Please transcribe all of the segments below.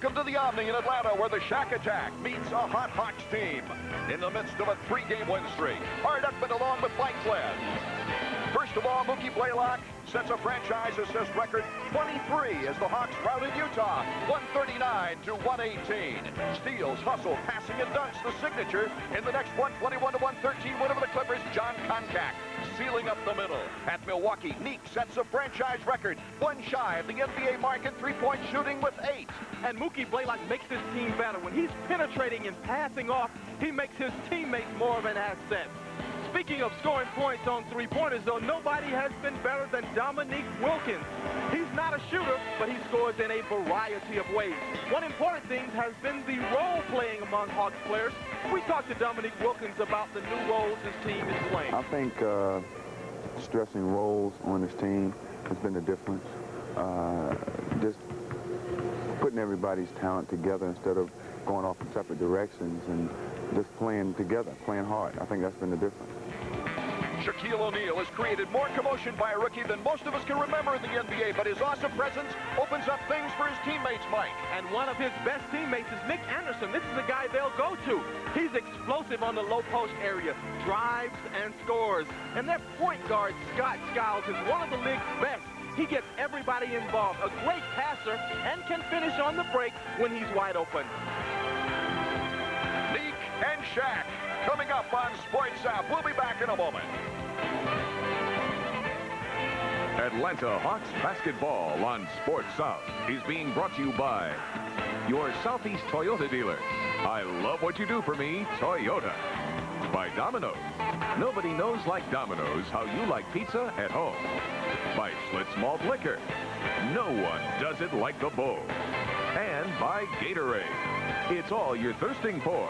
Welcome to the Omni in Atlanta, where the Shack Attack meets a hot Hawks team. In the midst of a 3-game win streak, Art Uckman along with Mike Glenn. First of all, Mookie Blaylock sets a franchise assist record 23 as the Hawks routed Utah 139 to 118. Steals, hustle, passing, and dunks the signature in the next 121 to 113 win over the Clippers. Jon Koncak sealing up the middle. At Milwaukee, Neek sets a franchise record, one shy of the NBA mark in three-point shooting with 8. And Mookie Blaylock makes his team better. When he's penetrating and passing off, he makes his teammates more of an asset. Speaking of scoring points on three-pointers, though, nobody has been better than Dominique Wilkins. He's not a shooter, but he scores in a variety of ways. One important thing has been the role-playing among Hawks players. We talked to Dominique Wilkins about the new roles his team is playing. I think stressing roles on his team has been the difference. Just putting everybody's talent together instead of going off in separate directions and just playing together, playing hard. I think that's been the difference. Shaquille O Neal has created more commotion by a rookie than most of us can remember in the NBA, but his awesome presence opens up things for his teammates, Mike. And one of his best teammates is Nick Anderson. This is the guy they'll go to. He's explosive on the low post area, drives and scores. And their point guard, Scott Skiles, is one of the league's best. He gets everybody involved, a great passer, and can finish on the break when he's wide open. Neek and Shaq coming up on Sports South. We'll be back in a moment. Atlanta Hawks basketball on Sports South is being brought to you by your Southeast Toyota dealer. I love what you do for me, Toyota. By Domino's. Nobody knows like Domino's how you like pizza at home. By Schlitz Malt Liquor. No one does it like the Bull. And by Gatorade. It's all you're thirsting for.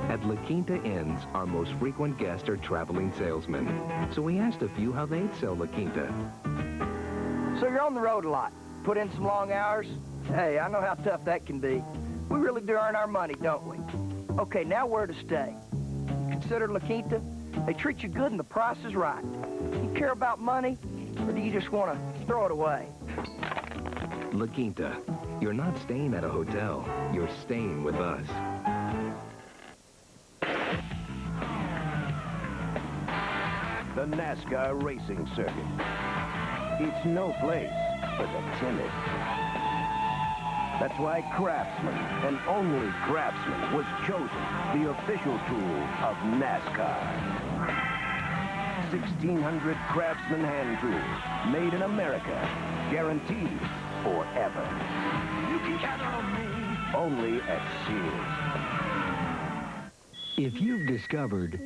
At La Quinta Inns, our most frequent guests are traveling salesmen. So we asked a few how they'd sell La Quinta. So you're on the road a lot. Put in some long hours? Hey, I know how tough that can be. We really do earn our money, don't we? Okay, now where to stay? Consider La Quinta? They treat you good and the price is right. You care about money, or do you just want to throw it away? La Quinta. You're not staying at a hotel. You're staying with us. The NASCAR racing circuit. It's no place for the timid. That's why Craftsman, and only Craftsman, was chosen the official tool of NASCAR. 1,600 Craftsman hand tools, made in America, guaranteed forever. You can count on me. Only at Sears. If you've discovered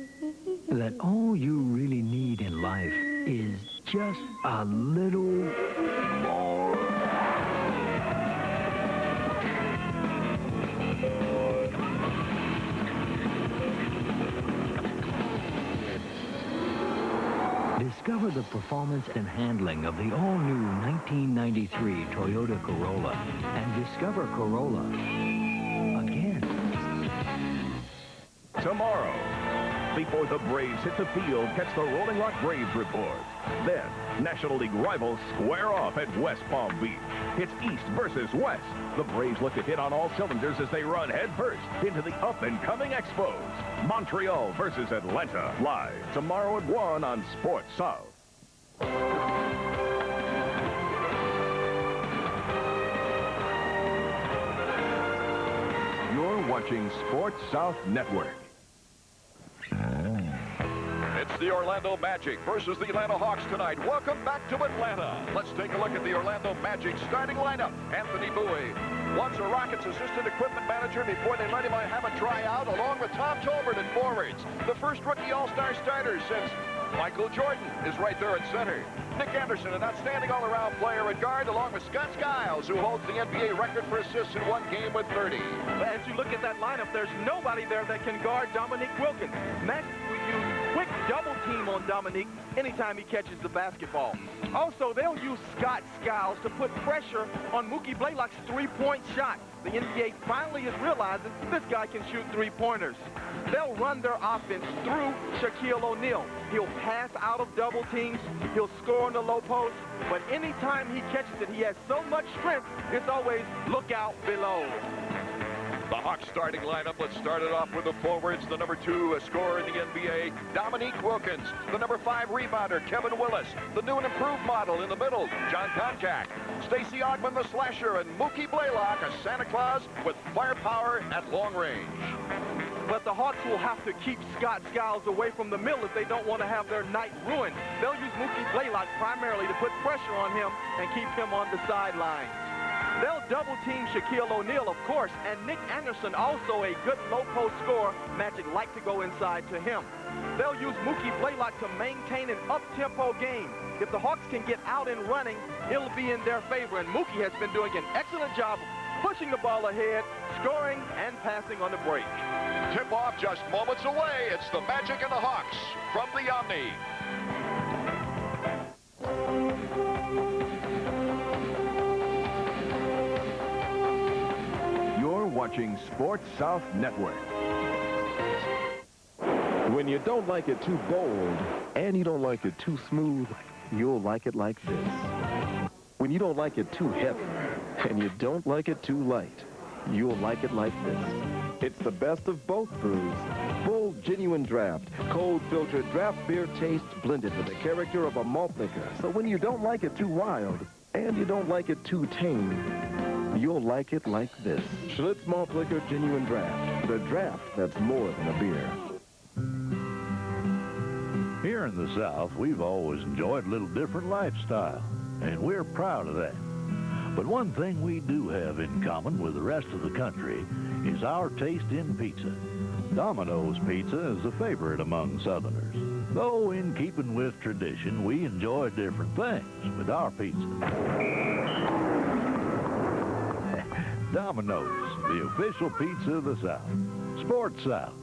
that all you really need in life is just a little more. Discover the performance and handling of the all-new 1993 Toyota Corolla and discover Corolla again. Tomorrow, before the Braves hit the field, catch the Rolling Rock Braves report. Then, National League rivals square off at West Palm Beach. It's East versus West. The Braves look to hit on all cylinders as they run headfirst into the up-and-coming Expos. Montreal versus Atlanta, live tomorrow at 1 on Sports South. You're watching Sports South Network. It's the Orlando Magic versus the Atlanta Hawks tonight. Welcome back to Atlanta. Let's take a look at the Orlando Magic starting lineup. Anthony Bowie, once a Rockets assistant equipment manager before they let him have a tryout, along with Tom Tolbert at forwards. The first rookie all-star starter since Michael Jordan is right there at center. Nick Anderson, an outstanding all-around player at guard, along with Scott Skiles, who holds the NBA record for assists in one game with 30. As you look at that lineup, there's nobody there that can guard Dominique Wilkins. Matt will use quick double team on Dominique anytime he catches the basketball. Also, they'll use Scott Skiles to put pressure on Mookie Blaylock's three-point shot. The NBA finally is realizing this guy can shoot three-pointers. They'll run their offense through Shaquille O'Neal. He'll pass out of double teams. He'll score in the low post. But anytime he catches it, he has so much strength, it's always look out below. The Hawks starting lineup, let's start it off with the forwards. The number 2 scorer in the NBA, Dominique Wilkins. The number 5 rebounder, Kevin Willis. The new and improved model in the middle, Jon Koncak. Stacey Augmon, the slasher, and Mookie Blaylock, a Santa Claus with firepower at long range. But the Hawks will have to keep Scott Skiles away from the middle if they don't want to have their night ruined. They'll use Mookie Blaylock primarily to put pressure on him and keep him on the sidelines. They'll double-team Shaquille O'Neal, of course, and Nick Anderson, also a good low-post scorer. Magic like to go inside to him. They'll use Mookie Blaylock to maintain an up-tempo game. If the Hawks can get out and running, it'll be in their favor, and Mookie has been doing an excellent job pushing the ball ahead, scoring, and passing on the break. Tip-off just moments away. It's the Magic and the Hawks from the Omni. You're watching Sports South Network. When you don't like it too bold and you don't like it too smooth, you'll like it like this. When you don't like it too heavy and you don't like it too light, you'll like it like this. It's the best of both brews. Full genuine draft, cold-filtered draft beer taste blended with the character of a malt liquor. So when you don't like it too wild and you don't like it too tame, you'll like it like this. Schlitz Malt Liquor Genuine Draft. The draft that's more than a beer. Here in the South, we've always enjoyed a little different lifestyle, and we're proud of that. But one thing we do have in common with the rest of the country is our taste in pizza. Domino's Pizza is a favorite among Southerners. Though in keeping with tradition, we enjoy different things with our pizza. Domino's, the official pizza of the South. Sports South.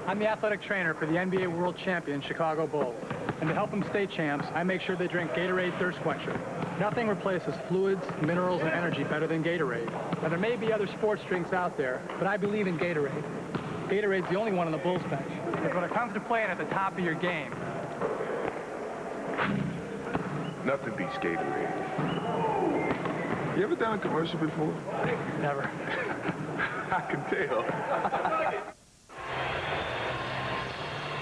I'm the athletic trainer for the NBA World Champion Chicago Bulls. And to help them stay champs, I make sure they drink Gatorade Thirst Quencher. Nothing replaces fluids, minerals, and energy better than Gatorade. Now, there may be other sports drinks out there, but I believe in Gatorade. Gatorade's the only one on the Bulls bench. Because when it comes to playing at the top of your game, Nothing beats Gatorade. You ever done a commercial before? never. I can tell.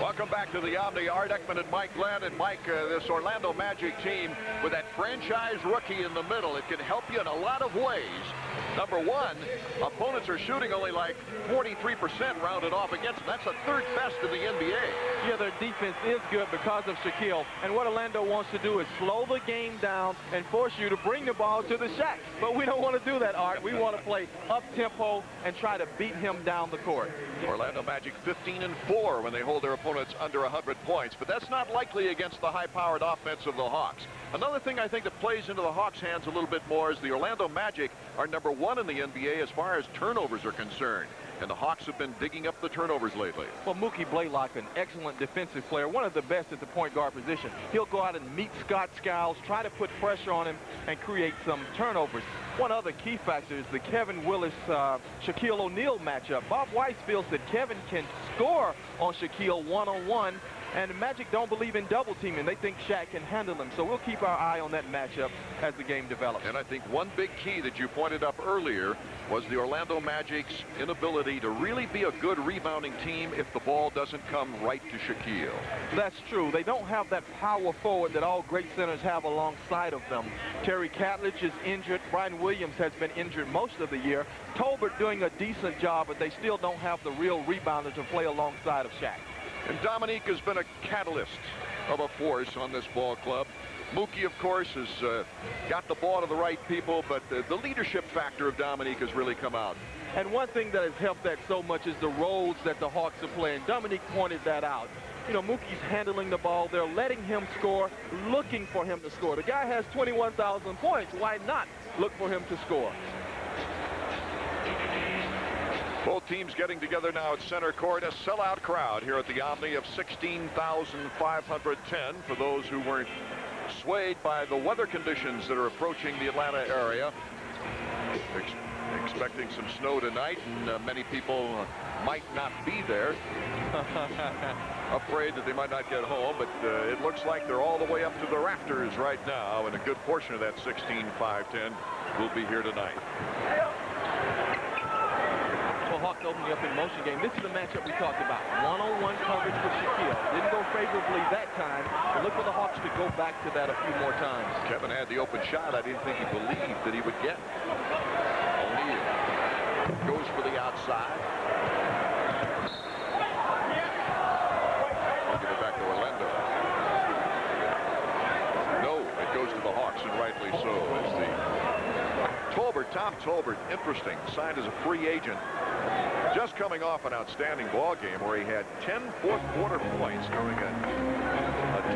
Welcome back to the Omni. Art Ekman and Mike Glenn. And Mike, this Orlando Magic team with that franchise rookie in the middle, it can help you in a lot of ways. Number one, opponents are shooting only like 43% rounded off against them. That's the third best in the NBA. Yeah, their defense is good because of Shaquille. And what Orlando wants to do is slow the game down and force you to bring the ball to the Shaq. But we don't want to do that, Art. We want to play up-tempo and try to beat him down the court. Orlando Magic 15-4 when they hold their opponents under 100 points. But that's not likely against the high-powered offense of the Hawks. Another thing I think that plays into the Hawks' hands a little bit more is the Orlando Magic are number one in the NBA as far as turnovers are concerned. And the Hawks have been digging up the turnovers lately. Well, Mookie Blaylock, an excellent defensive player, one of the best at the point guard position. He'll go out and meet Scott Skiles, try to put pressure on him, and create some turnovers. One other key factor is the Kevin Willis-Shaquille O'Neal matchup. Bob Weiss feels that Kevin can score on Shaquille one-on-one, and the Magic don't believe in double teaming. They think Shaq can handle him. So we'll keep our eye on that matchup as the game develops. And I think one big key that you pointed up earlier was the Orlando Magic's inability to really be a good rebounding team if the ball doesn't come right to Shaquille. That's true. They don't have that power forward that all great centers have alongside of them. Terry Catledge is injured. Brian Williams has been injured most of the year. Tolbert doing a decent job, but they still don't have the real rebounder to play alongside of Shaq. And Dominique has been a catalyst of a force on this ball club. Mookie, of course, has got the ball to the right people, but the leadership factor of Dominique has really come out. And one thing that has helped that so much is the roles that the Hawks are playing. Dominique pointed that out. You know, Mookie's handling the ball. They're letting him score, looking for him to score. The guy has 21,000 points. Why not look for him to score? Both teams getting together now at center court. A sellout crowd here at the Omni of 16,510 for those who weren't swayed by the weather conditions that are approaching the Atlanta area. Expecting some snow tonight, and many people might not be there. Afraid that they might not get home, but it looks like they're all the way up to the rafters right now, and a good portion of that 16-5-10 will be here tonight. Well, Hawks opening up in motion game. This is the matchup we talked about. One-on-one coverage for Shaquille. Didn't go favorably that time, but look for the Hawks to go back to that a few more times. Kevin had the open shot. I didn't think he believed that he would get. O'Neal goes for the outside. I'll give it back to Orlando. No, it goes to the Hawks, and rightly so. As the Tom Tolbert, interesting, signed as a free agent. Just coming off an outstanding ball game where he had 10 fourth-quarter points during a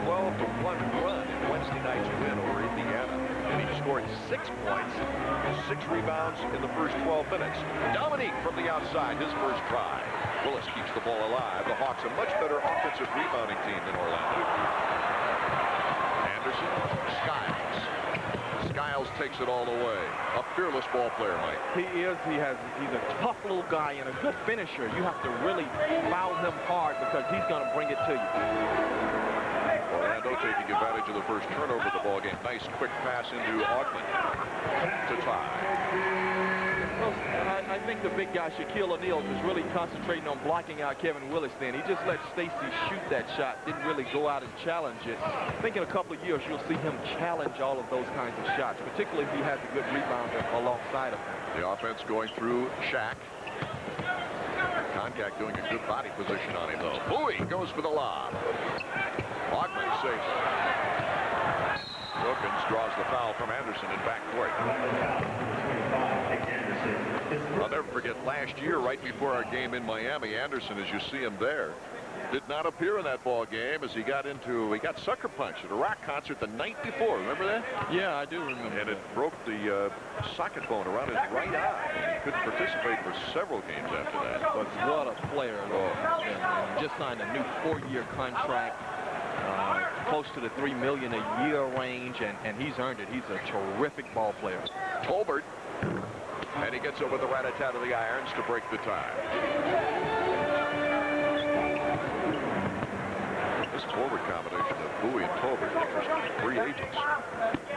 12-1 run in Wednesday night's win over Indiana. And he scored 6 points, 6 rebounds in the first 12 minutes. Dominique from the outside, his first try. Willis keeps the ball alive. The Hawks a much better offensive rebounding team than Orlando. Anderson, Skiles. Skiles takes it all the way. A fearless ball player, Mike. He is. He's a tough little guy and a good finisher. You have to really foul him hard because he's going to bring it to you. Orlando taking advantage of the first turnover of the ball game. Nice quick pass into Augmon to tie. Well, I think the big guy, Shaquille O'Neal, was really concentrating on blocking out Kevin Willis then. He just let Stacey shoot that shot, didn't really go out and challenge it. I think in a couple of years you'll see him challenge all of those kinds of shots, particularly if he has a good rebounder alongside of him. The offense going through Shaq. Koncak doing a good body position on him, though. Bowie goes for the lob. Augmon saves it. Wilkins draws the foul from Anderson in backcourt. I'll never forget last year, right before our game in Miami, Anderson, as you see him there, did not appear in that ball game as he got sucker punched at a rock concert the night before. Remember that? Yeah, I do remember. And it broke the socket bone around his right eye. He couldn't participate for several games after that. But what a player. And just signed a new 4-year contract. Close to the $3 million a year range, and he's earned it. He's a terrific ball player. Tolbert, and he gets over the rat-a-tat of the irons to break the tie. This forward combination of Bowie and Tolbert, interesting. Free agents.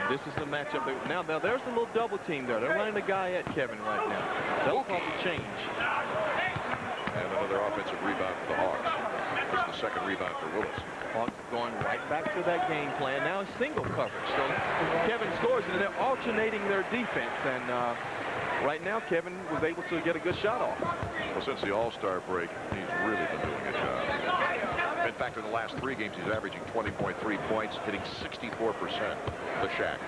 This is the matchup. Now there's a little double team there. They're running the guy at Kevin right now. That'll probably change. And another offensive rebound for the Hawks. This is the second rebound for Willis. Hawks going right back to that game plan. Now it's single coverage. So Kevin scores, and they're alternating their defense. And right now, Kevin was able to get a good shot off. Well, since the All-Star break, he's really been doing a job. In fact, in the last 3 games, he's averaging 20.3 points, hitting 64%. The Shaq.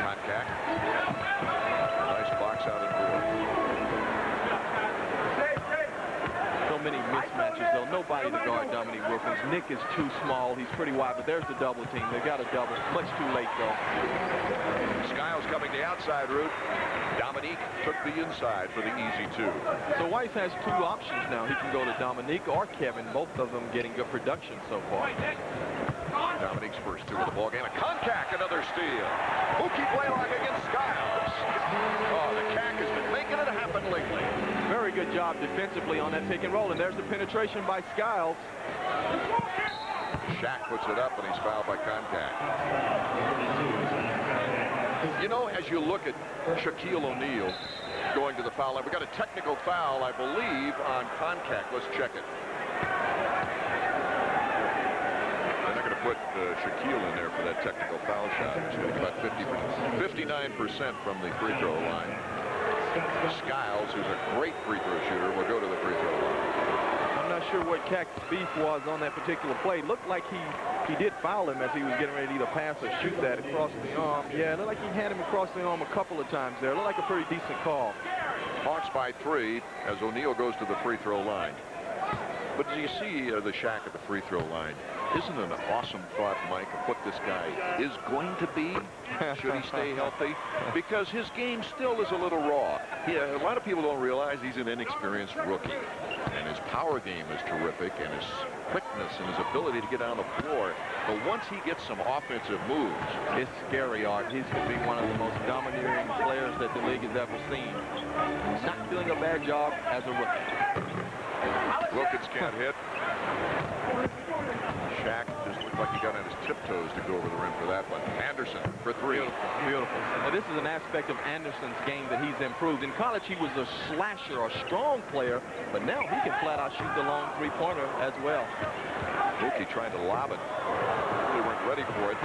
Koncak. Nice box out and board. Many mismatches, though. Nobody to guard Dominique Wilkins. Nick is too small. He's pretty wide, but there's the double team. They got a double. Much too late, though. Skiles coming the outside route. Dominique took the inside for the easy 2. So Weiss has 2 options now. He can go to Dominique or Kevin, both of them getting good production so far. Dominique's first 2 of the ball game. A Koncak, another steal. Mookie Blaylock against Skiles. Oh, the CAC has been making it happen lately. Very good job defensively on that pick and roll, and there's the penetration by Skiles. Shaq puts it up, and he's fouled by Koncak. You know, as you look at Shaquille O'Neal going to the foul line, we got a technical foul, I believe, on Koncak. Let's check it. They're not going to put Shaquille in there for that technical foul shot. He's getting about 59% from the free throw line. Skiles, who's a great free throw shooter, will go to the free throw line. I'm not sure what Cac's beef was on that particular play. Looked like he did foul him as he was getting ready to either pass or shoot that across the arm. Yeah, it looked like he had him across the arm a couple of times there. It looked like a pretty decent call. Hawks by 3 as O'Neal goes to the free throw line. But do you see the Shaq at the free throw line? Isn't it an awesome thought, Mike, of what this guy is going to be should he stay healthy? Because his game still is a little raw. A lot of people don't realize he's an inexperienced rookie. And his power game is terrific, and his quickness and his ability to get on the floor. But once he gets some offensive moves, it's scary, Art. He's going to be one of the most domineering players that the league has ever seen. Not doing a bad job as a rookie. Wilkins can't hit. Shaq just looked like he got on his tiptoes to go over the rim for that one. Anderson for three. Beautiful. Now, this is an aspect of Anderson's game that he's improved. In college, he was a slasher, a strong player, but now he can flat out shoot the long three-pointer as well. Mookie trying to lob it. Really weren't ready for it.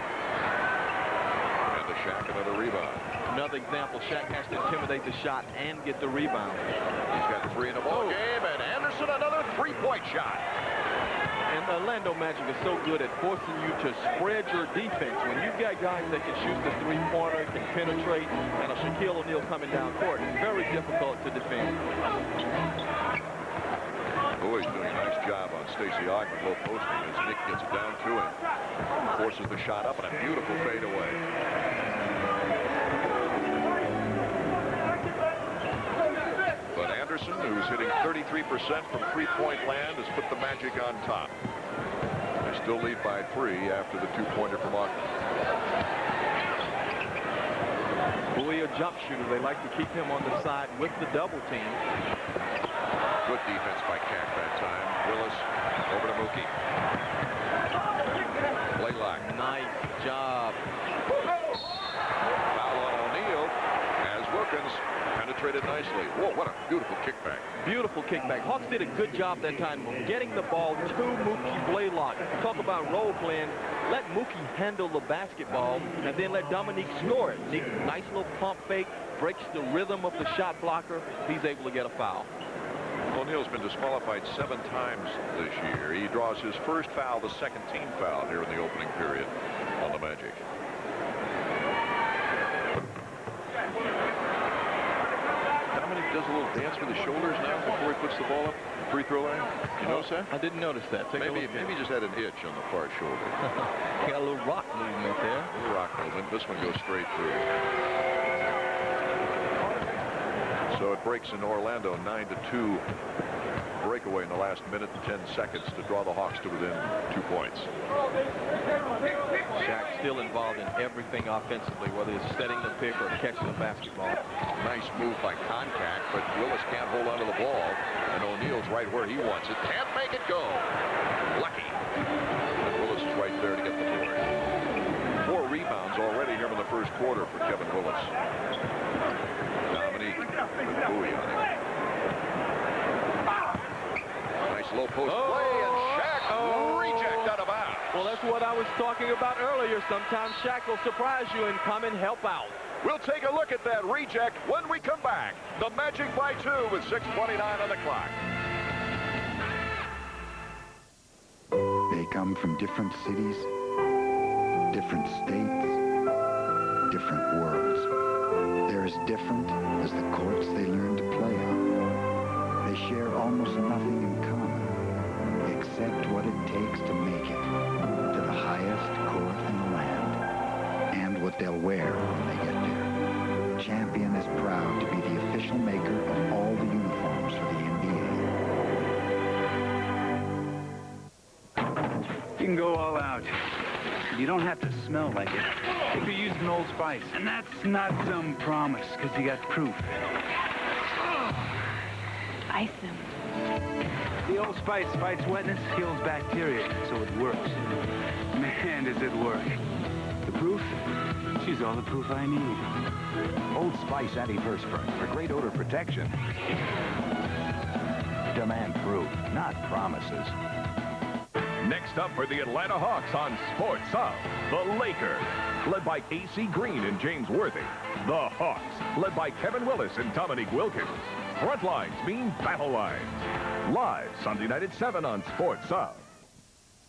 And the Shaq another rebound. Another example, Shaq has to intimidate the shot and get the rebound. He's got 3 in the ball game, and Anderson another three-point shot. And the Orlando Magic is so good at forcing you to spread your defense. When you've got guys that can shoot the three-pointer, can penetrate, and a Shaquille O Neal coming down court, it's very difficult to defend. Boy's doing a nice job on Stacey Augmon low posting as Nick gets it down to him. Forces the shot up, and a beautiful fadeaway. But Anderson, who's hitting 33% from three-point land, has put the Magic on top. They still lead by 3 after the two-pointer from Augmon. Boy, a jump shooter. They like to keep him on the side with the double team. Good defense by Cack that time. Willis over to Mookie. Blaylock. Nice job. Foul on O'Neal as Wilkins penetrated nicely. Whoa, what a beautiful kickback. Beautiful kickback. Hawks did a good job that time of getting the ball to Mookie Blaylock. Talk about role playing. Let Mookie handle the basketball and then let Dominique score it. Nice little pump fake, breaks the rhythm of the shot blocker. He's able to get a foul. O'Neal's been disqualified 7 times this year. He draws his first foul, the second team foul here in the opening period on the Magic. Dominic does a little dance with his shoulders now before he puts the ball up the free throw line. You notice that? I didn't notice that. Maybe he just had an itch on the far shoulder. Got a little rock movement there. A little rock movement. This one goes straight through. So it breaks in Orlando, 9-2 breakaway in the last minute and 10 seconds to draw the Hawks to within 2 points. Shaq still involved in everything offensively, whether it's setting the pick or catching the basketball. Nice move by Koncak, but Willis can't hold onto the ball, and O'Neal's right where he wants it. Can't make it go. Lucky. And Willis is right there to get the board. 4 rebounds already here in the first quarter for Kevin Willis. Dominique with Bowie on him. Nice low post play, and Shaq reject out of bounds. Well, that's what I was talking about earlier. Sometimes Shaq will surprise you and come and help out. We'll take a look at that reject when we come back. The Magic by 2 with 6:29 on the clock. They come from different cities, different states, different worlds. They're as different as the courts they learn to play on. They share almost nothing in common, except what it takes to make it to the highest court in the land, and what they'll wear when they get there. Champion is proud to be the official maker of all the uniforms for the NBA. You can go all out. You don't have to smell like it. You could use an Old Spice. And that's not some promise, because you got proof. Spice them. The Old Spice fights wetness, kills bacteria, so it works. Man, does it work. The proof? She's all the proof I need. Old Spice antiperspirant for great odor protection. Demand proof, not promises. Next up for the Atlanta Hawks on Sports South, the Lakers, led by AC Green and James Worthy. The Hawks, led by Kevin Willis and Dominique Wilkins. Front lines mean battle lines. Live Sunday night at 7 on Sports South.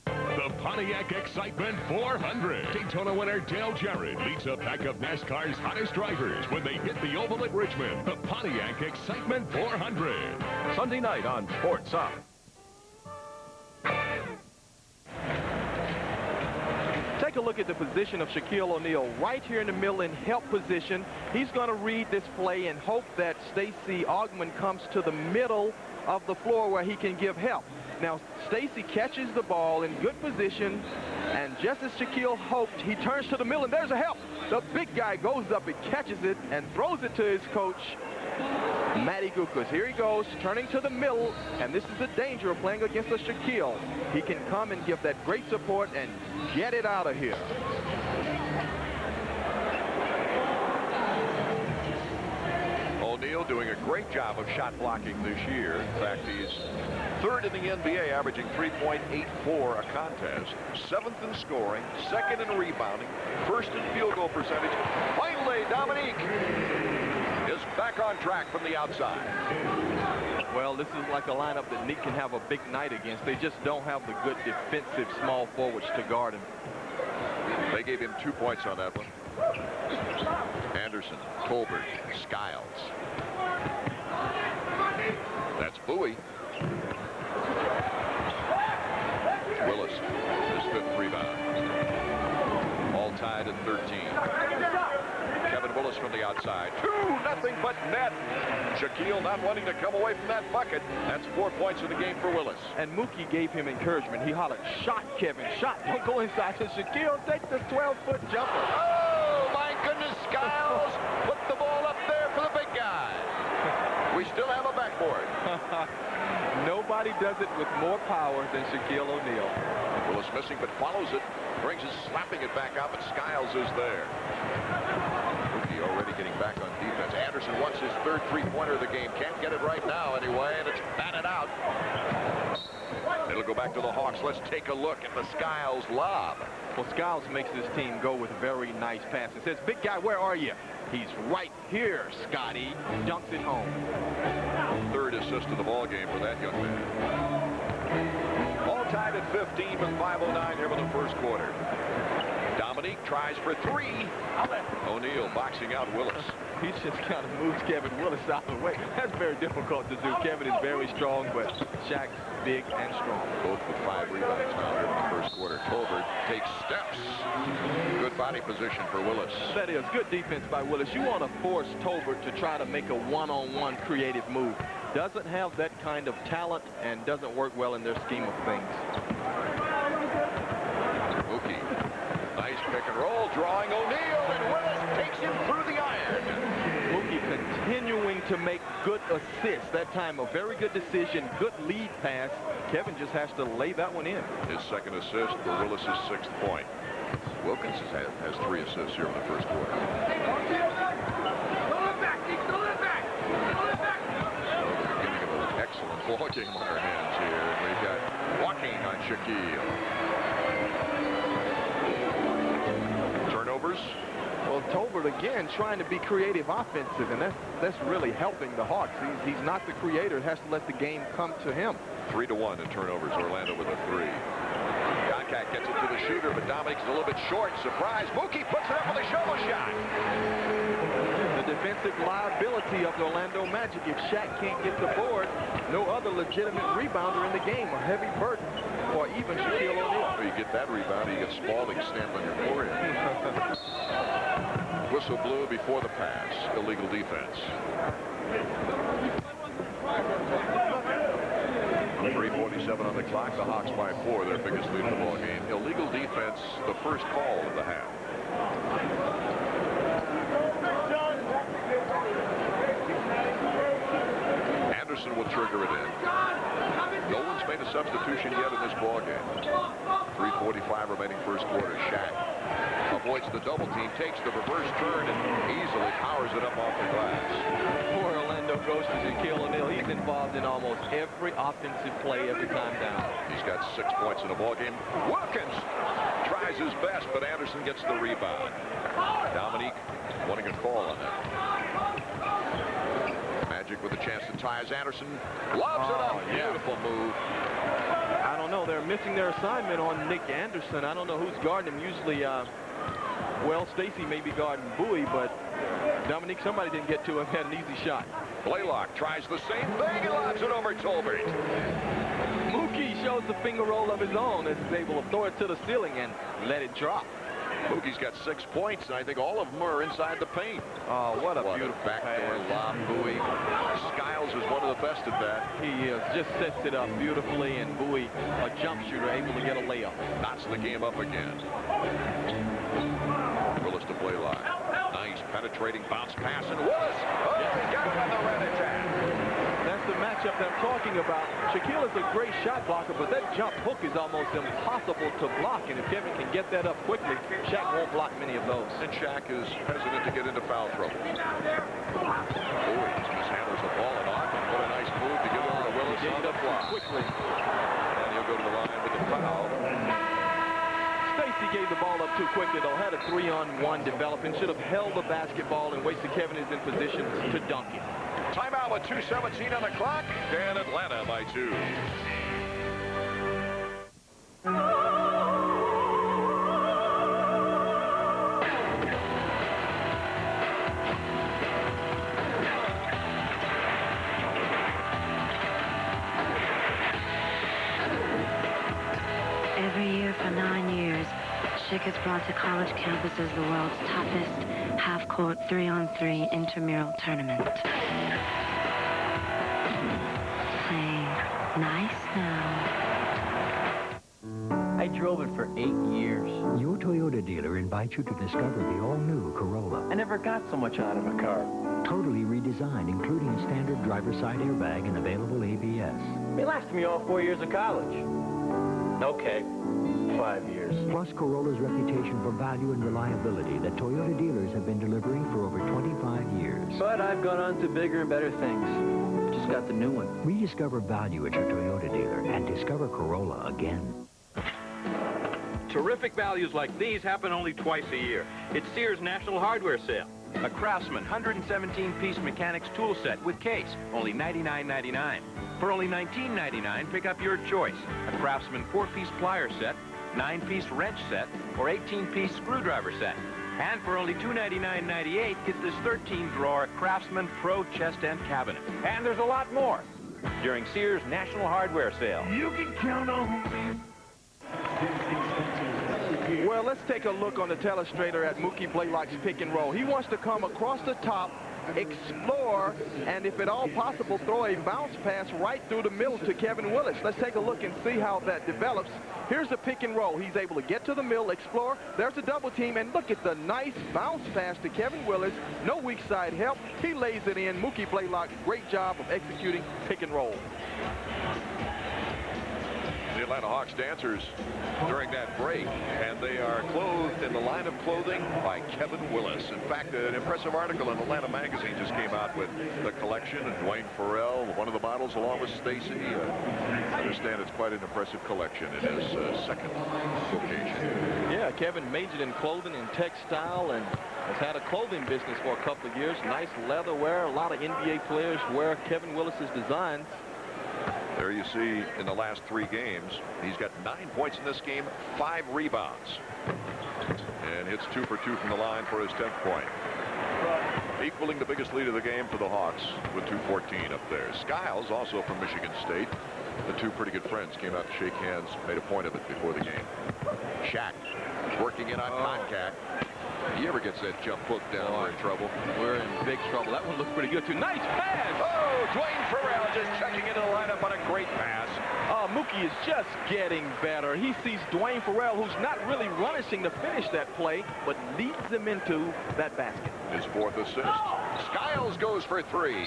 The Pontiac Excitement 400. Daytona winner Dale Jarrett meets a pack of NASCAR's hottest drivers when they hit the Oval at Richmond. The Pontiac Excitement 400. Sunday night on Sports South. a look at the position of Shaquille O'Neal right here in the middle in help position. He's going to read this play and hope that Stacey Augmon comes to the middle of the floor where he can give help. Now, Stacey catches the ball in good position, and just as Shaquille hoped, he turns to the middle, and there's a help. The big guy goes up and catches it and throws it to his coach, Matt Guokas. Here he goes, turning to the middle, and this is the danger of playing against a Shaquille. He can come and give that great support and get it out of here. O'Neal doing a great job of shot blocking this year. In fact, he's third in the NBA, averaging 3.84 a contest, 7th in scoring, 2nd in rebounding, 1st in field goal percentage. Finally, Dominique is back on track from the outside. Well, this is like a lineup that Nick can have a big night against. They just don't have the good defensive small forwards to guard him. They gave him 2 points on that one. Anderson, Tolbert, Skiles. That's Bowie. Willis, his 5th rebound. All tied at 13. Kevin Willis from the outside. 2-0 but net. Shaquille not wanting to come away from that bucket. That's 4 points in the game for Willis. And Mookie gave him encouragement. He hollered, "Shot, Kevin, shot. Don't go inside." So Shaquille, take the 12-foot jumper. Oh, my goodness, Skiles put the ball up there for the big guy. We still have a backboard. Nobody does it with more power than Shaquille O'Neal. Willis missing, but follows it. Brings it, slapping it back out, but Skiles is there. Mookie already getting back on defense. Anderson wants his 3rd three-pointer of the game. Can't get it right now anyway, and it's batted out. It'll go back to the Hawks. Let's take a look at the Skiles lob. Well, Skiles makes his team go with a very nice pass. It says, "Big guy, where are you?" He's right here, Scotty. Dunks it home. 3rd assist of the ball game for that young man. All tied at 15 with 5:09 here in the first quarter. Dominique tries for 3. O'Neal boxing out Willis. He just kind of moves Kevin Willis out of the way. That's very difficult to do. Kevin is very strong, but Shaq's big and strong. Both with 5 rebounds now here in the first quarter. Tolbert takes steps. Good body position for Willis. That is good defense by Willis. You want to force Tolbert to try to make a one-on-one creative move. Doesn't have that kind of talent and doesn't work well in their scheme of things. Mookie. Nice pick and roll, drawing O'Neal, and Willis takes him through the iron. Mookie continuing to make good assists. That time a very good decision, good lead pass. Kevin just has to lay that one in. His 2nd assist for Willis' 6th point. Wilkins has 3 assists here in the first quarter. Excellent ball game on our hands here. We've got walking on Shaquille. Turnovers. Well, Tolbert again trying to be creative offensive, and that's really helping the Hawks. He's not the creator. Has to let the game come to him. 3-1 in turnovers. Orlando with a 3. Koncak gets it to the shooter, but Dominique's a little bit short. Surprise. Mookie puts it up with a shovel shot. The defensive liability of the Orlando Magic. If Shaq can't get the board, no other legitimate rebounder in the game. A heavy burden for even Shaquille O'Neal. You get that rebound, you get Spalding stamped on your forehead. Whistle blew before the pass. Illegal defense. 3:47 on the clock. The Hawks by 4, their biggest lead in the ball game. Illegal defense, the first call of the half. Anderson will trigger it in. No one's made a substitution yet in this ball game. 3:45 remaining first quarter. Shaq avoids the double team, takes the reverse turn, and easily powers it up off the glass. Poor Orlando goes to Shaquille O'Neal. He's involved in almost every offensive play every time down. He's got 6 points in the ball game. Wilkins tries his best, but Anderson gets the rebound. Dominique wanting a call on that. Magic with a chance to tie as Anderson lobs it up. Beautiful move. I don't know. They're missing their assignment on Nick Anderson. I don't know who's guarding him. Usually, well, Stacey may be guarding Bowie, but Dominique, somebody didn't get to him. Had an easy shot. Blaylock tries the same thing. He lobs it over Tolbert. Mookie shows the finger roll of his own as he's able to throw it to the ceiling and let it drop. Mookie's got 6 points, and I think all of them are inside the paint. Oh, what a beautiful backdoor lob buoy. Skiles is one of the best at that. He just sets it up beautifully, and Bowie, a jump shooter, able to get a layup. Knots the game up again. Willis to Blaylock. Nice penetrating bounce pass, and Willis. Oh, he got it on the red attack. That's the matchup that I'm talking about. Shaquille is a great shot blocker, but that jump hook is almost impossible to block. And if Kevin can get that up quickly, Shaq won't block many of those. And Shaq is hesitant to get into foul trouble. Bowie mishandles the ball, and Augmon. What a nice move to get over to Willis on the block. Quickly. And he'll go to the line with the foul. Stacey gave the ball up too quickly, though. Had a 3-on-1 developing. Should have held the basketball and wasted. Kevin is in position to dunk it. Timeout with 2:17 on the clock, and Atlanta by 2. Every year for 9 years, Schick has brought to college campuses the world's toughest half-court 3-on-3 intramural tournament. Play nice now. I drove it for 8 years. Your Toyota dealer invites you to discover the all-new Corolla. I never got so much out of a car. Totally redesigned, including a standard driver's side airbag and available ABS. It lasted me all 4 years of college. Okay, 5 years. Plus Corolla's reputation for value and reliability that Toyota dealers have been delivering for over 25 years. But I've gone on to bigger and better things. Just got the new one. Rediscover value at your Toyota dealer and discover Corolla again. Terrific values like these happen only twice a year. It's Sears National Hardware Sale. A Craftsman 117-piece mechanics tool set with case, only $99.99. For only $19.99, pick up your choice. A Craftsman 4-piece plier set, 9-piece wrench set, or 18-piece screwdriver set. And for only $299.98, get this 13-drawer Craftsman Pro chest and cabinet. And there's a lot more during Sears National Hardware Sale. You can count on me. Well, let's take a look on the telestrator at Mookie Blaylock's pick and roll. He wants to come across the top, explore, and if at all possible, throw a bounce pass right through the middle to Kevin Willis. Let's take a look and see how that develops. Here's the pick and roll. He's able to get to the middle, explore. There's a double team, and look at the nice bounce pass to Kevin Willis. No weak side help. He lays it in. Mookie Blaylock, great job of executing pick and roll. The Atlanta Hawks dancers during that break, and they are clothed in the line of clothing by Kevin Willis. In fact, an impressive article in Atlanta Magazine just came out with the collection, and Duane Ferrell, one of the models, along with Stacey. I understand it's quite an impressive collection in his second vocation. Yeah, Kevin majored in clothing and textile and has had a clothing business for a couple of years. Nice leather wear. A lot of NBA players wear Kevin Willis's designs. There you see in the last 3 games, he's got 9 points in this game, 5 rebounds. And hits 2 for 2 from the line for his 10th point. Equaling the biggest lead of the game for the Hawks with 2:14 up there. Skiles, also from Michigan State. The 2 pretty good friends came out to shake hands, made a point of it before the game. Shaq working in on Koncak. He ever gets that jump hook down, we're in trouble. We're in big trouble. That one looks pretty good, too. Nice pass! Oh, Duane Ferrell just checking into the lineup on a great pass. Mookie is just getting better. He sees Duane Ferrell, who's not really rushing to finish that play, but leads him into that basket. His 4th assist. Skiles goes for 3.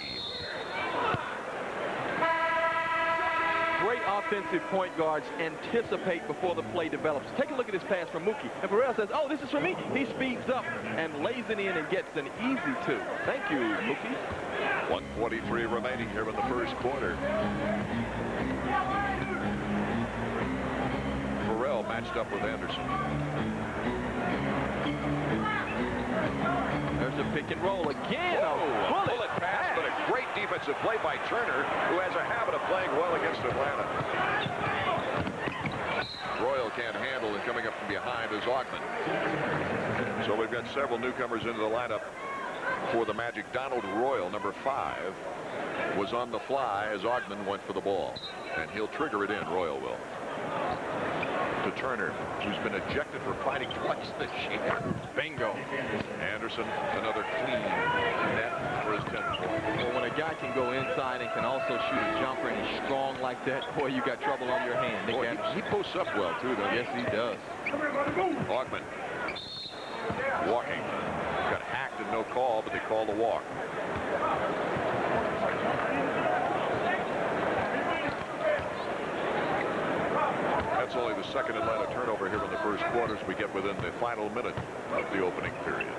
Great offensive point guards anticipate before the play develops. Take a look at this pass from Mookie. And Ferrell says, oh, this is for me. He speeds up and lays it in and gets an easy 2. Thank you, Mookie. 1:23 remaining here in the first quarter. Ferrell matched up with Anderson. There's a pick and roll again. A bullet pass, but a great defensive play by Turner, who has a habit of playing well against Atlanta. Royal can't handle, and coming up from behind is Augmon. So we've got several newcomers into the lineup for the Magic. Donald Royal, number 5, was on the fly as Augmon went for the ball. And he'll trigger it in, Royal will. to Turner, who's been ejected for fighting twice this year. Bingo. Anderson, another clean net for his 10th point. Well, when a guy can go inside and can also shoot a jumper and he's strong like that, boy, you got trouble on your hand. Boy, he posts up well, too, doesn't he? Yes, he does. Augmon walking. Got hacked and no call, but they call the walk. That's only the second Atlanta turnover here in the first quarter as we get within the final minute of the opening period.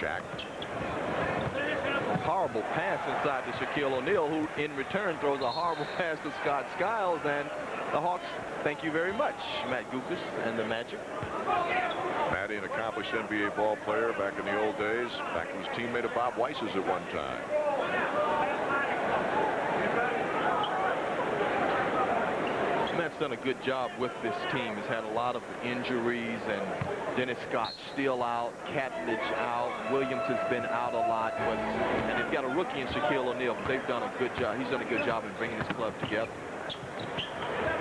Shaq. Horrible pass inside to Shaquille O'Neal, who in return throws a horrible pass to Scott Skiles, and the Hawks, thank you very much, Matt Guokas and the Magic. Matty, an accomplished NBA ball player back in the old days. Back in his teammate of Bob Weiss's at one time. Matt's done a good job with this team. He's had a lot of injuries, and Dennis Scott still out, Catledge out, Williams has been out a lot, and they've got a rookie in Shaquille O'Neal, but they've done a good job. He's done a good job in bringing this club together.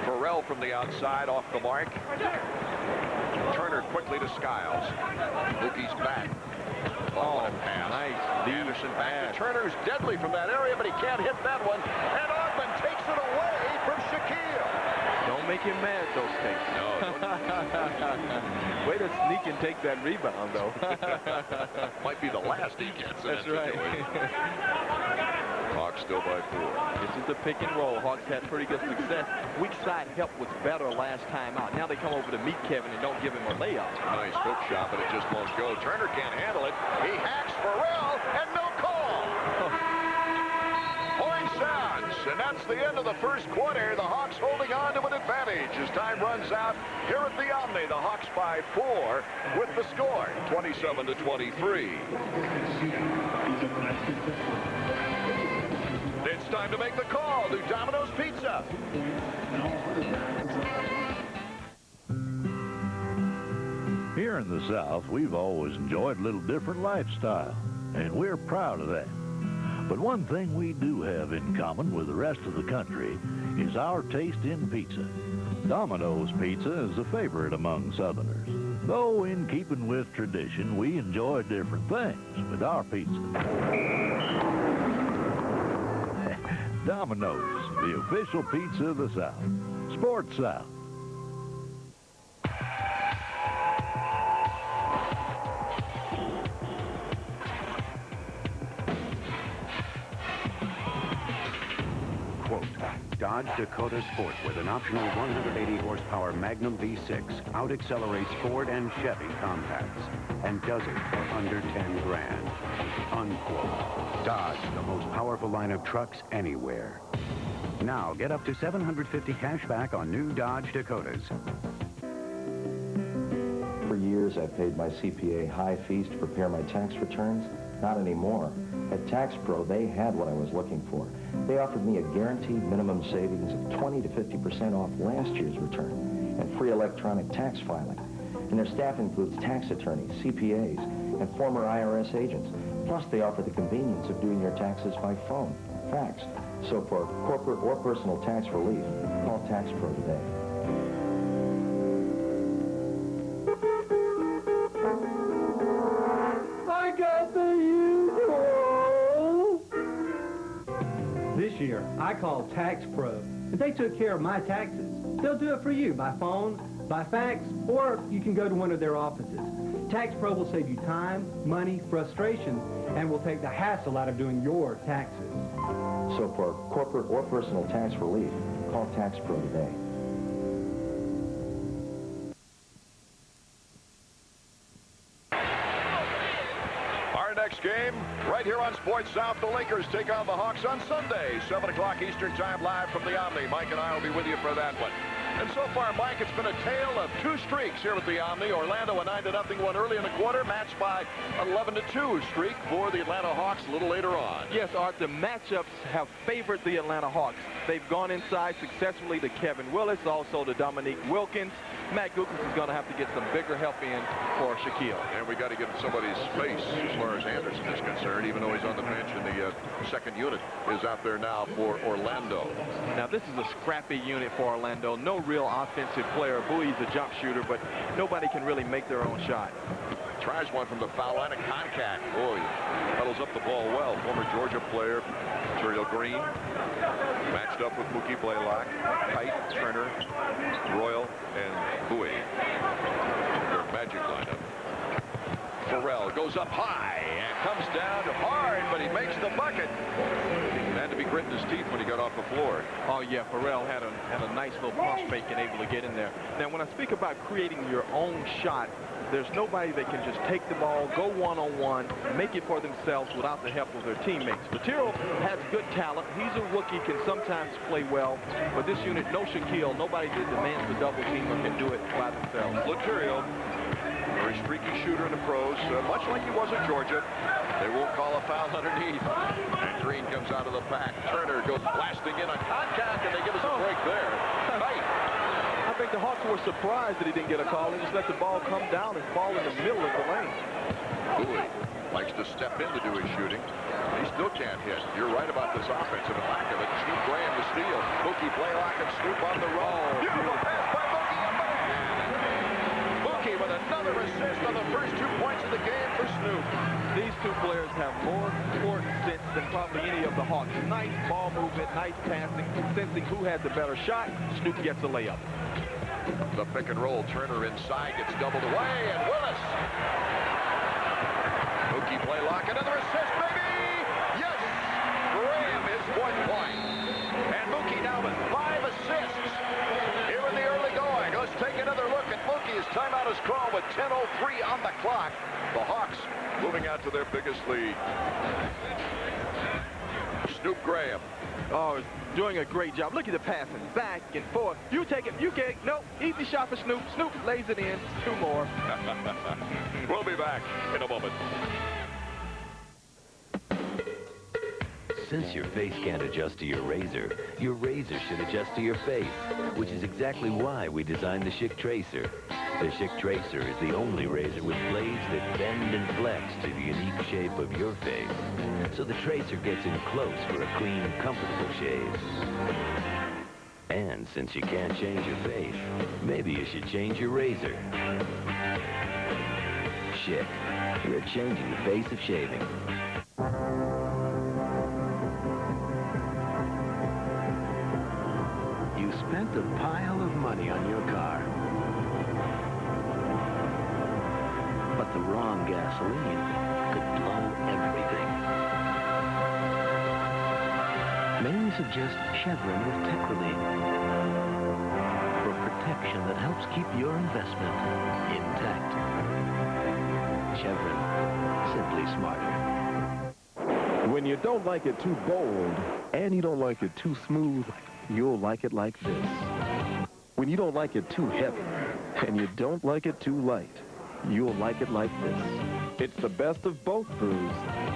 Ferrell from the outside, off the mark. Turner quickly to Skiles. Mookie's back. Oh, pass. Nice. Anderson back to Turner, who's deadly from that area, but he can't hit that one. And Augmon takes it away from Shaquille. Don't make him mad, though, Stacey. No. Way to sneak and take that rebound, though. Might be the last he gets. That's right. Hawks still by 4. This is the pick and roll. Hawks had pretty good success. Weak side help was better last time out. Now they come over to meet Kevin and don't give him a layup. Nice hook shot, but it just won't go. Turner can't handle it. He hacks Ferrell, and no call. Horn sounds, and that's the end of the first quarter. The Hawks holding on to an advantage as time runs out. Here at the Omni, the Hawks by 4 with the score, 27-23. It's time to make the call to Domino's Pizza. Here in the South, we've always enjoyed a little different lifestyle, and we're proud of that. But one thing we do have in common with the rest of the country is our taste in pizza. Domino's Pizza is a favorite among Southerners. Though in keeping with tradition, we enjoy different things with our pizza. Domino's, the official pizza of the South. Sports South. Quote, Dodge Dakota Sport with an optional 180 horsepower Magnum V6 out-accelerates Ford and Chevy compacts and does it for under 10 grand. Unquote. Dodge, the most powerful line of trucks anywhere. Now get up to $750 cash back on new Dodge Dakotas. For years, I've paid my CPA high fees to prepare my tax returns. Not anymore. At Tax Pro, they had what I was looking for. They offered me a guaranteed minimum savings of 20 to 50% off last year's return and free electronic tax filing. And their staff includes tax attorneys, CPAs, and former IRS agents. Plus, they offer the convenience of doing your taxes by phone, fax. So for corporate or personal tax relief, call Tax Pro today. I got the usual. This year, I called Tax Pro, and they took care of my taxes. They'll do it for you by phone, by fax, or you can go to one of their offices. Tax Pro will save you time, money, frustration, and will take the hassle out of doing your taxes. So for corporate or personal tax relief, call Tax Pro today. Our next game, right here on Sports South, the Lakers take on the Hawks on Sunday, 7 o'clock Eastern Time, live from the Omni. Mike and I will be with you for that one. And so far, Mike, it's been a tale of 2 streaks here with the Omni. Orlando, a 9-0 one early in the quarter, matched by an 11-2 streak for the Atlanta Hawks a little later on. Yes, Art, the matchups have favored the Atlanta Hawks. They've gone inside successfully to Kevin Willis, also to Dominique Wilkins. Matt Guokas is going to have to get some bigger help in for Shaquille. And we got to get in somebody's space as far as Anderson is concerned, even though he's on the bench in the second unit is out there now for Orlando. Now, this is a scrappy unit for Orlando. No real offensive player. Bowie's a jump shooter, but nobody can really make their own shot. Tries one from the foul line, and Koncak. Boy, pedals up the ball well. Former Georgia player, Litterial Green, matched up with Mookie Blaylock, Kite, Turner, Royal, and Bowie. Their magic lineup. Ferrell goes up high and comes down hard, but he makes the bucket. Had to be gritting his teeth when he got off the floor. Oh, yeah, Ferrell had a nice little pump fake and able to get in there. Now, when I speak about creating your own shot, there's nobody that can just take the ball, go one-on-one, make it for themselves without the help of their teammates. Litterial has good talent. He's a rookie, can sometimes play well. But this unit, no Shaquille, nobody that demands the double team or can do it by themselves. Litterial, very streaky shooter in the pros, much like he was at Georgia. They won't call a foul underneath. And Green comes out of the pack. Turner goes blasting in on Koncak, and they give us a break there. I think the Hawks were surprised that he didn't get a call. He just let the ball come down and fall in the middle of the lane. Bowie likes to step in to do his shooting. He still can't hit. You're right about this offense. In the back of it, Snoop Graham to steal. Mookie Blaylock and Snoop on the roll. Beautiful pass by Mookie. Mookie with another assist on the first 2 points of the game for Snoop. These two players have more court sense than probably any of the Hawks. Nice ball movement, nice passing, sensing who has the better shot. Snoop gets a layup. The pick and roll. Turner inside, gets doubled away, and Willis. Mookie Blaylock, another assist, baby! Yes! Graham is 1 point. And Mookie now with 5 assists. Here in the early going. Let's take another look at Mookie's timeout is called with 10:03 on the clock. The Hawks moving out to their biggest lead. Snoop Graham. Oh, doing a great job. Look at the passing, back and forth. You take it, you can't. No, easy shot for Snoop. Snoop lays it in. 2 more. We'll be back in a moment. Since your face can't adjust to your razor should adjust to your face, which is exactly why we designed the Schick Tracer. The Schick Tracer is the only razor with blades that bend and flex to the unique shape of your face. So the Tracer gets in close for a clean, comfortable shave. And since you can't change your face, maybe you should change your razor. Schick, we're changing the face of shaving. You spent a pile of money on your car. But the wrong gasoline could blow everything. May we suggest Chevron with Techrelene for protection that helps keep your investment intact. Chevron, simply smarter. When you don't like it too bold and you don't like it too smooth, you'll like it like this. When you don't like it too heavy and you don't like it too light, you'll like it like this. It's the best of both brews.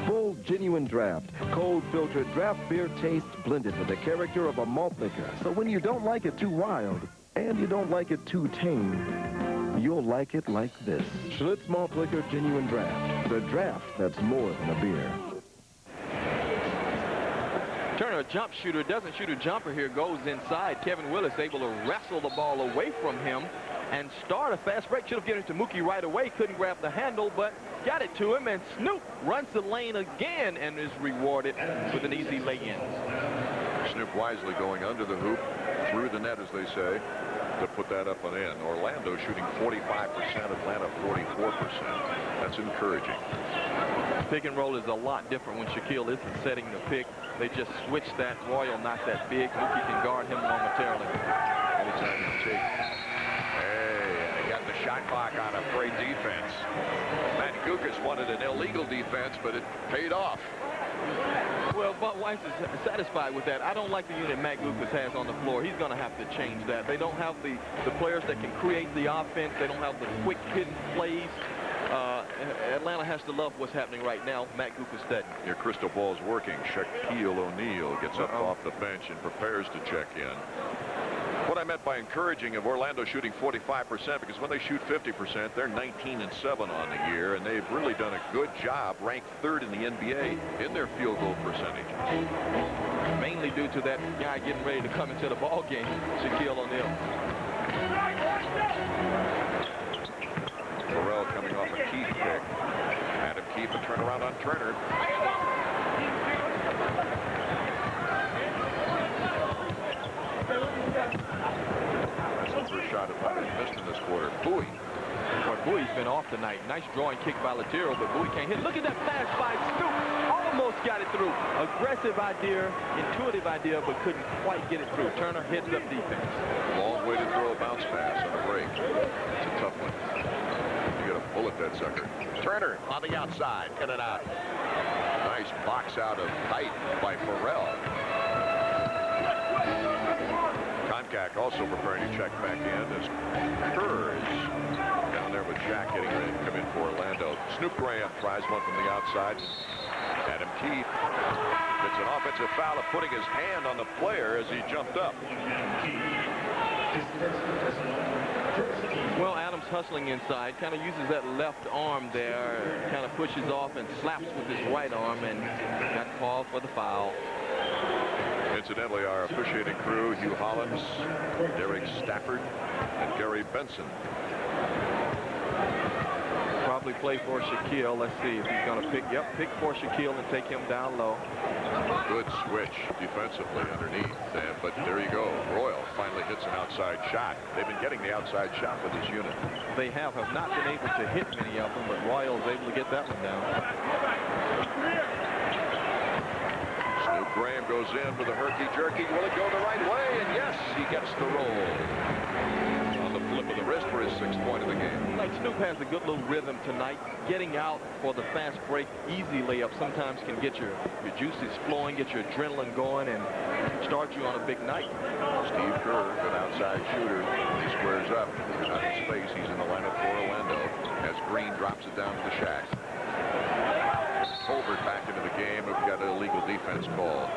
Full genuine draft, cold filtered draft beer taste blended with the character of a malt liquor. So when you don't like it too wild and you don't like it too tame, you'll like it like this. Schlitz Malt Liquor Genuine Draft. The draft that's more than a beer. Turner, a jump shooter, doesn't shoot a jumper here, goes inside. Kevin Willis able to wrestle the ball away from him and start a fast break. Should have given it to Mookie right away. Couldn't grab the handle, but got it to him. And Snoop runs the lane again and is rewarded with an easy lay-in. Snoop wisely going under the hoop, through the net, as they say, to put that up and in. Orlando shooting 45%, Atlanta 44%. That's encouraging. Pick and roll is a lot different when Shaquille isn't setting the pick. They just switch that. Royal not that big. Mookie can guard him momentarily. Anytime you take. Hey, they got the shot clock on a great defense. Matt Guokas wanted an illegal defense, but it paid off. Well, Bob Weiss is satisfied with that. I don't like the unit Matt Guokas has on the floor. He's going to have to change that. They don't have the players that can create the offense. They don't have the quick hidden plays. Atlanta has to love what's happening right now. Matt Guokas steady. Your crystal ball's working. Shaquille O Neal gets up off the bench and prepares to check in. What I meant by encouraging of Orlando shooting 45%, because when they shoot 50%, they're 19-7 on the year, and they've really done a good job, ranked 3rd in the NBA in their field goal percentage. Mainly due to that guy getting ready to come into the ball game, Shaquille O Neal. Ferrell coming off a Keefe pick. Adam Keefe a turnaround on Turner. That's the first shot at Leonard missed in this quarter. Bowie. Well, Bowie's been off tonight. Nice drawing kick by Litterial, but Bowie can't hit. Look at that pass by Snoop. Almost got it through. Aggressive idea, intuitive idea, but couldn't quite get it through. Turner heads up defense. Long way to throw a bounce pass on a break. It's a tough one. You got to bullet that sucker. Turner on the outside, in and out. Nice box out of Kite by Ferrell. Koncak also preparing to check back in as Kerr is down there with Shaq getting ready to come in for Orlando. Snoop Graham tries one from the outside. Adam Keefe gets an offensive foul of putting his hand on the player as he jumped up. Well, Adams hustling inside, kind of uses that left arm there, kind of pushes off and slaps with his right arm, and got called for the foul. Incidentally, our officiating crew, Hugh Hollins, Derek Stafford, and Gary Benson. Probably play for Shaquille. Let's see if he's going to pick. Yep, pick for Shaquille and take him down low. Good switch defensively underneath. But there you go. Royal finally hits an outside shot. They've been getting the outside shot with this unit. They have not been able to hit many of them, but Royal's able to get that one down. Snoop Graham goes in with a herky-jerky. Will it go the right way? And yes, he gets the roll. On the flip of the wrist for his 6th point of the game. Like Snoop has a good little rhythm tonight. Getting out for the fast break, easy layup sometimes can get your juices flowing, get your adrenaline going, and start you on a big night. Steve Kerr, good outside shooter. He squares up. Out of space, he's in the lineup for Orlando. As Green drops it down to the Shaq. Holbert back into the game. We've got an illegal defense call.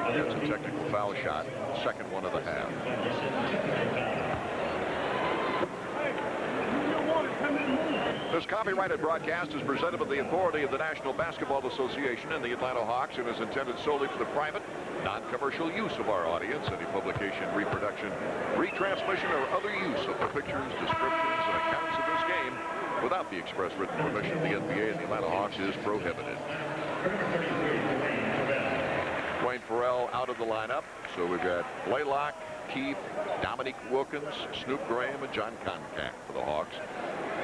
That's a technical foul shot. 2nd one of the half. This copyrighted broadcast is presented by the authority of the National Basketball Association and the Atlanta Hawks and is intended solely for the private, non-commercial use of our audience. Any publication, reproduction, retransmission, or other use of the pictures, descriptions, and accounts of this game without the express written permission of the NBA and the Atlanta Hawks is prohibited. Duane Ferrell out of the lineup. So we've got Blaylock, Keefe, Dominique Wilkins, Snoop Graham, and Jon Koncak for the Hawks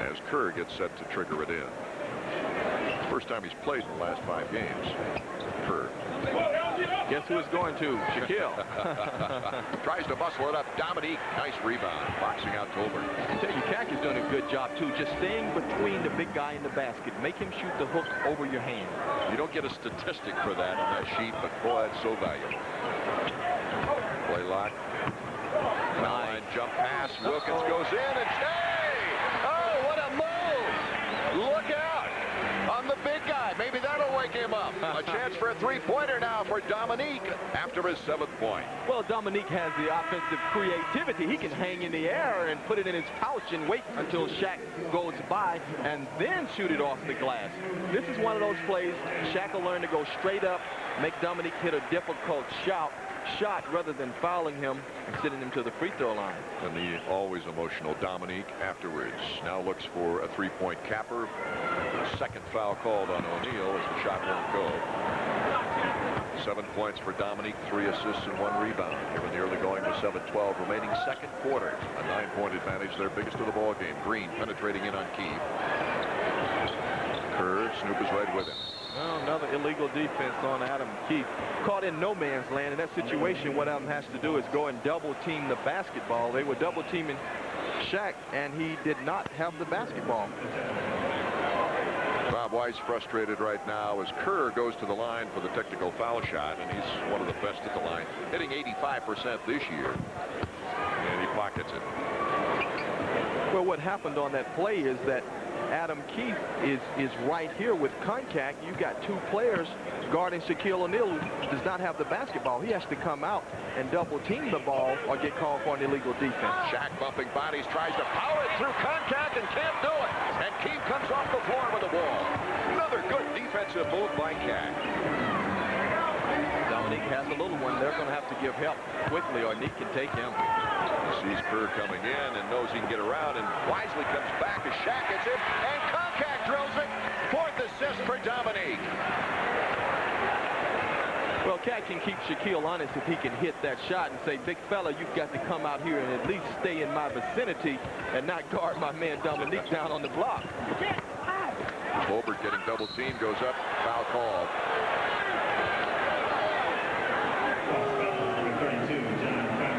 as Kerr gets set to trigger it in. First time he's played in the last 5 games. Kerr. Guess who it's going to? Shaquille. Tries to muscle it up. Dominique, nice rebound. Boxing out Tolbert. I tell you, Kak is doing a good job, too. Just staying between the big guy and the basket. Make him shoot the hook over your hand. You don't get a statistic for that on that sheet, but boy, it's so valuable. Blaylock. Line jump pass. Wilkins goes in and oh, what a move! Look out on the big guy. Maybe that'll wake him up. A chance for a 3-pointer now for Dominique after his 7th point. Well, Dominique has the offensive creativity. He can hang in the air and put it in his pouch and wait until Shaq goes by and then shoot it off the glass. This is one of those plays Shaq will learn to go straight up, make Dominique hit a difficult shot rather than fouling him and sending him to the free throw line. And the always emotional Dominique afterwards now looks for a 3-point capper. The 2nd foul called on O'Neal as the shot won't go. 7 points for Dominique, 3 assists and 1 rebound. Here in the early going with 7:12 remaining 2nd quarter. A 9-point advantage, their biggest of the ball game. Green penetrating in on Keefe. Kerr, Snoop is right with him. Well, another illegal defense on Adam Keefe. Caught in no man's land. In that situation, what Adam has to do is go and double team the basketball. They were double teaming Shaq, and he did not have the basketball. Bob Weiss frustrated right now as Kerr goes to the line for the technical foul shot, and he's one of the best at the line, hitting 85% this year, and he pockets it. Well, what happened on that play is that Adam Keefe is right here with Koncak. You got two players guarding Shaquille O'Neal, who does not have the basketball. He has to come out and double team the ball or get called for an illegal defense. Shaq bumping bodies, tries to power it through Koncak and can't do it. And Keefe comes off the floor with the ball. Another good defensive move by Cat. Dominique has a little one. They're going to have to give help quickly or Nick can take him. He sees Kerr coming in and knows he can get around and wisely comes back as Shaq gets it. And Koncak drills it. Fourth assist for Dominique. Well, Cat can keep Shaquille honest if he can hit that shot and say, big fella, you've got to come out here and at least stay in my vicinity and not guard my man Dominique down on the block. Tolbert getting double teamed, goes up, foul call.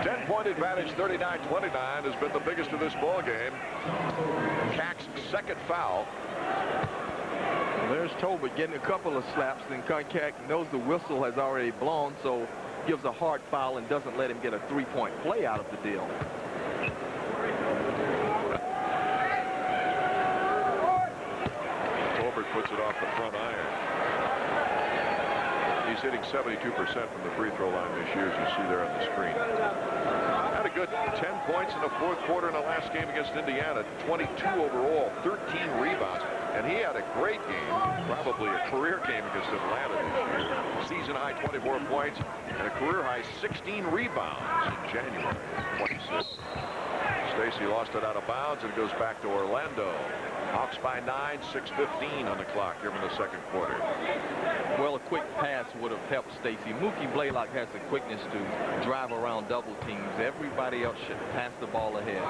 10-point advantage, 39-29, has been the biggest of this ball game. Cac's second foul. There's Tolbert getting a couple of slaps, and Koncak knows the whistle has already blown, so gives a hard foul and doesn't let him get a three-point play out of the deal. Tolbert puts it off the front iron. He's hitting 72% from the free throw line this year, as you see there on the screen. Had a good 10 points in the fourth quarter in the last game against Indiana, 22 overall, 13 rebounds. And he had a great game, probably a career game against Atlanta this year. Season high 24 points and a career high 16 rebounds in January 26. Stacey lost it out of bounds and goes back to Orlando. Hawks by 9, 6:15 on the clock here in the second quarter. Well, a quick pass would have helped Stacey. Mookie Blaylock has the quickness to drive around double teams. Everybody else should pass the ball ahead.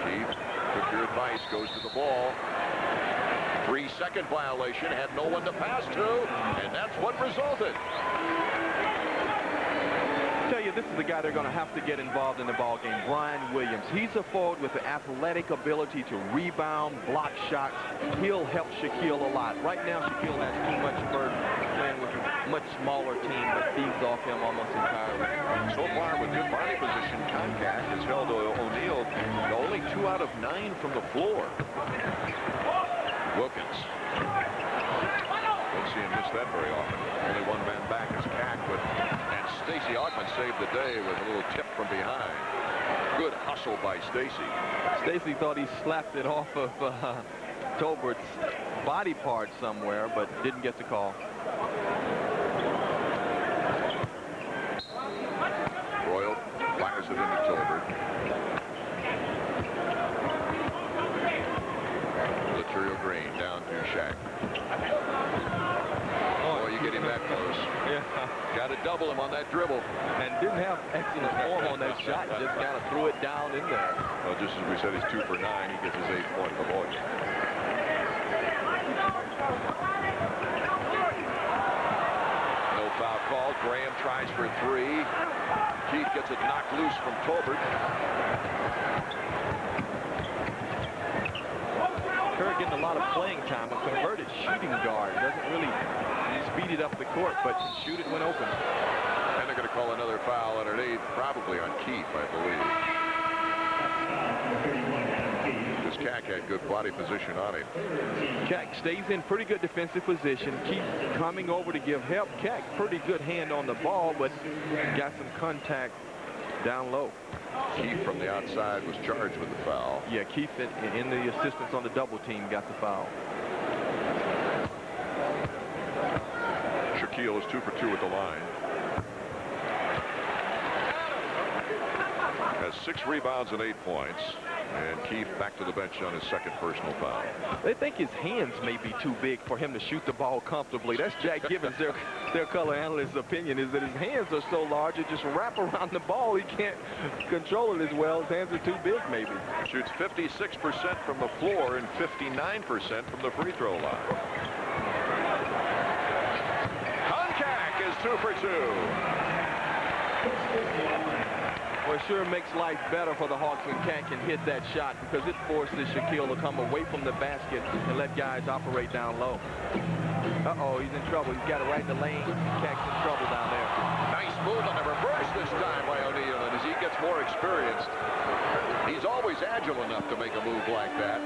Keefe took your advice, goes to the ball. 3-second violation, had no one to pass to, and that's what resulted. I tell you, this is the guy they're going to have to get involved in the ball game, Brian Williams. He's a forward with the athletic ability to rebound, block shots. He'll help Shaquille a lot. Right now, Shaquille has too much burden playing with a much smaller team that feeds off him almost entirely. So far, with good body position, Koncak has held O'Neal to only 2 out of 9 from the floor. Wilkins. Don't see him miss that very often. Only one man back is Cack, and Stacey Augmon saved the day with a little tip from behind. Good hustle by Stacey. Stacey thought he slapped it off of Tolbert's body part somewhere, but didn't get the call. Royal fires it into Tolbert. Litterial Green down to Shaq. Oh, you get him that close. Yeah. Got to double him on that dribble. And didn't have excellent form on that shot. Just kind of threw it down in there. Well, just as we said, he's 2 for 9. He gets his 8th point of the ball game. No foul called. Graham tries for 3. Keefe gets it knocked loose from Tolbert. Kerr getting a lot of playing time, a converted shooting guard. Doesn't really speed it up the court, but can shoot it when open. And they're going to call another foul underneath, probably on Keefe, I believe. Because Cack had good body position on him. Cack stays in pretty good defensive position. Keefe coming over to give help. Cack pretty good hand on the ball, but got some contact down low. Keefe from the outside was charged with the foul. Yeah, Keefe in the assistance on the double team got the foul. Shaquille is 2 for 2 at the line. Has 6 rebounds and 8 points. And Keefe back to the bench on his second personal foul. They think his hands may be too big for him to shoot the ball comfortably. That's Jack Gibbons, their color analyst's opinion, is that his hands are so large, it just wrap around the ball. He can't control it as well. His hands are too big, maybe. Shoots 56% from the floor and 59% from the free throw line. Koncak is 2 for 2. Well, it sure makes life better for the Hawks when Cat can hit that shot, because it forces Shaquille to come away from the basket and let guys operate down low. Uh-oh, he's in trouble. He's got it right in the lane. Cat's in trouble down there. Nice Nice move on the reverse this time by O'Neal, and as he gets more experienced, he's always agile enough to make a move like that.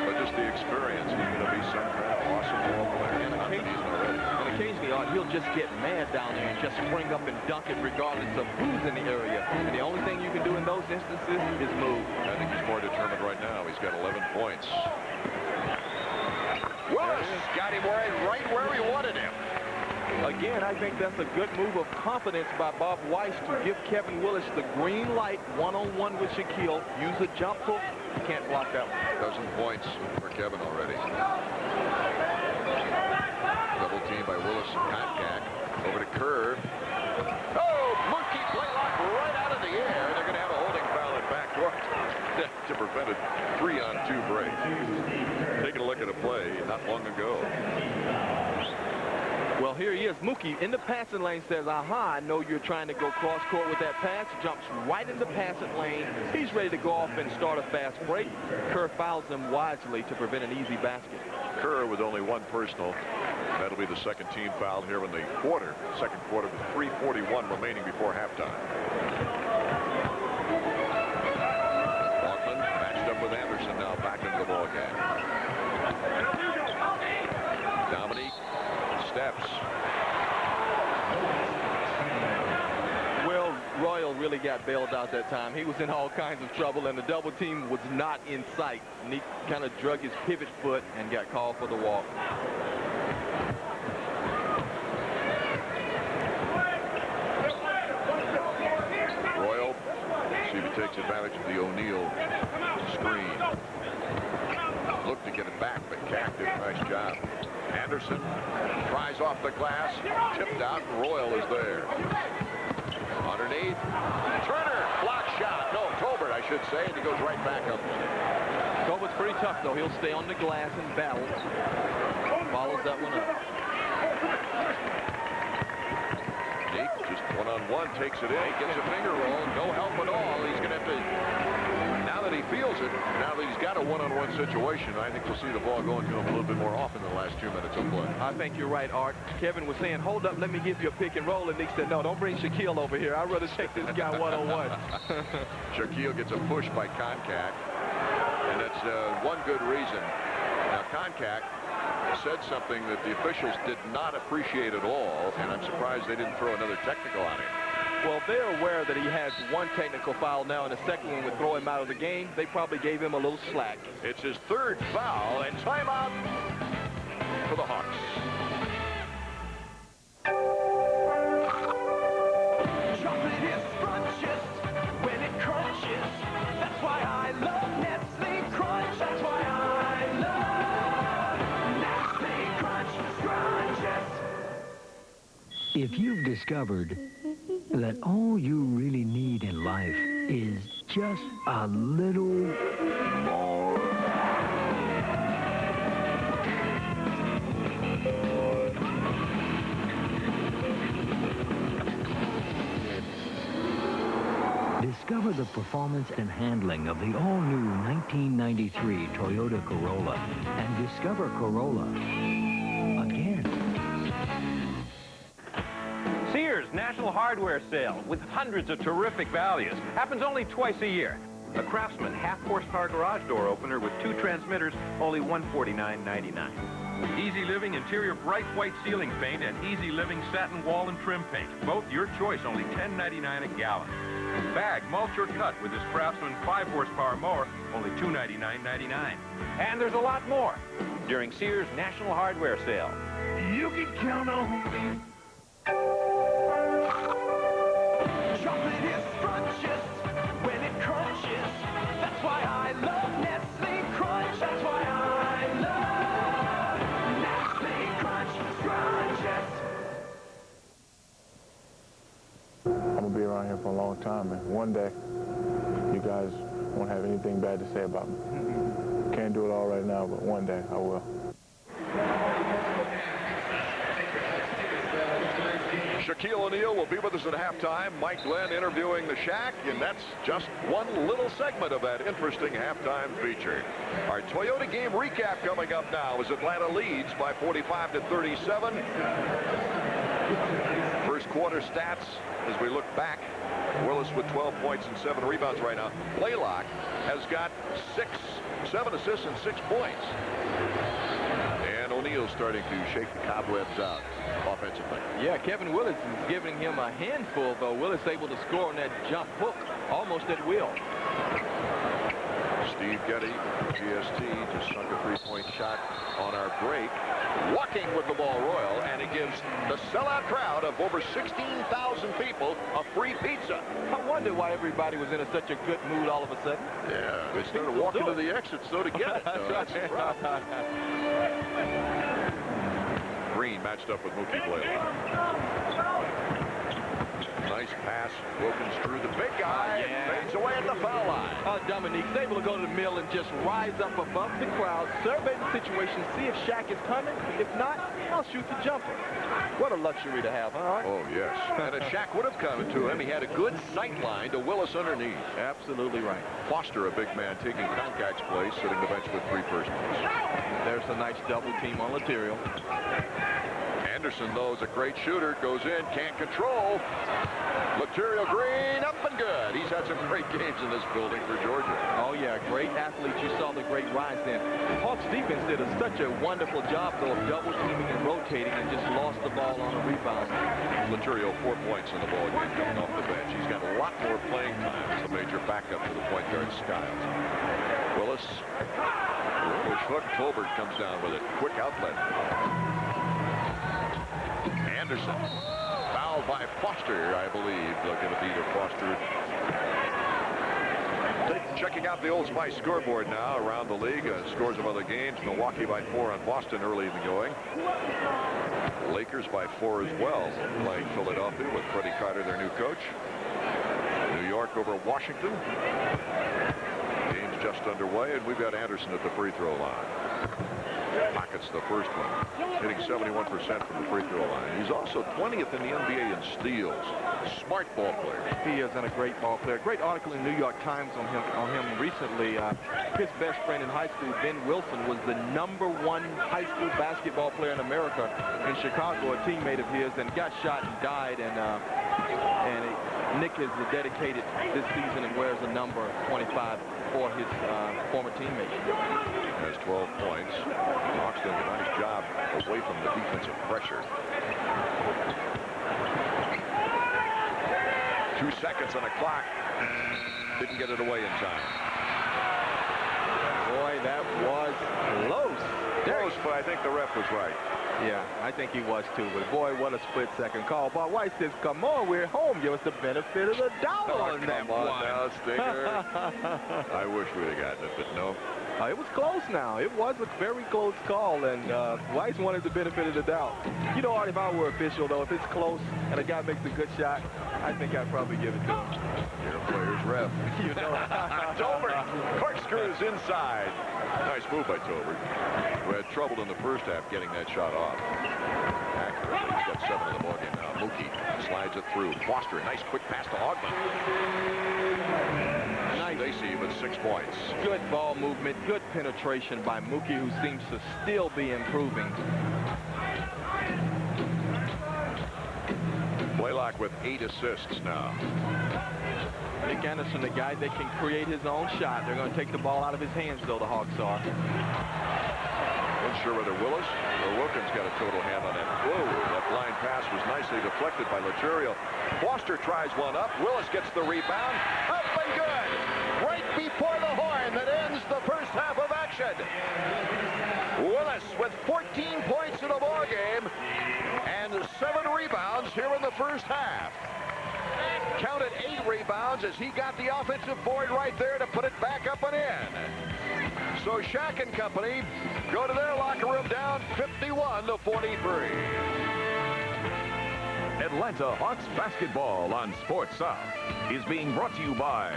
But just the experience, he's going to be some kind of awesome ball player. And occasionally, he'll just get mad down there and just spring up and dunk it regardless of who's in the area. And the only thing you can do in those instances is move. I think he's more determined right now. He's got 11 points. Willis got him right where he wanted him. Again, I think that's a good move of confidence by Bob Weiss to give Kevin Willis the green light one-on-one with Shaquille. Use a jump hook. You can't block that one. Dozen points for Kevin already. Double team by Willis and Koncak. Over to Kerr. Oh, Mookie Blaylock right out of the air. They're going to have a holding foul at backcourt to prevent a 3-on-2 break. Taking a look at a play not long ago. Well, here he is. Mookie in the passing lane says, aha, I know you're trying to go cross court with that pass. Jumps right in the passing lane. He's ready to go off and start a fast break. Kerr fouls him wisely to prevent an easy basket. Kerr with only one personal. That'll be the second team foul here in the quarter. Second quarter with 3:41 remaining before halftime. Augmon matched up with Anderson now back into the ball game. Dominique steps. Well, Royal really got bailed out that time. He was in all kinds of trouble, and the double team was not in sight. And he kind of drug his pivot foot and got called for the walk. Royal, see if he takes advantage of the O'Neal screen. Looked to get it back, but Cack did a nice job. Anderson tries off the glass, tipped out, and Royal is there. Underneath, Turner, block shot. No, Tolbert, I should say, and he goes right back up. Tolbert's pretty tough, though. He'll stay on the glass and battle. Follows that one up. Deke just one-on-one takes it in, gets a finger roll, no help at all. He's going to have to, now that he feels it, now that he's got a one-on-one situation, I think we'll see the ball going to him a little bit more often in the last 2 minutes of play. I think you're right, Art. Kevin was saying, hold up, let me give you a pick and roll, and Nick said, no, don't bring Shaquille over here. I'd rather take this guy one-on-one. Shaquille gets a push by Koncak, and that's one good reason. Now, Koncak said something that the officials did not appreciate at all, and I'm surprised they didn't throw another technical on him. Well, they're aware that he has one technical foul now, and the second one would throw him out of the game. They probably gave him a little slack. It's his third foul, and timeout for the Hawks. Chocolate is scrunchiest when it crunches. That's why I love Nestle Crunch. That's why I love Nestle Crunch Scrunchiest. If you've discovered that all you really need in life is just a little more. Discover the performance and handling of the all-new 1993 Toyota Corolla and discover Corolla again. Sears National Hardware Sale with hundreds of terrific values. Happens only twice a year. A Craftsman half-horsepower garage door opener with 2 transmitters, only $149.99. Easy Living interior bright white ceiling paint and Easy Living satin wall and trim paint. Both your choice, only $10.99 a gallon. Bag, mulch, or cut with this Craftsman 5-horsepower mower, only $299.99. And there's a lot more during Sears National Hardware Sale. You can count on me. Chocolate is scrunchiest when it crunches. That's why I love Nestle Crunch. That's why I love Nestle Crunch Scrunchiest. I'm gonna be around here for a long time, and one day you guys won't have anything bad to say about me. Can't do it all right now, but one day I will. Shaquille O'Neal will be with us at halftime. Mike Glenn interviewing the Shaq, and that's just one little segment of that interesting halftime feature. Our Toyota game recap coming up now as Atlanta leads by 45-37. First first quarter stats as we look back. Willis with 12 points and 7 rebounds right now. Blaylock has got 7 assists and 6 points. And O'Neal starting to shake the cobwebs out offensively. Yeah, Kevin Willis is giving him a handful, though. Willis able to score on that jump hook almost at will. Steve Getty, GST, just sunk a 3-point shot on our break. Walking with the ball royal, and it gives the sellout crowd of over 16,000 people a free pizza. I wonder why everybody was in such a good mood all of a sudden. Yeah, they started walking to the exits, though, to get it. That's the problem. Green matched up with Mookie Blaylock. Nice pass. Wilkins drew the big guy. Fades away at the foul line. Dominique's able to go to the mill and just rise up above the crowd, survey the situation, see if Shaq is coming. If not, I'll shoot the jumper. What a luxury to have, huh? Oh, yes. And if Shaq would have come to him, he had a good sight line to Willis underneath. Absolutely right. Foster, a big man, taking Koncak's place, sitting the bench with 3 first points. There's a nice double team on Litterial. Anderson, though, is a great shooter. Goes in, can't control. Litterial Green, up and good. He's had some great games in this building for Georgia. Oh, yeah, great athlete. You saw the great rise then. Hawks defense did such a wonderful job, though, of double teaming and rotating and just lost the ball on a rebound. Litterial 4 points in the ball game coming off the bench. He's got a lot more playing time as a major backup to the point guard Skiles. Willis, push hook. Tolbert comes down with it. Quick outlet. Anderson, fouled by Foster, I believe. They'll give it to either Foster. Checking out the Old Spice scoreboard now around the league. Scores of other games. Milwaukee by 4 on Boston early in the going. Lakers by 4 as well, playing Philadelphia with Freddie Carter, their new coach. New York over Washington. Game's just underway, and we've got Anderson at the free throw line. Pockets the first one, hitting 71% from the free throw line. He's also 20th in the NBA in steals. Smart ball player. He is a great ball player. Great article in New York Times on him recently. His best friend in high school, Ben Wilson, was the #1 high school basketball player in America in Chicago, a teammate of his, and got shot and died. And Nick is dedicated this season and wears a number 25 for his former teammate. Has 12 points. Hawks doing a nice job away from the defensive pressure. 2 seconds on the clock. Didn't get it away in time. Boy, that was close. Close, but I think the ref was right. Yeah, I think he was too. But boy, what a split-second call. Bob Weiss says, "Come on, we're home. Give us the benefit of the doubt on that one." Come on now, Stinger. I wish we'd have gotten it, but no. It was close now. It was a very close call, and Weiss wanted the benefit of the doubt. You know, Art, if I were official, though, if it's close and a guy makes a good shot, I think I'd probably give it to him. You're a player's ref. You know. Tolbert corkscrews inside. Nice move by Tolbert, who had trouble in the first half getting that shot off. Accurately, he's got 7 in the ballgame now. Mookie slides it through. Foster, a nice quick pass to Augmon. Stacey with 6 points. Good ball movement, good penetration by Mookie, who seems to still be improving. Blaylock with 8 assists now. Nick Anderson, the guy that can create his own shot. They're going to take the ball out of his hands, though, the Hawks are. Unsure whether Willis or Wilkins got a total hand on that. Whoa, that blind pass was nicely deflected by Litterial. Foster tries one up. Willis gets the rebound. Up and good! Right before the horn that ends the first half of action. Willis with 14 points in the ball game and 7 rebounds here in the first half. Counted 8 rebounds as he got the offensive board right there to put it back up and in. So Shaq and company go to their locker room down 51-43. Atlanta Hawks basketball on Sports South is being brought to you by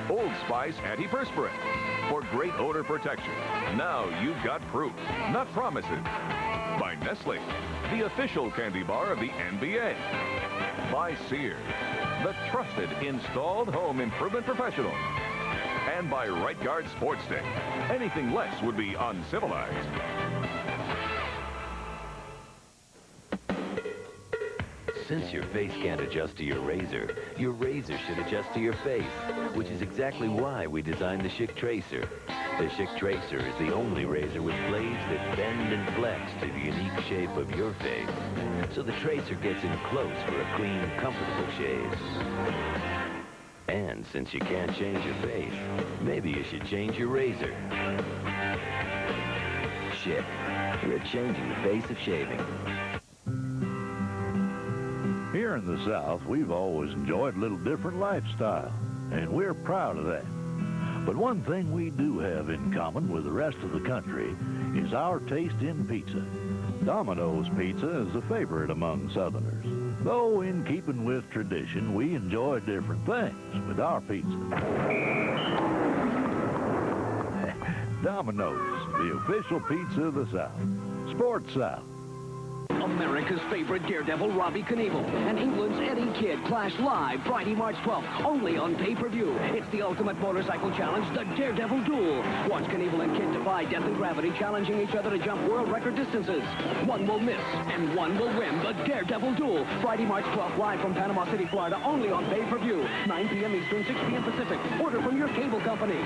Old Spice Antiperspirant for great odor protection. Now you've got proof, not promises. By Nestle, the official candy bar of the NBA. By Sears, the trusted installed home improvement professional. And by Right Guard Sports Stick. Anything less would be uncivilized. Since your face can't adjust to your razor should adjust to your face, which is exactly why we designed the Schick Tracer. The Schick Tracer is the only razor with blades that bend and flex to the unique shape of your face. So the Tracer gets in close for a clean, comfortable shave. And since you can't change your face, maybe you should change your razor. Schick, we're changing the face of shaving. Here in the South, we've always enjoyed a little different lifestyle, and we're proud of that. But one thing we do have in common with the rest of the country is our taste in pizza. Domino's Pizza is a favorite among Southerners. Though in keeping with tradition, we enjoy different things with our pizza. Domino's, the official pizza of the South. Sports South. America's favorite daredevil, Robbie Knievel, and England's Eddie Kidd clash live Friday, March 12th, only on pay-per-view. It's the ultimate motorcycle challenge, the Daredevil Duel. Watch Knievel and Kidd defy death and gravity, challenging each other to jump world record distances. One will miss, and one will win. The Daredevil Duel, Friday, March 12th, live from Panama City, Florida, only on pay-per-view. 9 p.m. Eastern, 6 p.m. Pacific. Order from your cable company.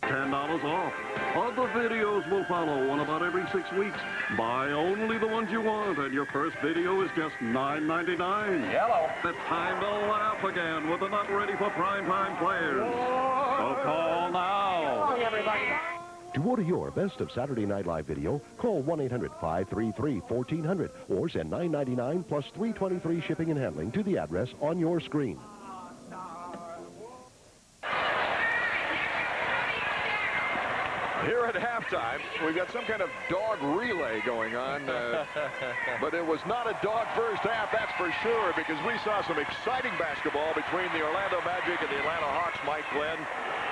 $10 off. Other videos will follow on about every 6 weeks. Buy only the ones you want, and your first video is just $9.99. Yellow. It's time to laugh again with the not ready for primetime players. So call now. Morning, everybody. To order your Best of Saturday Night Live video, call 1-800-533-1400 or send $9.99 plus $3.23 shipping and handling to the address on your screen. Here at halftime, we've got some kind of dog relay going on, but it was not a dog first half, that's for sure, because we saw some exciting basketball between the Orlando Magic and the Atlanta Hawks, Mike Glenn.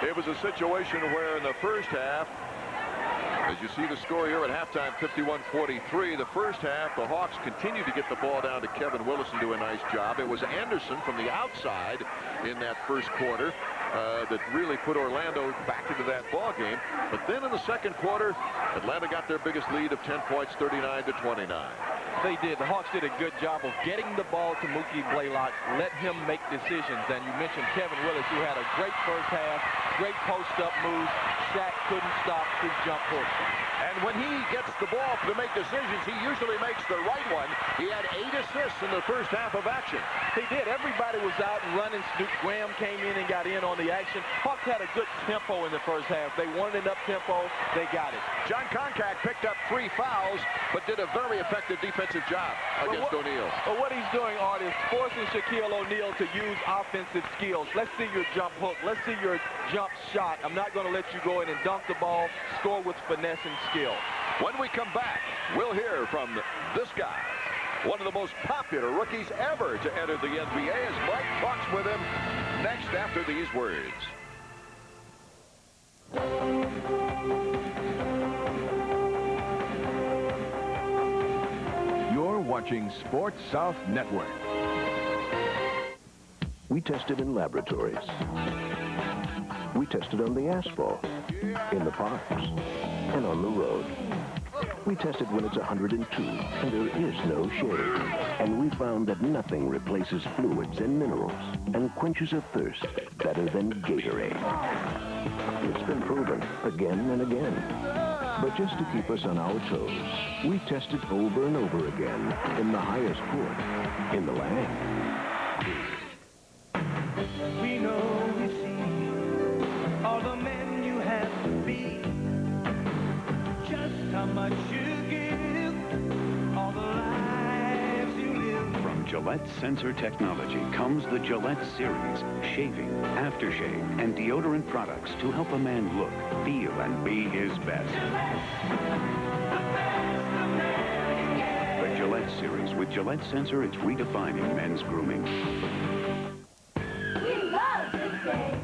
It was a situation where in the first half, as you see the score here at halftime, 51-43. The first half, the Hawks continued to get the ball down to Kevin Willis and do a nice job. It was Anderson from the outside in that first quarter that really put Orlando back into that ball game. But then in the second quarter, Atlanta got their biggest lead of 10 points, 39-29. They did. The Hawks did a good job of getting the ball to Mookie Blaylock, let him make decisions. And you mentioned Kevin Willis, who had a great first half, great post-up moves. Shaq couldn't stop his jump hook. And when he gets the ball to make decisions, he usually makes the right one. He had 8 assists in the first half of action. He did. Everybody was out and running. Snoop Graham came in and got in on the action. Hawks had a good tempo in the first half. They wanted an up-tempo. They got it. Jon Koncak picked up 3 fouls, but did a very effective defensive job against O'Neal. Well, what he's doing, Art, is forcing Shaquille O'Neal to use offensive skills. Let's see your jump hook. Let's see your jump shot. I'm not going to let you go in and dunk the ball, score with finesse and skill. When we come back, we'll hear from this guy, one of the most popular rookies ever to enter the NBA, as Mike talks with him next after these words. You're watching Sports South Network. We tested in laboratories. We tested on the asphalt, in the parks, and on the road. We tested when it's 102 and there is no shade. And we found that nothing replaces fluids and minerals and quenches a thirst better than Gatorade. It's been proven again and again. But just to keep us on our toes, we tested over and over again in the highest court in the land. We know we see all the men you have to be, just how much you give, all the lives you live. From Gillette Sensor Technology comes the Gillette Series, shaving, aftershave, and deodorant products to help a man look, feel, and be his best. The Gillette Series with Gillette Sensor, it's redefining men's grooming. We love this day.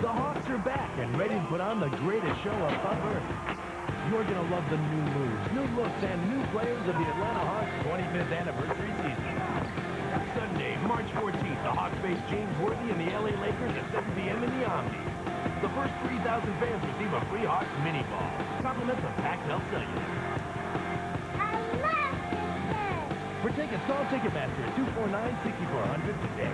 The Hawks are back and ready to put on the greatest show of earth. You're going to love the new moves, new looks, and new players of the Atlanta Hawks 25th anniversary season. Sunday, March 14th, the Hawks face James Worthy and the LA Lakers at 7 p.m. in the Omni. The first 3,000 fans receive a free Hawks mini ball. Compliments of Pac-Bell Cellular. For tickets, call Ticketmaster at 249-6400 today.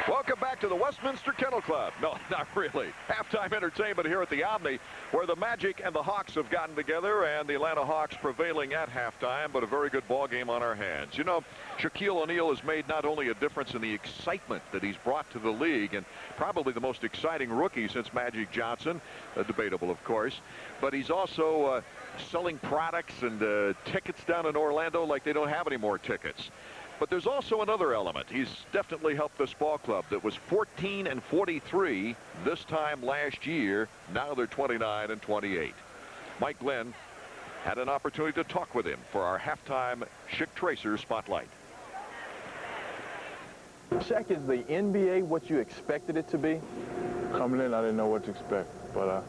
Welcome back to the Westminster Kennel Club. No, not really. Halftime entertainment here at the Omni, where the Magic and the Hawks have gotten together, and the Atlanta Hawks prevailing at halftime, but a very good ball game on our hands. You know, Shaquille O'Neal has made not only a difference in the excitement that he's brought to the league, and probably the most exciting rookie since Magic Johnson, debatable, of course, but he's also selling products and tickets down in Orlando like they don't have any more tickets. But there's also another element. He's definitely helped this ball club that was 14-43 this time last year. Now they're 29-28. Mike Glenn had an opportunity to talk with him for our halftime Schick Tracer Spotlight. Shaq, is the NBA what you expected it to be? Coming in, I didn't know what to expect, but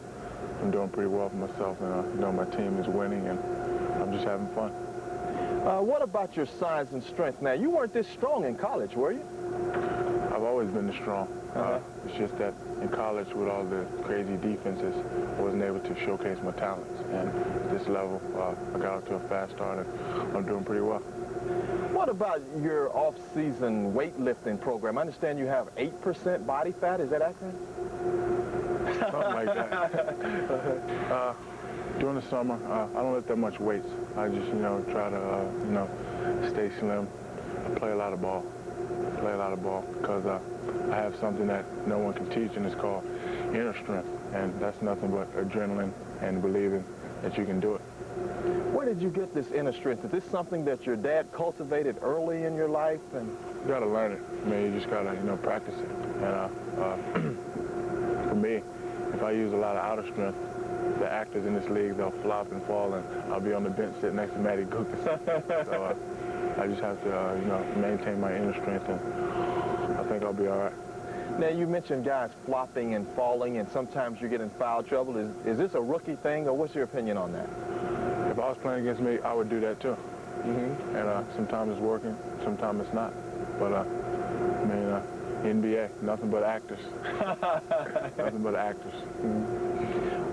I'm doing pretty well for myself, and you know, my team is winning, and I'm just having fun. What about your size and strength? Now, you weren't this strong in college, were you? I've always been this strong. It's just that in college, with all the crazy defenses, I wasn't able to showcase my talents. And at this level, I got off to a fast start, and I'm doing pretty well. What about your off-season weightlifting program? I understand you have 8% body fat. Is that accurate? Something like that. During the summer, I don't lift that much weights. I just, you know, try to, you know, stay slim. I play a lot of ball. Because I have something that no one can teach, and it's called inner strength. And that's nothing but adrenaline and believing that you can do it. Where did you get this inner strength? Is this something that your dad cultivated early in your life? And you got to learn it. I mean, you just got to, you know, practice it. And for me, if I use a lot of outer strength, the actors in this league, they'll flop and fall, and I'll be on the bench sitting next to Matt Guokas. So I just have to, you know, maintain my inner strength, and I think I'll be all right. Now, you mentioned guys flopping and falling, and sometimes you get in foul trouble. Is this a rookie thing, or what's your opinion on that? If I was playing against me, I would do that too. And sometimes it's working, sometimes it's not. But, I mean, NBA, nothing but actors. Nothing but actors.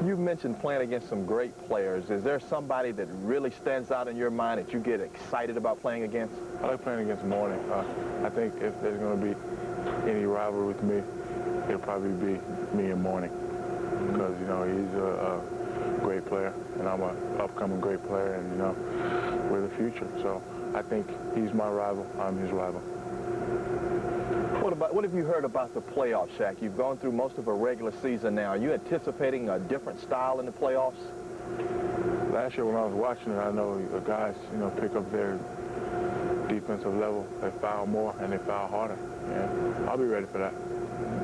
You mentioned playing against some great players. Is there somebody that really stands out in your mind that you get excited about playing against? I like playing against Mourning. I think if there's going to be any rivalry with me, it'll probably be me and Mourning. Because, you know, he's a great player, and I'm an upcoming great player, and, you know, we're the future. So I think he's my rival, I'm his rival. What have you heard about the playoffs, Shaq? You've gone through most of a regular season now. Are you anticipating a different style in the playoffs? Last year when I was watching it, I know the guys, you know, pick up their defensive level. They foul more and they foul harder. And I'll be ready for that.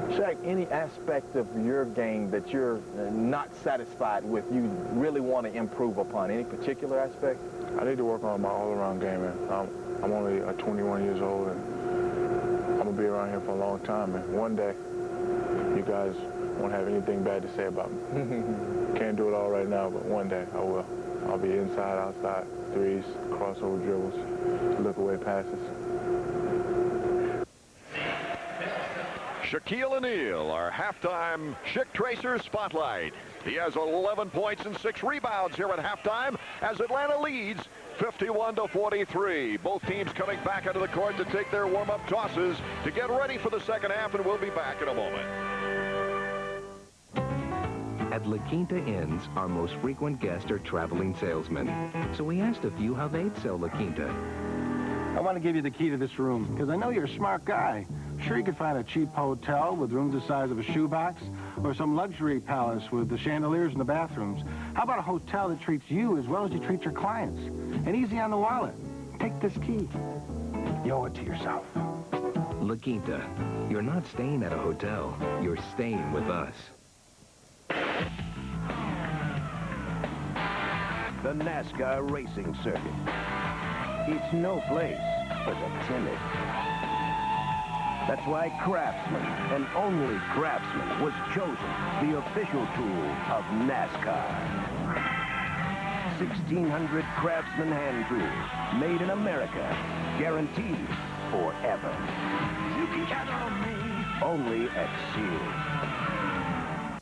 Shaq, any aspect of your game that you're not satisfied with, you really want to improve upon? Any particular aspect? I need to work on my all-around game, man. I'm only 21 years old, and I'm going to be around here for a long time, and one day, you guys won't have anything bad to say about me. Can't do it all right now, but one day I will. I'll be inside, outside, threes, crossover dribbles, look away passes. Shaquille O'Neal, our halftime Schick Tracer Spotlight. He has 11 points and 6 rebounds here at halftime as Atlanta leads 51-43. Both teams coming back onto the court to take their warm-up tosses to get ready for the second half, and we'll be back in a moment. At La Quinta Inns, our most frequent guests are traveling salesmen. So we asked a few how they'd sell La Quinta. I want to give you the key to this room, because I know you're a smart guy. Sure, you could find a cheap hotel with rooms the size of a shoebox, or some luxury palace with the chandeliers in the bathrooms. How about a hotel that treats you as well as you treat your clients? And easy on the wallet. Take this key. You owe it to yourself. La Quinta. You're not staying at a hotel. You're staying with us. The NASCAR racing circuit. It's no place for the timid. That's why Craftsman, and only Craftsman, was chosen the official tool of NASCAR. 1,600 Craftsman hand tools, made in America, guaranteed forever. You can count on me, only at Sears.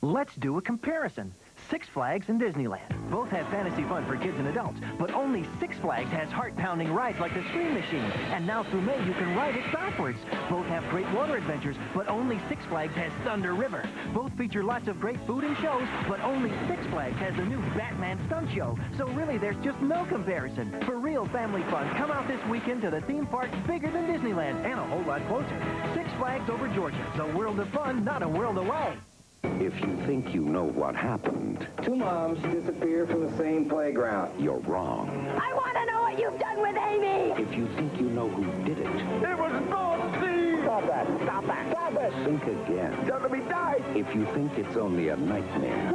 Let's do a comparison. Six Flags and Disneyland. Both have fantasy fun for kids and adults, but only Six Flags has heart-pounding rides like the Scream Machine, and now through May you can ride it backwards. Both have great water adventures, but only Six Flags has Thunder River. Both feature lots of great food and shows, but only Six Flags has a new Batman stunt show. So really, there's just no comparison. For real family fun, come out this weekend to the theme park bigger than Disneyland and a whole lot closer. Six Flags over Georgia. It's a world of fun, not a world away. If you think you know what happened, two moms disappeared from the same playground. You're wrong. I want to know what you've done with Amy! If you think you know who did it, It was Steve! Stop that! Stop that! Stop it! think again. Don't let me die! If you think it's only a nightmare,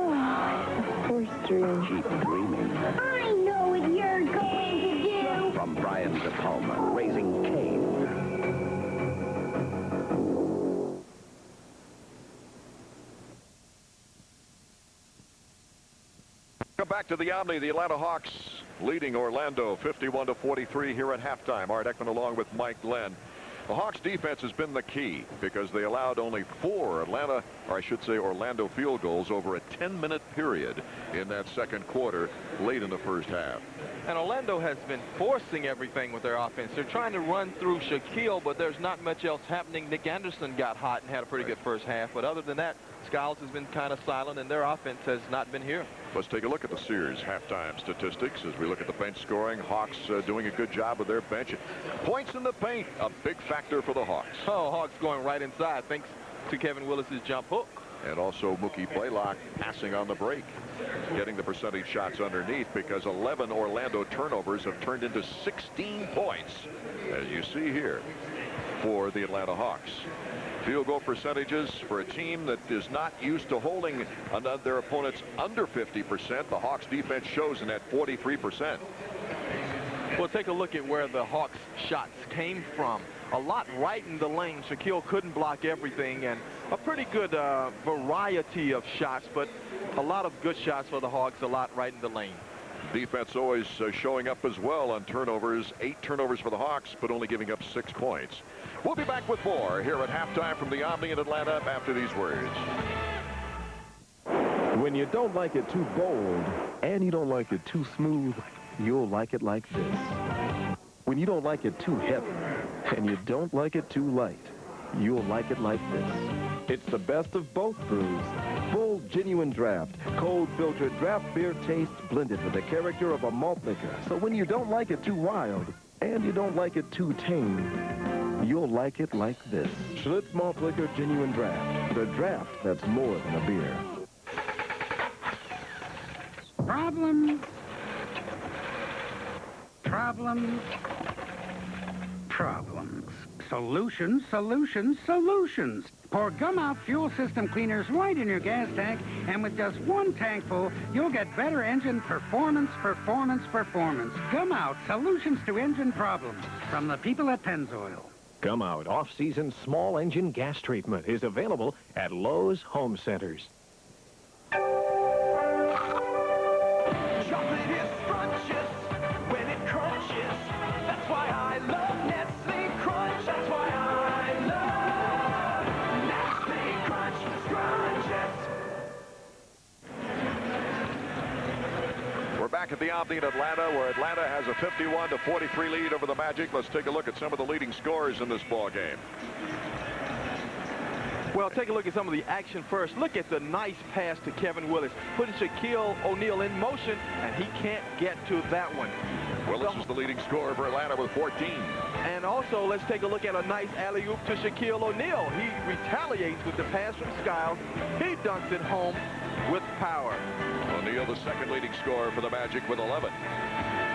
Worst dream. keep dreaming. I know what you're going to do! From Brian De Palma, Raising Cain. Come back to the Omni. The Atlanta Hawks leading Orlando 51-43 here at halftime. Art Ekman along with Mike Glenn. The Hawks defense has been the key because they allowed only 4 Orlando field goals over a 10-minute period in that second quarter late in the first half. And Orlando has been forcing everything with their offense. They're trying to run through Shaquille, but there's not much else happening. Nick Anderson got hot and had a pretty good first half, but other than that, Skiles has been kind of silent, and their offense has not been here. Let's take a look at the Sears halftime statistics as we look at the bench scoring. Hawks doing a good job with their bench. Points in the paint, a big factor for the Hawks. Oh, Hawks going right inside thanks to Kevin Willis's jump hook. And also Mookie Blaylock passing on the break, getting the percentage shots underneath because 11 Orlando turnovers have turned into 16 points, as you see here, for the Atlanta Hawks. Field goal percentages for a team that is not used to holding their opponents under 50%. The Hawks defense shows in at 43%. We'll take a look at where the Hawks shots came from. A lot right in the lane. Shaquille couldn't block everything, and a pretty good variety of shots, but a lot of good shots for the Hawks, a lot right in the lane. Defense always showing up as well on turnovers. 8 turnovers for the Hawks, but only giving up 6 points. We'll be back with more here at halftime from the Omni in Atlanta after these words. When you don't like it too bold and you don't like it too smooth, you'll like it like this. When you don't like it too heavy and you don't like it too light, you'll like it like this. It's the best of both brews. Full genuine draft, cold filtered draft beer taste blended with the character of a malt liquor. So when you don't like it too wild and you don't like it too tame, you'll like it like this. Schlitz Malt Liquor Genuine Draft. The draft that's more than a beer. Problems. Problems. Problems. Solutions, solutions, solutions. Pour Gum Out fuel system cleaners right in your gas tank, and with just one tank full, you'll get better engine performance, performance, performance. Gum Out, solutions to engine problems. From the people at Pennzoil. Gum Out off-season small engine gas treatment is available at Lowe's Home Centers. Chocolate is scrumptious when it crunches. That's why I love Nestle Crunch. That's why I love Nestle Crunch Scrunches. We're back at the Omni in Atlanta, where Atlanta has a 51-43 lead over the Magic. Let's take a look at some of the leading scorers in this ball game. Well, take a look at some of the action first. Look at the nice pass to Kevin Willis, putting Shaquille O'Neal in motion, and he can't get to that one. Willis is the leading scorer for Atlanta with 14. And also, let's take a look at a nice alley-oop to Shaquille O'Neal. He retaliates with the pass from Skiles. He dunks it home with power. O'Neal, the second leading scorer for the Magic with 11.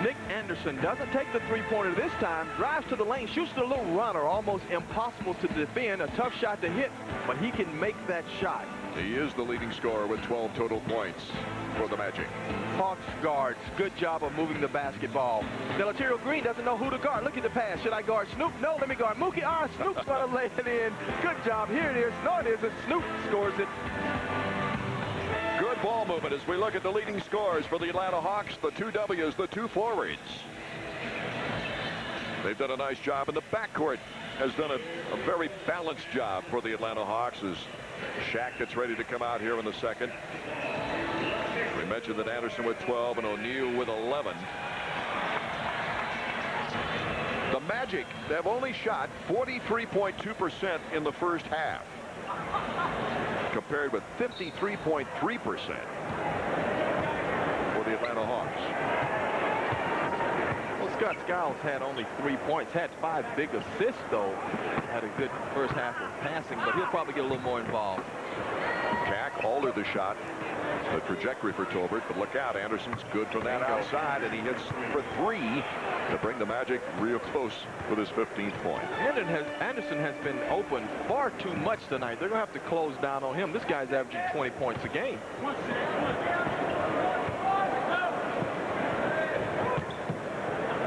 Nick Anderson doesn't take the three-pointer this time, drives to the lane, shoots the little runner, almost impossible to defend, a tough shot to hit, but he can make that shot. He is the leading scorer with 12 total points for the Magic. Hawks guards, good job of moving the basketball. Litterial Green doesn't know who to guard. Look at the pass. Should I guard Snoop? No, let me guard Mookie. Snoop's going to lay it in. Good job. Here it is. No, it isn't. Snoop scores it. Good ball movement as we look at the leading scorers for the Atlanta Hawks, the 2 W's, the 2 forwards. They've done a nice job in the backcourt has done a very balanced job for the Atlanta Hawks as Shaq gets ready to come out here in the second. We mentioned that Anderson with 12 and O'Neal with 11. The Magic, they've only shot 43.2% in the first half, compared with 53.3% for the Atlanta Hawks. Well, Scott Skiles had only 3 points, had 5 big assists, though. Had a good first half of passing, but he'll probably get a little more involved. Jack altered the shot, the trajectory for Tolbert, but look out, Anderson's good from that outside, and he hits for 3 to bring the Magic real close with his 15th point. Anderson has been open far too much tonight. They're going to have to close down on him. This guy's averaging 20 points a game.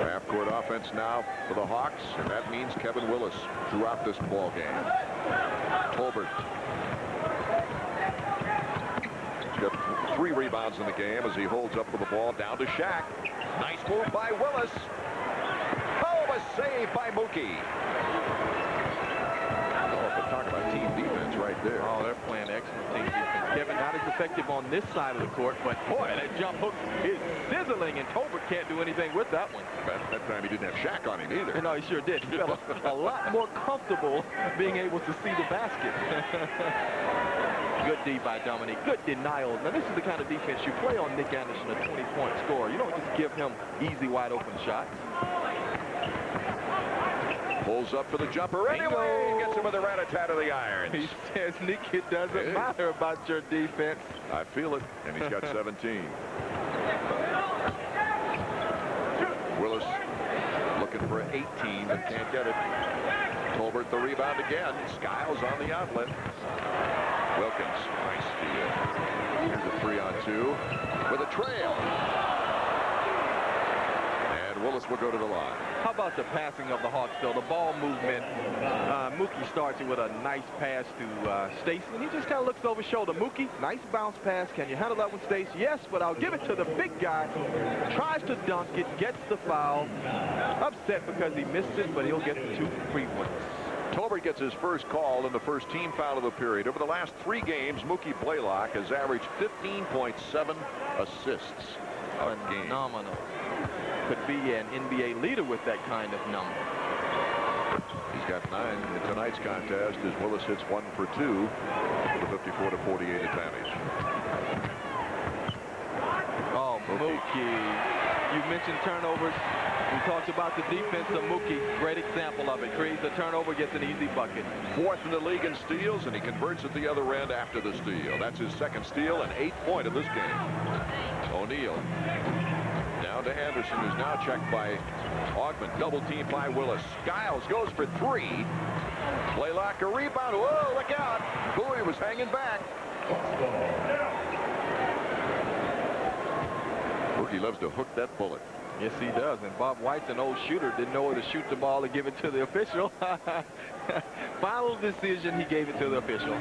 Half-court offense now for the Hawks, and that means Kevin Willis throughout this ball game. Tolbert. He's got 3 rebounds in the game as he holds up for the ball down to Shaq. Nice move by Willis. Oh, a save by Mookie. Oh, talk about team defense right there. Oh, they're playing excellent team defense. Kevin not as effective on this side of the court, but boy, that jump hook is sizzling, and Tolbert can't do anything with that one. That time he didn't have Shaq on him either. No, he sure did. He felt a lot more comfortable being able to see the basket. Good D by Dominique. Good denial. Now, this is the kind of defense you play on Nick Anderson, a 20-point scorer. You don't just give him easy, wide-open shots. Pulls up for the jumper anyway. Gets him with a rat-a-tat of the irons. He says, Nick, it doesn't matter about your defense. I feel it. And he's got 17. Willis looking for 18, but can't get it. Tolbert the rebound again. Skiles on the outlet. Wilkins, nice steal. Here's a 3-on-2 with a trail. And Willis will go to the line. How about the passing of the Hawks, though? The ball movement. Mookie starts it with a nice pass to Stacey, and he just kind of looks over his shoulder. Mookie, nice bounce pass. Can you handle that one, Stacey? Yes, but I'll give it to the big guy. Tries to dunk it, gets the foul. Upset because he missed it, but he'll get the 2 free points. Tolbert gets his first call and the first team foul of the period. Over the last 3 games, Mookie Blaylock has averaged 15.7 assists a game. Phenomenal. Could be an NBA leader with that kind of number. He's got 9 in tonight's contest as Willis hits 1 for 2 with a 54-48 advantage. Oh, Mookie. You mentioned turnovers. We talked about the defense of Mookie. Great example of it. Creates a turnover, gets an easy bucket. 4th in the league in steals, and he converts at the other end after the steal. That's his 2nd steal and 8th point of this game. O'Neal down to Anderson, who's now checked by Augmon. Double team by Willis. Skiles goes for 3. Blaylock a rebound. Whoa, look out. Bowie was hanging back. Mookie loves to hook that bullet. Yes, he does. And Bob Weiss, an old shooter, didn't know where to shoot the ball and give it to the official. Final decision, he gave it to the official.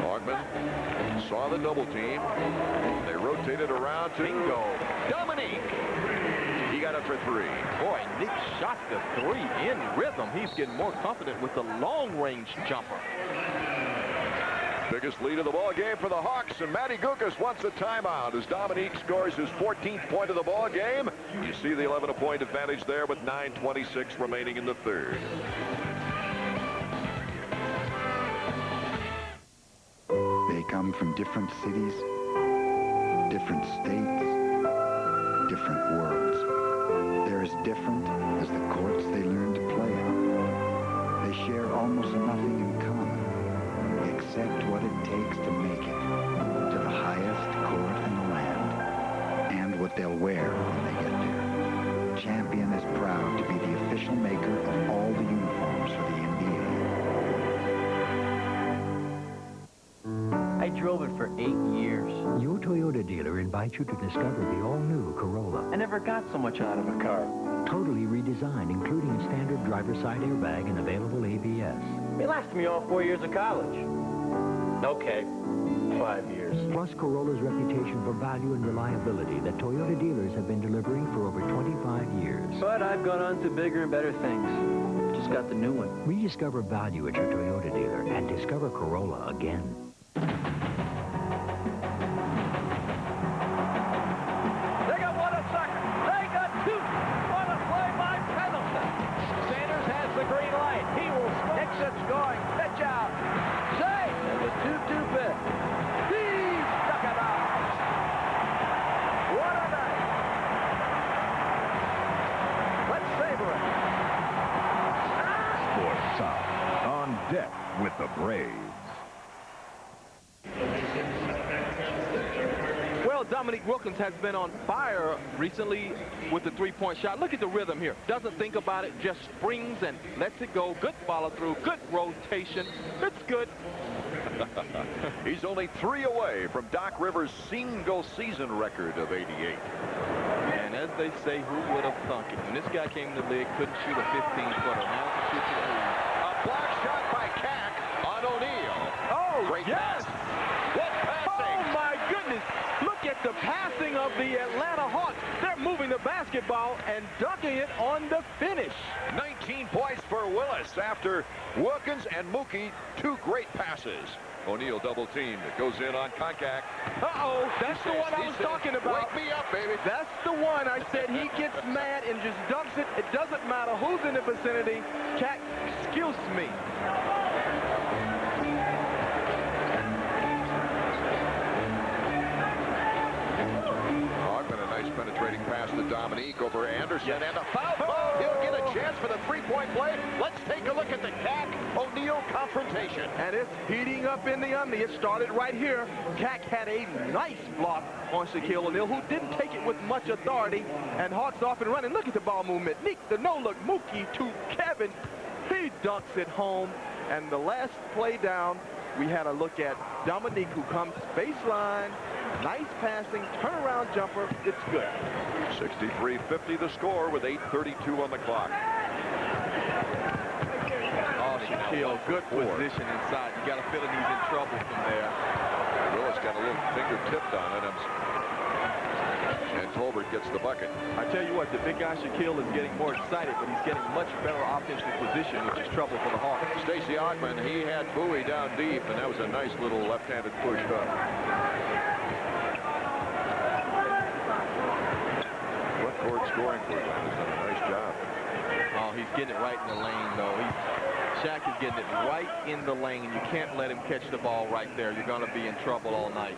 Augmon saw the double team. They rotated around to Bingo. Dominique. He got up for 3. Boy, Nick shot the 3 in rhythm. He's getting more confident with the long-range jumper. Biggest lead of the ball game for the Hawks, and Matt Guokas wants a timeout as Dominique scores his 14th point of the ball game. You see the 11-point advantage there with 9:26 remaining in the 3rd. They come from different cities, different states, different worlds. They're as different as the courts they learn to play on. They share almost nothing in common, except what it takes to make it to the highest court in the land, and what they'll wear when they get there. Champion is proud to be the official maker of all the uniforms for the NBA. I drove it for 8 years. Your Toyota dealer invites you to discover the all-new Corolla. I never got so much out of a car. Totally redesigned, including a standard driver's side airbag and available ABS. It lasted me all 4 years of college. Okay. 5 years. Plus Corolla's reputation for value and reliability that Toyota dealers have been delivering for over 25 years. But I've gone on to bigger and better things. Just got the new one. Rediscover value at your Toyota dealer and discover Corolla again. They got one at second. They got two. On a play by Pendleton. Sanders has the green light. He will smoke. Nixon's going. Pitch out. Say, it was 2-2 pitch. He stuck it out. What a night. Let's savor it. Sports South on deck with the Braves. Well, Dominique Wilkins has been on fire recently with the three-point shot. Look at the rhythm here. Doesn't think about it, just springs and lets it go. Good follow-through, good rotation. It's good. He's only 3 away from Doc Rivers' single-season record of 88. And as they say, who would have thunk it? When this guy came to the league, couldn't shoot a 15-footer. Now he shoots it. A block shot by Keck on O'Neal. Oh, great yes! pass. What passing? Oh, my goodness! Look at the passing of the Atlanta Hawks. They're moving the basketball and dunking it on the finish. 19 points for Willis after Wilkins and Mookie, 2 great passes. O'Neal double teamed. It goes in on Koncak. Uh-oh, that's the one I was talking about. Wake me up, baby. That's the one I said he gets mad and just dunks it. It doesn't matter who's in the vicinity. Cat, excuse me. Augmon, a nice penetrating pass to Dominique over Anderson, and a foul ball. He'll get a chance for the three-point play. Let's take a look at the Cack O'Neal confrontation. And it's heating up in the Omni. It started right here. Cack had a nice block on Shaquille O'Neal, who didn't take it with much authority. And Hawks off and running. Look at the ball movement. Nick, the no-look. Mookie to Kevin. He dunks it home. And the last play down, we had a look at Dominique, who comes baseline. Nice passing, turnaround jumper. It's good. 63-50 the score with 8:32 on the clock. Oh, Shaquille, good position inside. You got a feeling he's in trouble from there. Willis got a little finger tipped on it, and Tolbert gets the bucket. I tell you what, the big guy Shaquille is getting more excited, but he's getting much better offensive position, which is trouble for the Hawks. Stacey Augmon, he had Bowie down deep, and that was a nice little left-handed push up. Front court scoring for him. He's done a nice job. Oh, he's getting it right in the lane, though. Shaq is getting it right in the lane. You can't let him catch the ball right there. You're going to be in trouble all night.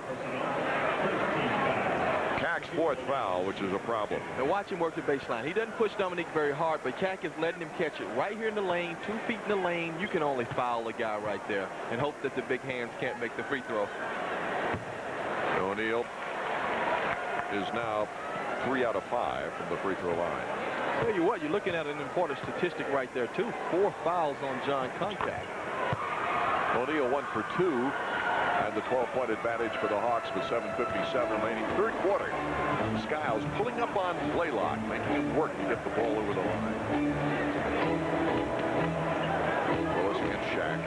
Cack's 4th foul, which is a problem. Now watch him work the baseline. He doesn't push Dominique very hard, but Cack is letting him catch it right here in the lane, 2 feet in the lane. You can only foul a guy right there and hope that the big hands can't make the free throw. O'Neal is now 3 out of 5 from the free throw line. Tell you what, you're looking at an important statistic right there, too. 4 fouls on Jon Koncak. O'Neal 1 for 2, and the 12-point advantage for the Hawks with 7:57 remaining. Third quarter. Skiles pulling up on Blaylock, making him work to get the ball over the line. Willis against Shaq.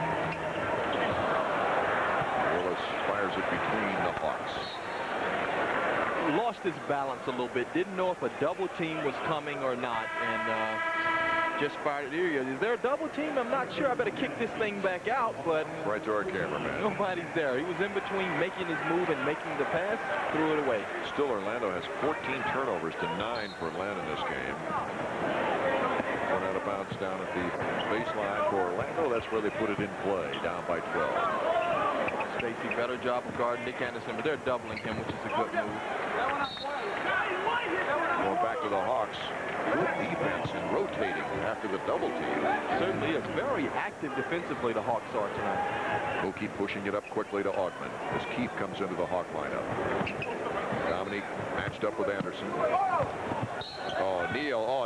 Willis fires it between the Hawks. Lost his balance a little bit. Didn't know if a double team was coming or not, and just fired it. Is there a double team? I'm not sure. I better kick this thing back out, but right to our cameraman. Nobody's there. He was in between making his move and making the pass, threw it away. Still, Orlando has 14 turnovers to 9 for Atlanta in this game. One out of bounds down at the baseline for Orlando. That's where they put it in play, down by 12. Stacey, better job of guarding Nick Anderson, but they're doubling him, which is a good move. Going back to the Hawks. Good defense and rotating after the double team. Certainly is very active defensively, the Hawks are tonight. Mookie pushing it up quickly to Augmon as Keefe comes into the Hawk lineup. Dominique matched up with Anderson.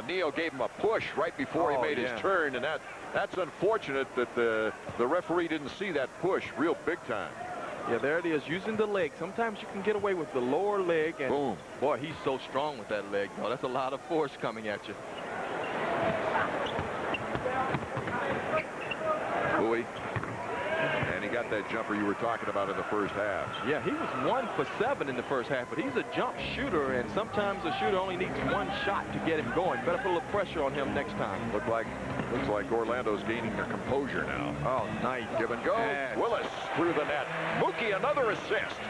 Neal gave him a push right before he made his turn, and that's unfortunate that the referee didn't see that push real big time. Yeah, there it is, using the leg. Sometimes you can get away with the lower leg, and boom. Boy, he's so strong with that leg, though. That's a lot of force coming at you. Bowie, and he got that jumper you were talking about in the first half. Yeah, he was 1 for 7 in the first half, but he's a jump shooter, and sometimes a shooter only needs one shot to get him going. Better put a little pressure on him next time. Looks like Orlando's gaining their composure now. Oh, nice. Give and go. Yes. Willis through the net. Mookie, another assist.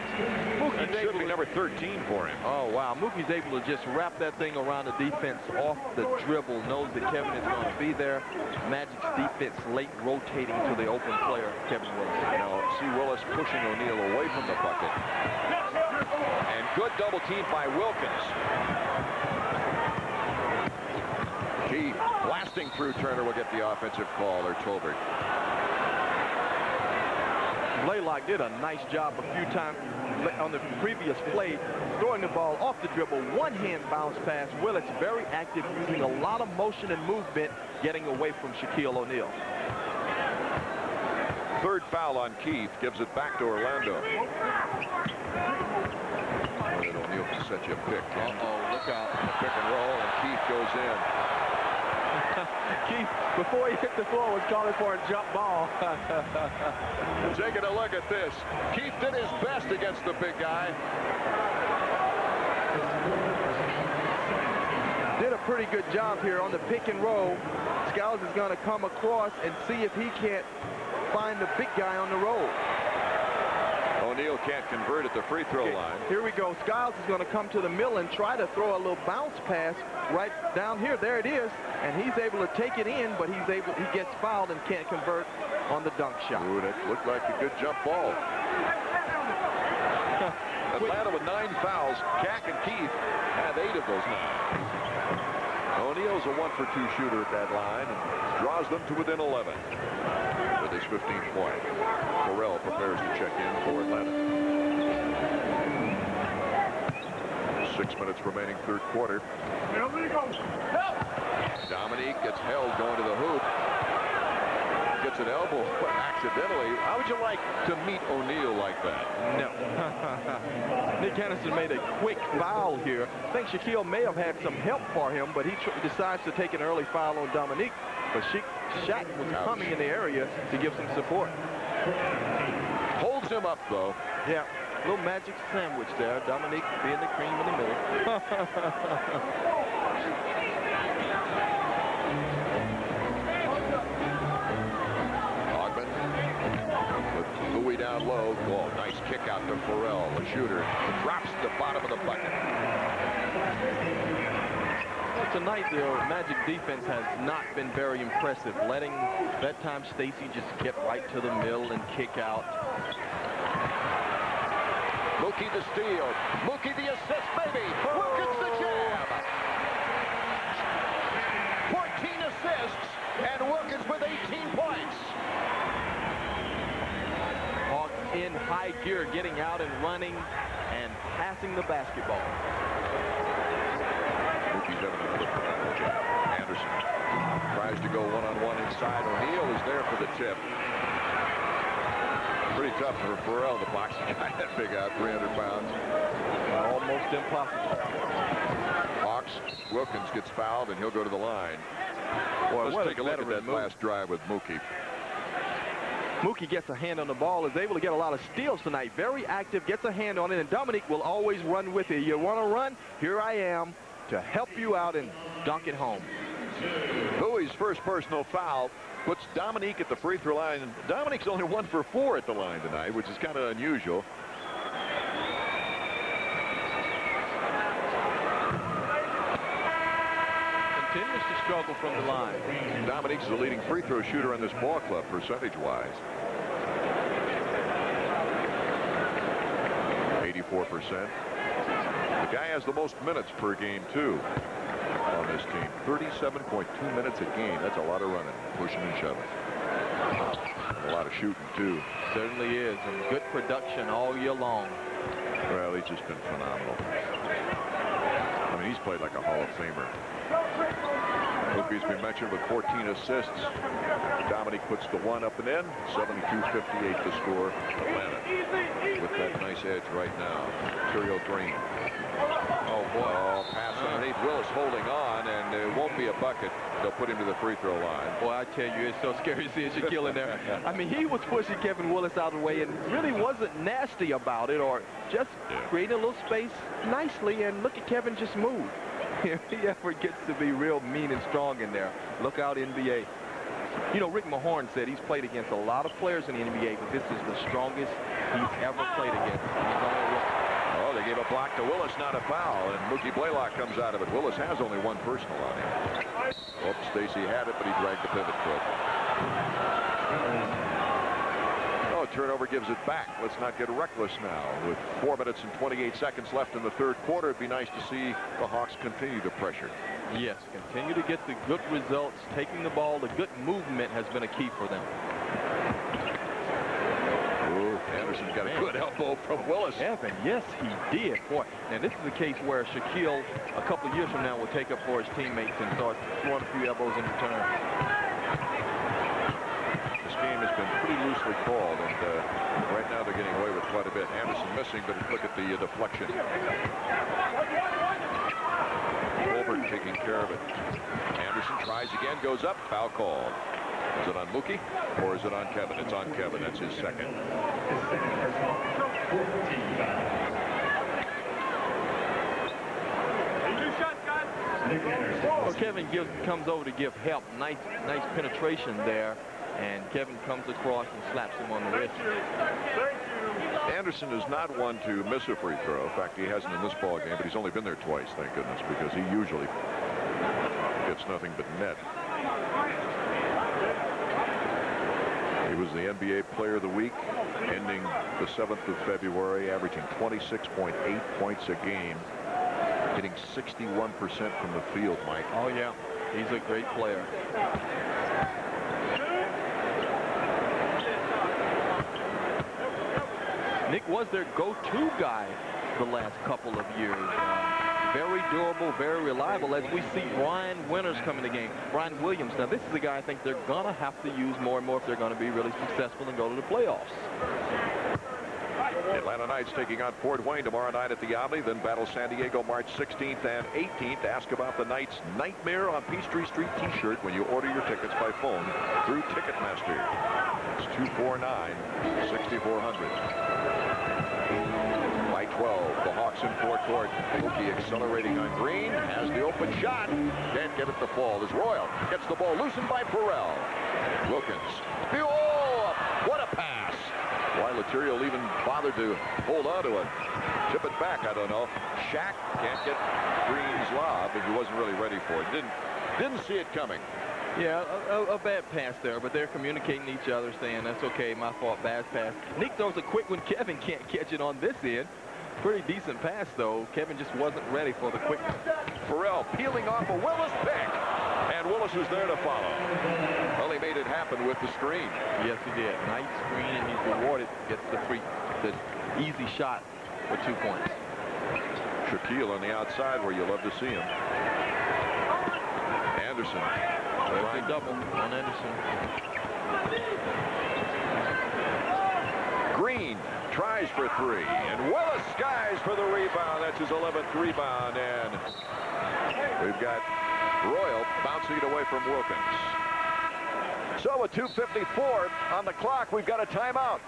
That should be number 13 for him. Oh, wow. Mookie's able to just wrap that thing around the defense off the dribble, knows that Kevin is going to be there. Magic's defense late rotating to the open player, Kevin Willis. Now, see Willis pushing O'Neal away from the bucket. And good double team by Wilkins. Keefe blasting through Turner will get the offensive call, or Tolbert. Blaylock did a nice job a few times on the previous play, throwing the ball off the dribble, one-hand bounce pass. Willis very active, using a lot of motion and movement, getting away from Shaquille O'Neal. Third foul on Keefe, gives it back to Orlando. O'Neal can set you a pick. Uh-oh, look out. Pick and roll, and Keefe goes in. Keefe, before he hit the floor, was calling for a jump ball. Taking a look at this. Keefe did his best against the big guy. Did a pretty good job here on the pick and roll. Skiles is going to come across and see if he can't find the big guy on the roll. O'Neal can't convert at the free throw line. Here we go. Skiles is going to come to the middle and try to throw a little bounce pass right down here. There it is. And he's able to take it in, but he gets fouled and can't convert on the dunk shot. Ooh, that looked like a good jump ball. Atlanta with 9 fouls. Cack and Keefe have 8 of those 9. O'Neal's a 1-for-2 shooter at that line and draws them to within 11 with his 15th point. Ferrell prepares to check in for Atlanta. 6 minutes remaining, third quarter. Dominique gets held going to the hoop. Gets an elbow accidentally. How would you like to meet O'Neal like that? No. Nick Anderson made a quick foul here. I think Shaquille may have had some help for him, but he decides to take an early foul on Dominique. But Shaq was coming in the area to give some support. Holds him up, though. Yeah, a little magic sandwich there. Dominique being the cream in the middle. Augmon with Louis down low. Oh, nice kick out to Ferrell, the shooter. Drops the bottom of the bucket. Well, tonight, the Magic defense has not been very impressive. Letting that time Stacey just get right to the middle and kick out. Mookie the steal. Mookie the assist, baby. Wilkins the jam. 14 assists, and Wilkins with 18 points. Hawks in high gear, getting out and running and passing the basketball. Mookie's having another jam. Anderson tries to go one-on-one inside. O'Neal is there for the tip. Pretty tough for Ferrell, the boxing guy, that big out, 300 pounds. Almost impossible. Hawks, Wilkins gets fouled, and he'll go to the line. Well, let's take a look at that last drive with Mookie. Mookie gets a hand on the ball, is able to get a lot of steals tonight. Very active, gets a hand on it, and Dominique will always run with it. You want to run? Here I am to help you out and dunk it home. Bowie's first personal foul puts Dominique at the free throw line. Dominique's only 1 for 4 at the line tonight, which is kind of unusual. Continues to struggle from the line. Dominique's the leading free throw shooter on this ball club, percentage-wise. 84%. The guy has the most minutes per game, too, on this team. 37.2 minutes a game. That's a lot of running, pushing and shoving. A lot of shooting, too. Certainly is, and good production all year long. Well, he's just been phenomenal. I mean, he's played like a Hall of Famer. Mookie's been mentioned with 14 assists. Dominique puts the one up and in. 72-58 to score. Atlanta with that nice edge right now. Litterial Green. Oh, boy. Oh, pass underneath. Willis holding on, and it won't be a bucket. They'll put him to the free throw line. Boy, I tell you, it's so scary seeing Shaquille in there. I mean, he was pushing Kevin Willis out of the way and really wasn't nasty about it or just creating a little space nicely, and look at Kevin just move. If he ever gets to be real mean and strong in there, look out, NBA. You know, Rick Mahorn said he's played against a lot of players in the NBA, but this is the strongest he's ever played against. Oh, they gave a block to Willis, not a foul, and Mookie Blaylock comes out of it. Willis has only one personal on him. Oh, Stacey had it, but he dragged the pivot foot. Oh, turnover gives it back. Let's not get reckless now. With 4 minutes and 28 seconds left in the third quarter, it'd be nice to see the Hawks continue to pressure. Yes, continue to get the good results. Taking the ball, the good movement has been a key for them. Ooh, Anderson got a good elbow from Willis. Evan, yes, he did. Boy, now this is a case where Shaquille, a couple of years from now, will take up for his teammates and start throwing a few elbows in return. This game has been pretty loosely called, and right now they're getting away with quite a bit. Anderson missing, but look at the deflection. Colbert taking care of it. Anderson tries again, goes up, foul called. Is it on Mookie or is it on Kevin? It's on Kevin. That's his second. Well, Kevin comes over to give help. Nice penetration there. And Kevin comes across and slaps him on the wrist. Anderson is not one to miss a free throw. In fact, he hasn't in this ball game, but he's only been there twice, thank goodness, because he usually gets nothing but net. He was the NBA Player of the Week, ending the 7th of February, averaging 26.8 points a game, hitting 61% from the field, Mike. Oh, yeah. He's a great player. Nick was their go-to guy the last couple of years. Very durable, very reliable, as we see Brian Winters come in the game. Brian Williams. Now, this is the guy I think they're going to have to use more and more if they're going to be really successful and go to the playoffs. The Atlanta Knights taking on Fort Wayne tomorrow night at the Omni, then battle San Diego March 16th and 18th. Ask about the Knights' Nightmare on Peachtree Street t-shirt when you order your tickets by phone through Ticketmaster. It's 249-6400. By 12, the Hawks in forecourt. Mookie accelerating on Green, has the open shot. Can't get it to fall as Royal gets the ball loosened by Ferrell. Wilkins. Oh, what a pass. Why Litterial even bothered to hold on to it. Chip it back, I don't know. Shaq can't get Green's lob, but he wasn't really ready for it. Didn't see it coming. Yeah, a bad pass there, but they're communicating to each other, saying, that's okay, my fault, bad pass. Nick throws a quick one. Kevin can't catch it on this end. Pretty decent pass, though. Kevin just wasn't ready for the quickness. Ferrell peeling off a Willis pick, and Willis is there to follow. Well, he made it happen with the screen. Yes, he did. Nice screen, and he's rewarded. Gets the easy shot for 2 points. Shaquille on the outside, where you love to see him. Anderson. There's a double on Anderson. Green tries for three, and Willis skies for the rebound. That's his 11th rebound, and we've got Royal bouncing it away from Wilkins. So with 2:54 on the clock, we've got a timeout,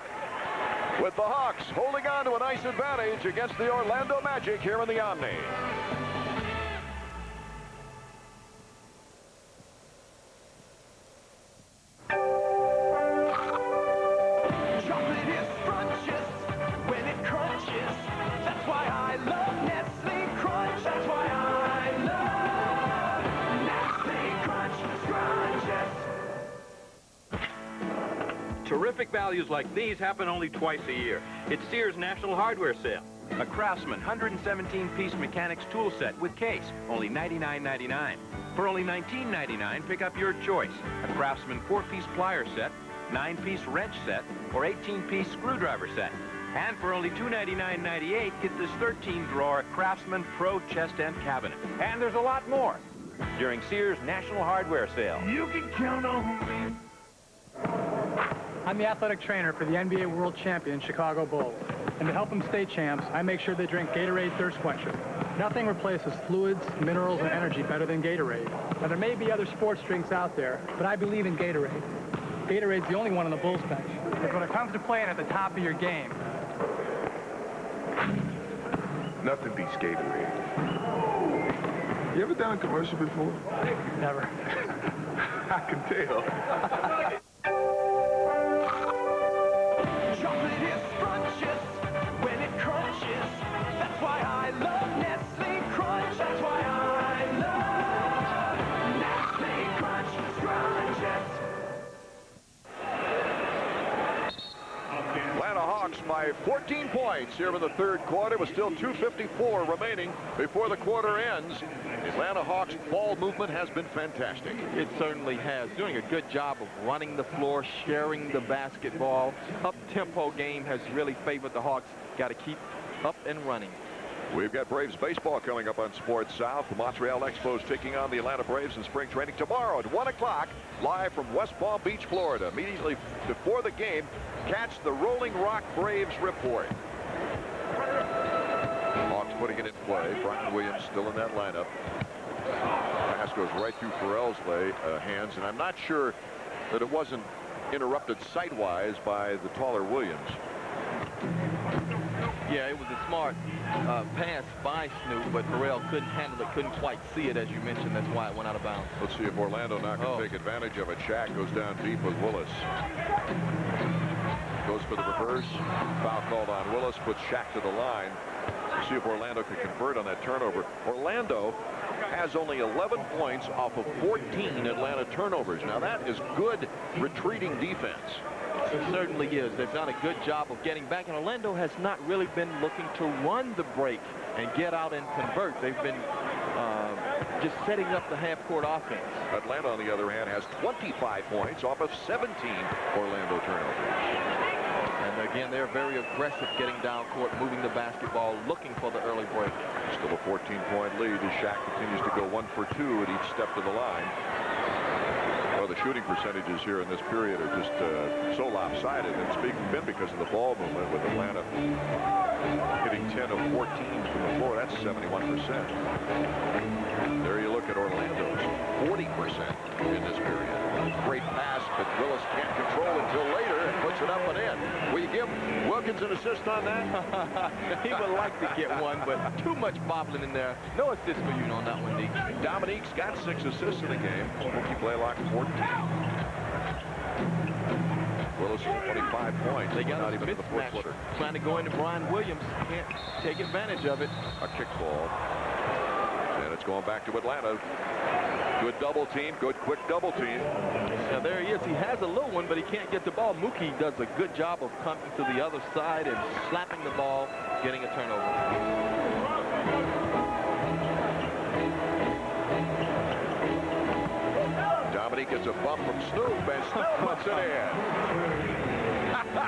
with the Hawks holding on to a nice advantage against the Orlando Magic here in the Omni. Terrific values like these happen only twice a year. It's Sears National Hardware Sale. A Craftsman 117-piece mechanics tool set with case, only $99.99. For only $19.99, pick up your choice. A Craftsman 4-piece plier set, 9-piece wrench set, or 18-piece screwdriver set. And for only $299.98, get this 13-drawer Craftsman Pro chest end cabinet. And there's a lot more. during Sears National Hardware Sale. You can count on me. I'm the athletic trainer for the NBA World Champion Chicago Bulls. And to help them stay champs, I make sure they drink Gatorade Thirst Quencher. Nothing replaces fluids, minerals, and energy better than Gatorade. Now, there may be other sports drinks out there, but I believe in Gatorade. Gatorade's the only one on the Bulls bench. Because when it comes to playing at the top of your game, Nothing beats Gatorade. You ever done a commercial before? never. I can tell. Chocolate is scrumptious when it crunches. That's why I love Nestle Crunch. That's why I love Nestle Crunch Scrunches. Atlanta Hawks by 14 points here in the third quarter with still 2:54 remaining before the quarter ends. The Atlanta Hawks ball movement has been fantastic. It certainly has. Doing a good job of running the floor, sharing the basketball. Up-tempo game has really favored the Hawks. Got to keep up and running. We've got Braves baseball coming up on Sports South. The Montreal Expos taking on the Atlanta Braves in spring training tomorrow at 1 o'clock, live from West Palm Beach, Florida. Immediately before the game, catch the Rolling Rock Braves report. Hawks putting it in play. Brian Williams still in that lineup. Pass goes right through Ferrell's hands, and I'm not sure that it wasn't interrupted sight-wise by the taller Williams. Yeah, it was a smart pass by Snoop, but Ferrell couldn't handle it, couldn't quite see it, as you mentioned. That's why it went out of bounds. Let's see if Orlando now can take advantage of it. Shaq goes down deep with Willis. Goes for the reverse. Foul called on Willis, puts Shaq to the line. We'll see if Orlando can convert on that turnover. Orlando has only 11 points off of 14 Atlanta turnovers. Now that is good retreating defense. It certainly is. They've done a good job of getting back, and Orlando has not really been looking to run the break and get out and convert. They've been just setting up the half-court offense. Atlanta, on the other hand, has 25 points off of 17 Orlando turnovers. And again, they're very aggressive getting down court, moving the basketball, looking for the early break. Still a 14-point lead as Shaq continues to go 1 for 2 at each step to the line. Well, the shooting percentages here in this period are just so lopsided, and it's been because of the ball movement, with Atlanta hitting 10 of 14 from the floor. That's 71%. There you look at Orlando's 40% in this period. Great pass, but Willis can't control until later and puts it up and in. Will you give Wilkins an assist on that? He would like to get one, but too much bobbling in there. No assist for you on that one, Nick. Dominique's got 6 assists in the game. Mookie Blaylock 14. Willis 25 points. They got not a even in the fourth mismatch. quarter. Trying to go into Brian Williams. Can't take advantage of it. A kick ball. And it's going back to Atlanta. Good double team. Good quick double team. Now there he is. He has a little one, but he can't get the ball. Mookie does a good job of coming to the other side and slapping the ball, getting a turnover. Dominique gets a bump from Snoop, and Snoop puts it in.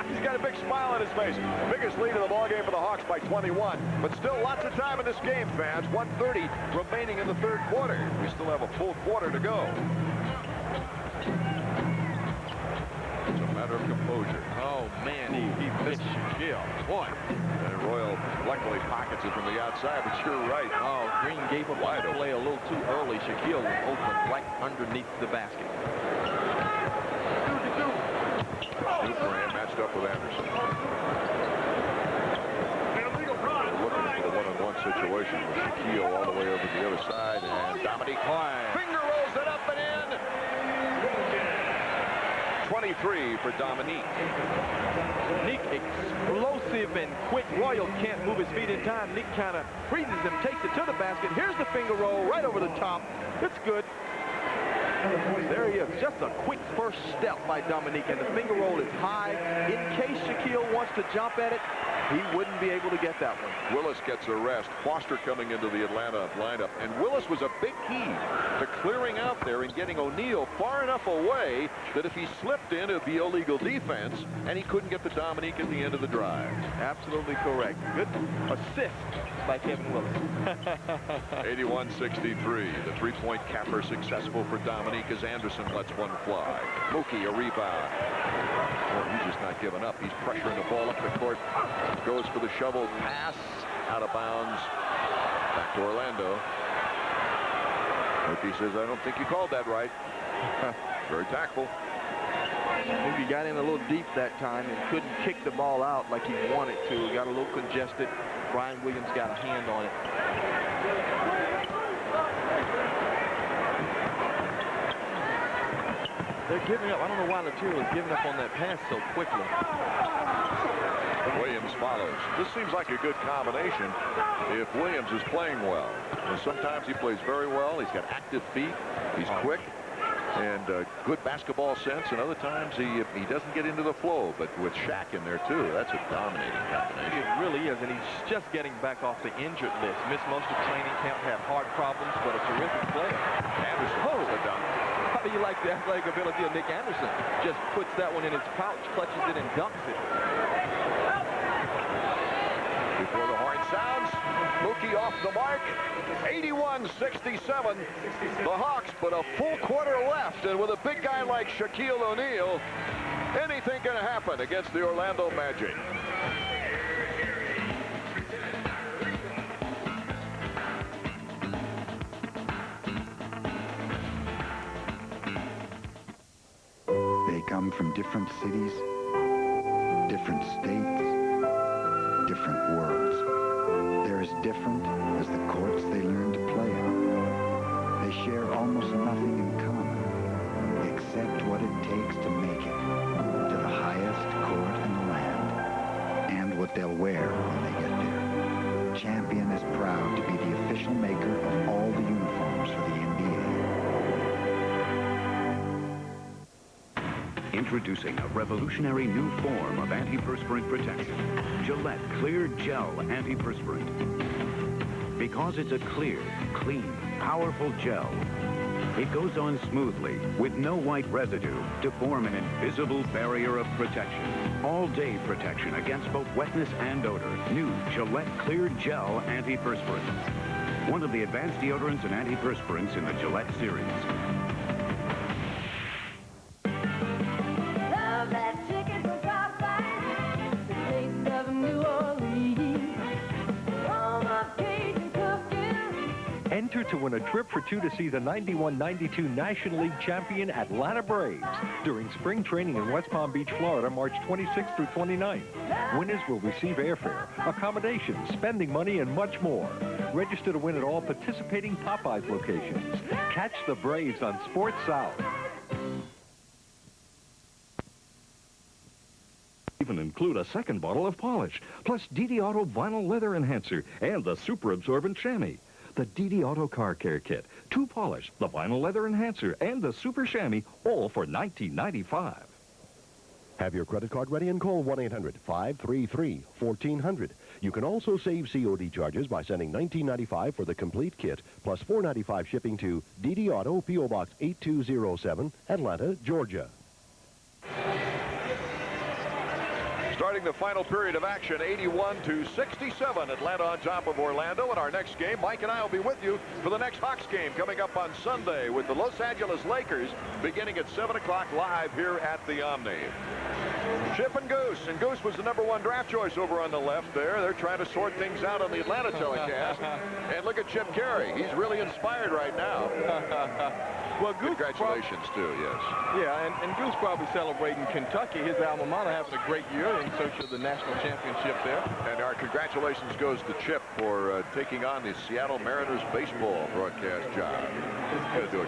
He's got a big smile on his face. Biggest lead of the ball game for the Hawks by 21. But still lots of time in this game, fans. 1:30 remaining in the third quarter. We still have a full quarter to go. It's a matter of composure. Oh, man, he missed Shaquille. Boy. And Royal luckily pockets it from the outside, but you're right. Oh, Green gave up wide play a little too early. Shaquille was open right underneath the basket. Superman matched up with Anderson. Looking for the one-on-one situation with Shaquille all the way over to the other side, and Dominique finger rolls it up and in. 23 for Dominique. Nick explosive and quick. Royal can't move his feet in time. Nick kind of freezes him, takes it to the basket. Here's the finger roll right over the top. It's good. There he is. Just a quick first step by Dominique, and the finger roll is high. In case Shaquille wants to jump at it, he wouldn't be able to get that one. Willis gets a rest. Foster coming into the Atlanta lineup. And Willis was a big key to clearing out there and getting O'Neal far enough away that if he slipped in, it would be illegal defense, and he couldn't get to Dominique at the end of the drive. Absolutely correct. Good assist by Kevin Willis. 81-63. The three-point capper successful for Dominique as Anderson lets one fly. Mookie, a rebound. Well, he's just not giving up. He's pressuring the ball up the court. Goes for the shovel pass. Out of bounds. Back to Orlando. Mookie says, I don't think you called that right. Very tactful. Mookie got in a little deep that time and couldn't kick the ball out like he wanted to. He got a little congested. Brian Williams got a hand on it. They're giving up. I don't know why Litterial is giving up on that pass so quickly. Williams follows. This seems like a good combination if Williams is playing well. And sometimes he plays very well. He's got active feet. He's quick and good basketball sense. And other times he doesn't get into the flow. But with Shaq in there too, that's a dominating combination. It really is. And he's just getting back off the injured list. Missed most of training camp, had heart problems, but a terrific player. Anderson holds it down. How do you like the athletic ability of Nick Anderson? Just puts that one in his pouch, clutches it, and dunks it. Before the horn sounds, Mookie off the mark. 81-67. The Hawks put a full quarter left, and with a big guy like Shaquille O'Neal, anything can happen against the Orlando Magic. They come from different cities, different states, different worlds. They're as different as the courts they learn to play on. They share almost nothing in common, except what it takes to make it to the highest court in the land, and what they'll wear when they get there. Champion is proud to be the official maker of all the uniforms for the NBA. Introducing a revolutionary new form of antiperspirant protection. Gillette Clear Gel Antiperspirant. Because it's a clear, clean, powerful gel, it goes on smoothly with no white residue to form an invisible barrier of protection. All-day protection against both wetness and odor. New Gillette Clear Gel Antiperspirant. One of the advanced deodorants and antiperspirants in the Gillette series. Enter to win a trip for two to see the 91-92 National League champion Atlanta Braves during spring training in West Palm Beach, Florida, March 26th through 29th. Winners will receive airfare, accommodations, spending money, and much more. Register to win at all participating Popeyes locations. Catch the Braves on Sports South. Even include a second bottle of polish, plus DD Auto Vinyl Leather Enhancer and the super absorbent chamois. The DD Auto Car Care Kit, 2 polish, the Vinyl Leather Enhancer, and the super chamois, all for $19.95. Have your credit card ready and call 1-800-533-1400. You can also save COD charges by sending $19.95 for the complete kit, plus $4.95 shipping to DD Auto, P.O. Box 8207, Atlanta, Georgia. Starting the final period of action, 81-67. Atlanta on top of Orlando. In our next game, Mike and I will be with you for the next Hawks game coming up on Sunday with the Los Angeles Lakers beginning at 7 o'clock live here at the Omni. Chip and Goose was the #1 draft choice over on the left there. They're trying to sort things out on the Atlanta telecast. And look at Chip Carey. He's really inspired right now. Well, Goose congratulations, too, yes. Yeah, and Goose probably celebrating Kentucky, his alma mater, having a great year in search of the national championship there. And our congratulations goes to Chip for taking on the Seattle Mariners baseball broadcast job. He's going to do a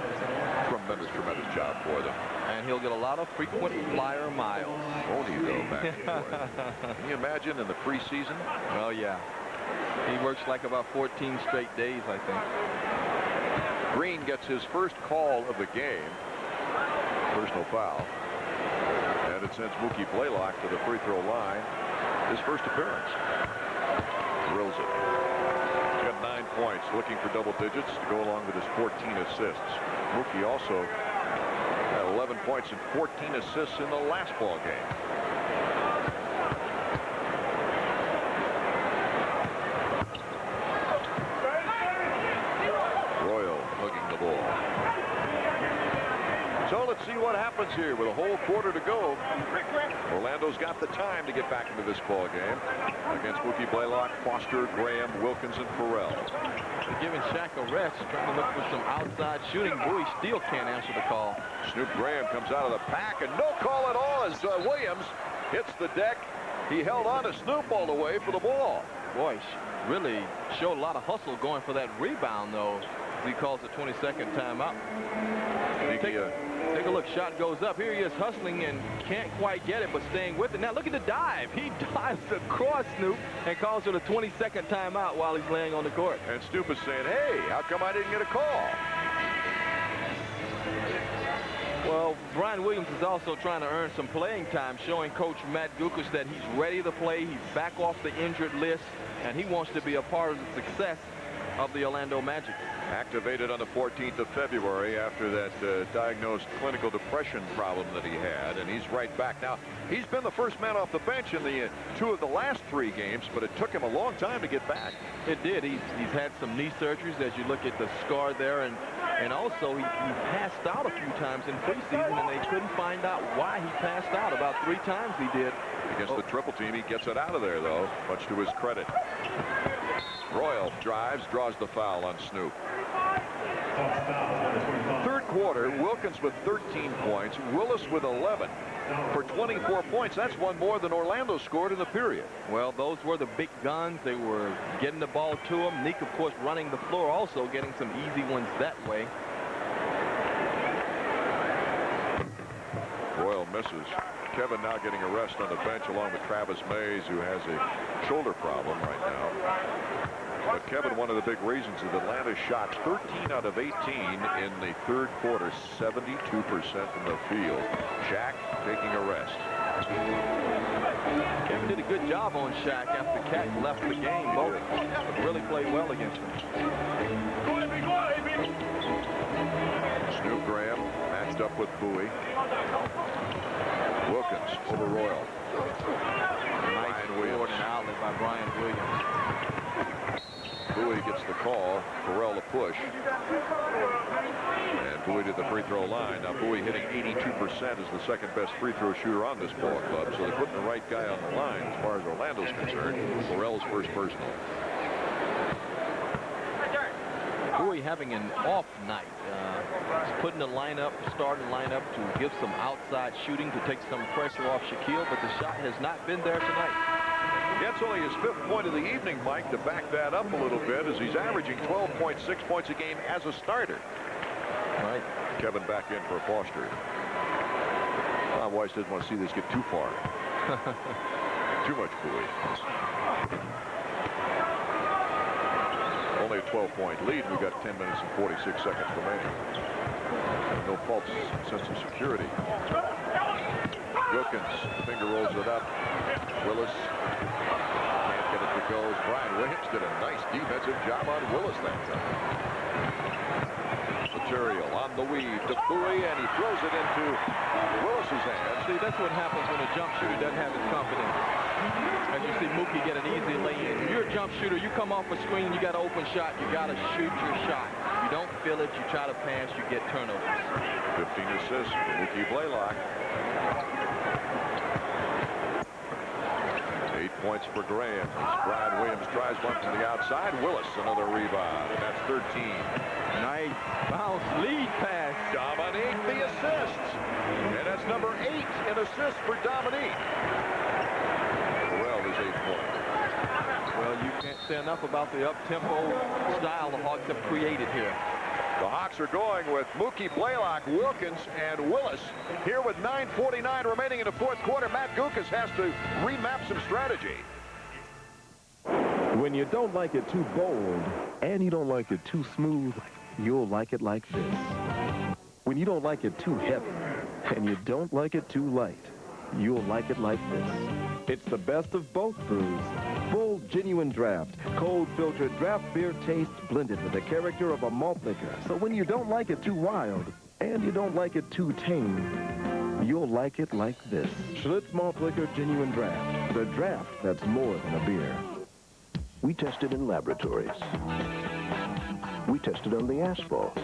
tremendous, tremendous job for them. And he'll get a lot of frequent flyer miles. Won't he go back and forth? Can you imagine in the preseason? Oh, yeah. He works like about 14 straight days, I think. Green gets his first call of the game. Personal foul. And it sends Mookie Blaylock to the free throw line. his first appearance. Drills it. He's got 9 points, looking for double digits to go along with his 14 assists. Mookie also had 11 points and 14 assists in the last ball game. Royal hugging the ball. So let's see what happens here with a whole quarter to go. Orlando's got the time to get back into this ball game against Mookie Blaylock, Foster, Graham, Wilkins, and Ferrell. They're giving Shaq a rest, trying to look for some outside shooting. Bowie still can't answer the call. Snoop Graham comes out of the pack, and no call at all as Williams hits the deck. He held on to Snoop all the way for the ball. Boy, really showed a lot of hustle going for that rebound, though. He calls the 22nd timeout. Take a look. Shot goes up. Here he is hustling and can't quite get it, but staying with it. Now look at the dive. He dives across Snoop and calls for the 22nd timeout while he's laying on the court. And Snoop is saying, hey, how come I didn't get a call? Well, Brian Williams is also trying to earn some playing time, showing Coach Matt Guokas that he's ready to play. He's back off the injured list, and he wants to be a part of the success of the Orlando Magic. Activated on the 14th of February after that diagnosed clinical depression problem that he had, and he's right back. Now, he's been the first man off the bench in the 2 of the last 3 games, but it took him a long time to get back. It did. He's had some knee surgeries, as you look at the scar there, and also he passed out a few times in preseason, and they couldn't find out why he passed out. About 3 times he did. Against the triple team, he gets it out of there, though, much to his credit. Royal drives, draws the foul on Snoop. Third quarter, Wilkins with 13 points, Willis with 11. For 24 points, that's one more than Orlando scored in the period. Well, those were the big guns. They were getting the ball to him. Nick, of course, running the floor, also getting some easy ones that way. Royal misses. Kevin now getting a rest on the bench along with Travis Mays, who has a shoulder problem right now. But Kevin, one of the big reasons is Atlanta shot 13 out of 18 in the third quarter, 72% from the field. Shaq taking a rest. Kevin did a good job on Shaq after Cat left the game. Both really played well against him. Snoop Graham matched up with Bowie. Wilkins over Royal. Nice forward and outlet by Brian Williams. Bowie gets the call. Ferrell the push. And Bowie to the free throw line. Now Bowie hitting 82% is the second best free throw shooter on this ball club. So they're putting the right guy on the line as far as Orlando's concerned. Ferrell's first personal. Bowie having an off night. He's putting the lineup, starting lineup to give some outside shooting to take some pressure off Shaquille, but the shot has not been there tonight. Gets only his 5th point of the evening, Mike, to back that up a little bit as he's averaging 12.6 points a game as a starter. Right. Kevin back in for Foster. Bob Weiss didn't want to see this get too far. Too much Bowie. Only a 12-point lead. We've got 10 minutes and 46 seconds remaining. No false sense of security. Wilkins, finger rolls it up. Willis can't get it to go. Brian Williams did a nice defensive job on Willis that time. Litterial on the weave to Bowie, and he throws it into Willis's hands. See, that's what happens when a jump shooter doesn't have his confidence. As you see Mookie get an easy lay-in. If you're a jump shooter, you come off a screen, you got an open shot, you got to shoot your shot. You don't feel it, you try to pass, you get turnovers. 15 assists for Mookie Blaylock. 8 points for Graham. Brian Williams tries one from the outside. Willis, another rebound, and that's 13. Nice bounce lead pass. Dominique the assist. And that's number 8 in assists for Dominique. Well, there's 8 points. Well, you can't say enough about the up-tempo style the Hawks have created here. The Hawks are going with Mookie Blaylock, Wilkins, and Willis. Here with 9:49 remaining in the fourth quarter, Matt Guokas has to remap some strategy. When you don't like it too bold and you don't like it too smooth, you'll like it like this. When you don't like it too heavy and you don't like it too light, you'll like it like this. It's the best of both brews. Full genuine draft, cold-filtered draft beer taste blended with the character of a malt liquor. So when you don't like it too wild, and you don't like it too tame, you'll like it like this. Schlitz Malt Liquor Genuine Draft. The draft that's more than a beer. We tested in laboratories. We tested on the asphalt,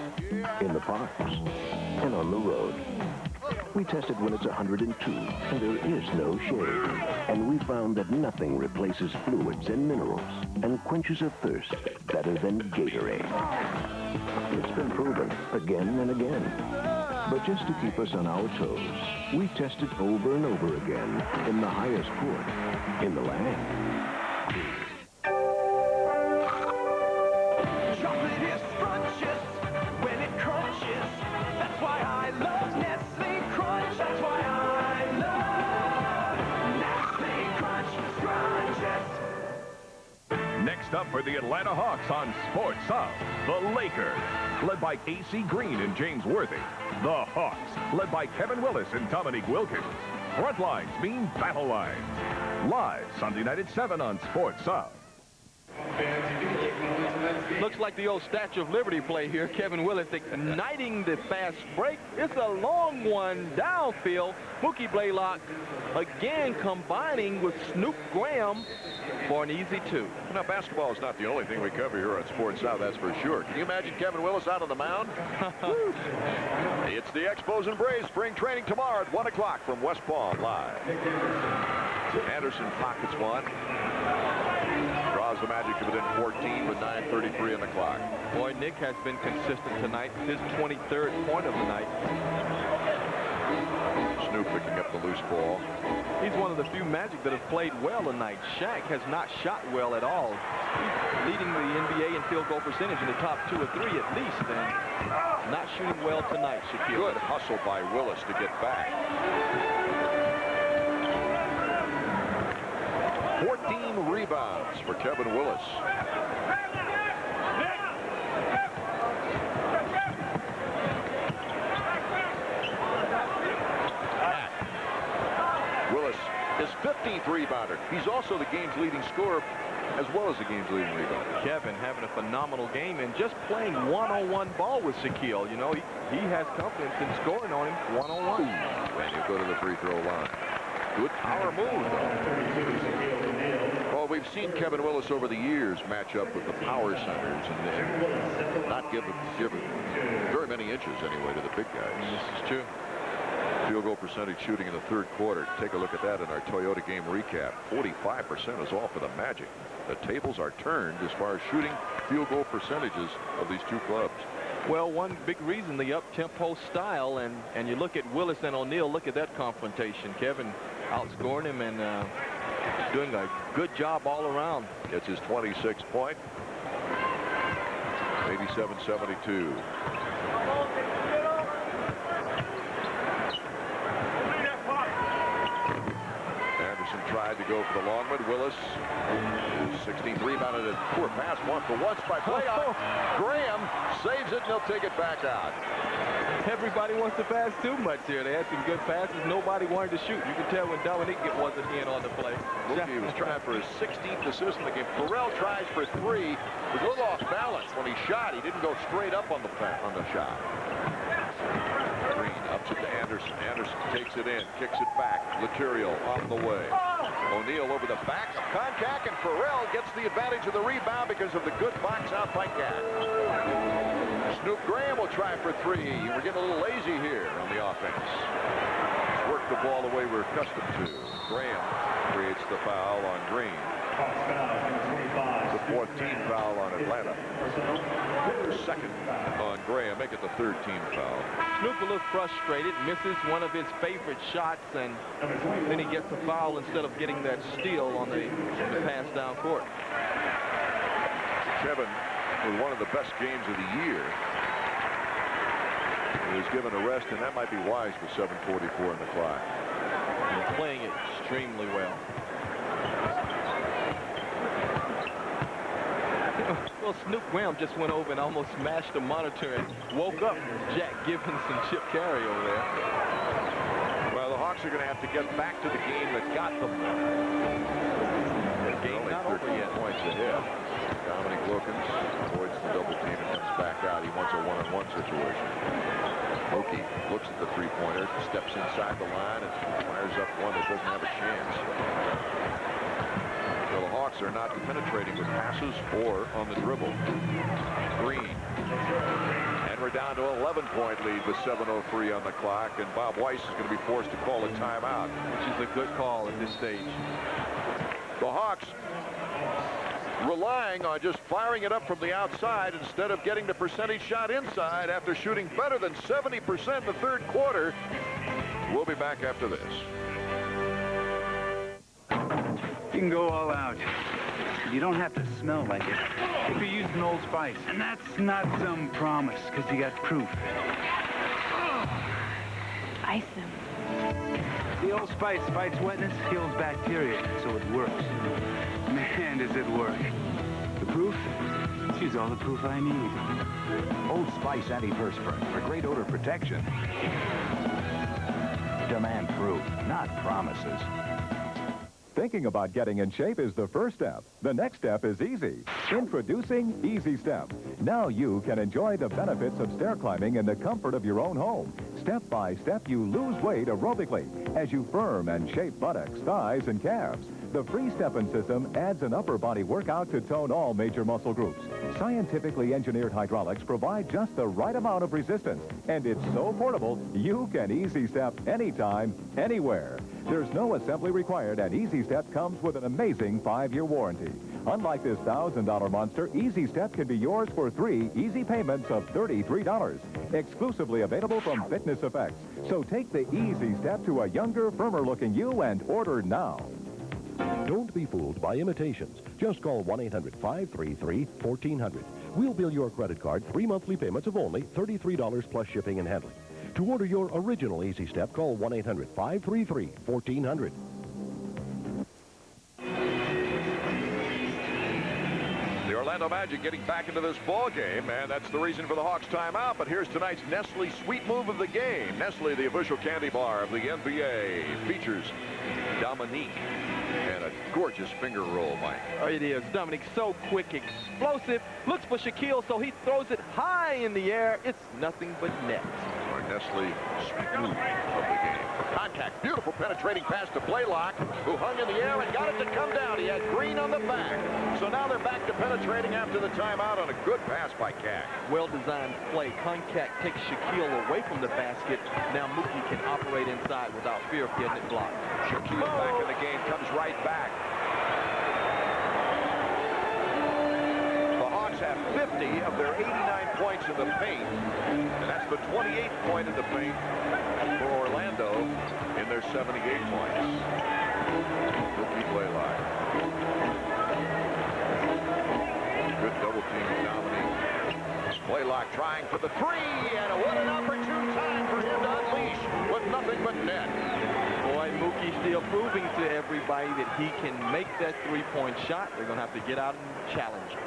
in the parks, and on the road. We tested when it's 102, and there is no shade. And we found that nothing replaces fluids and minerals and quenches a thirst better than Gatorade. It's been proven again and again. But just to keep us on our toes, we tested over and over again in the highest court in the land. Chocolate is scrumptious when it crunches. That's why I love Nestle Crunch. That's why I love Nestle Crunch Scrunches. Next up for the Atlanta Hawks on Sports South, the Lakers, led by AC Green and James Worthy. The Hawks, led by Kevin Willis and Dominique Wilkins. Front lines mean battle lines. Live Sunday night at 7 on Sports South. Looks like the old Statue of Liberty play here. Kevin Willis igniting the fast break. It's a long one downfield. Mookie Blaylock again combining with Snoop Graham for an easy 2. Now, basketball is not the only thing we cover here on Sports South, that's for sure. Can you imagine Kevin Willis out on the mound? It's the Expos and Braves spring training tomorrow at 1 o'clock from West Palm live. Anderson pockets one. Draws the Magic to within 14 with 9:33 on the clock. Boy, Nick has been consistent tonight. His 23rd point of the night. Snoop picking up the loose ball. He's one of the few Magic that have played well tonight. Shaq has not shot well at all. He's leading the NBA in field goal percentage in the top 2 or 3 at least, and not shooting well tonight, Shaquille. Good hustle by Willis to get back. 14 rebounds for Kevin Willis. Willis is 15th rebounder. He's also the game's leading scorer as well as the game's leading rebounder. Kevin having a phenomenal game and just playing one-on-one ball with Shaquille. You know, he has confidence in scoring on him one-on-one. And he'll go to the free throw line. Good power move, though. Well, we've seen Kevin Willis over the years match up with the power centers and not give very many inches anyway to the big guys. This is true. Field goal percentage shooting in the third quarter. Take a look at that in our Toyota game recap. 45% is all for the Magic. The tables are turned as far as shooting field goal percentages of these two clubs. Well, one big reason, the up-tempo style, and you look at Willis and O'Neal, look at that confrontation. Kevin outscoring him and doing a good job all around. Gets his 26th point. 87-72. Anderson tried to go for the long one. Willis, 16th rebounded a poor pass, 1-for-1 by Blaylock. Graham saves it and he'll take it back out. Everybody wants to pass too much here. They had some good passes. Nobody wanted to shoot. You can tell when Dominique wasn't in on the play. Mookie was trying for his 16th assist in the game. Ferrell tries for 3. Was a little off balance when he shot. He didn't go straight up on the shot. Green ups it to Anderson. Anderson takes it in, kicks it back. Litterial on the way. O'Neal over the back of Koncak, and Ferrell gets the advantage of the rebound because of the good box out by Cat. Snoop Graham will try for 3. We're getting a little lazy here on the offense. Let's work the ball the way we're accustomed to. Graham creates the foul on Green. The 14th foul on Atlanta. Second on Graham, make it the 13th foul. Snoop a little frustrated, misses one of his favorite shots, and then he gets a foul instead of getting that steal on the pass down court. Kevin with one of the best games of the year. He was given a rest, and that might be wise with 7:44 in the clock. And playing it extremely well. Well, Snoop Graham just went over and almost smashed the monitor and woke up Jack Gibbons and Chip Carey over there. Well, the Hawks Hawks are going to have to get back to the game that got them there. The game not over yet. Points ahead. Dominique Wilkins avoids the double team and comes back out. He wants a one-on-one situation. Mookie looks at the three-pointer, steps inside the line, and fires up one that doesn't have a chance. So the Hawks are not penetrating with passes or on the dribble. Green. And we're down to an 11-point lead with 7:03 on the clock, and Bob Weiss is going to be forced to call a timeout. Which is a good call at this stage. The Hawks relying on just firing it up from the outside instead of getting the percentage shot inside after shooting better than 70% in the third quarter. We'll be back after this. You can go all out. You don't have to smell like it. You could use an Old Spice. And that's not some promise, because you got proof. Ice them. The Old Spice fights wetness, kills bacteria, so it works. Man, does it work. The proof? She's all the proof I need. Old Spice antiperspirant for great odor protection. Demand proof, not promises. Thinking about getting in shape is the first step. The next step is easy. Introducing Easy Step. Now you can enjoy the benefits of stair climbing in the comfort of your own home. Step by step, you lose weight aerobically as you firm and shape buttocks, thighs, and calves. The free step-in system adds an upper body workout to tone all major muscle groups. Scientifically engineered hydraulics provide just the right amount of resistance, and it's so portable, you can Easy Step anytime, anywhere. There's no assembly required, and Easy Step comes with an amazing 5-year warranty. Unlike this $1,000 monster, Easy Step can be yours for 3 easy payments of $33. Exclusively available from Fitness Effects. So take the Easy Step to a younger, firmer-looking you and order now. Don't be fooled by imitations. Just call 1-800-533-1400. We'll bill your credit card 3 monthly payments of only $33 plus shipping and handling. To order your original Easy Step, call 1-800-533-1400. The Orlando Magic getting back into this ball game, and that's the reason for the Hawks timeout. But here's tonight's Nestle sweet move of the game. Nestle, the official candy bar of the NBA, features Dominique and a gorgeous finger roll, Mike. Oh, it is. Dominique, so quick, explosive. Looks for Shaquille, so he throws it high in the air. It's nothing but net. Our Nestle sweet move of the game. Koncak, beautiful penetrating pass to Blaylock, who hung in the air and got it to come down. He had Green on the back. So now they're back to penetrating after the timeout on a good pass by Kak. Well-designed play. Koncak takes Shaquille away from the basket. Now Mookie can operate inside without fear of getting it blocked. Shaquille back in the game, comes right back. The Hawks have 50 of their 89 points in the paint, and that's the 28th point in the paint for Orlando in their 78 points. Mookie Blaylock. Good double team of Dominique. Blaylock trying for the three, and what an opportune time for him to unleash with nothing but net. Boy, Mookie still proving to everybody that he can make that three-point shot. They're going to have to get out and challenge him.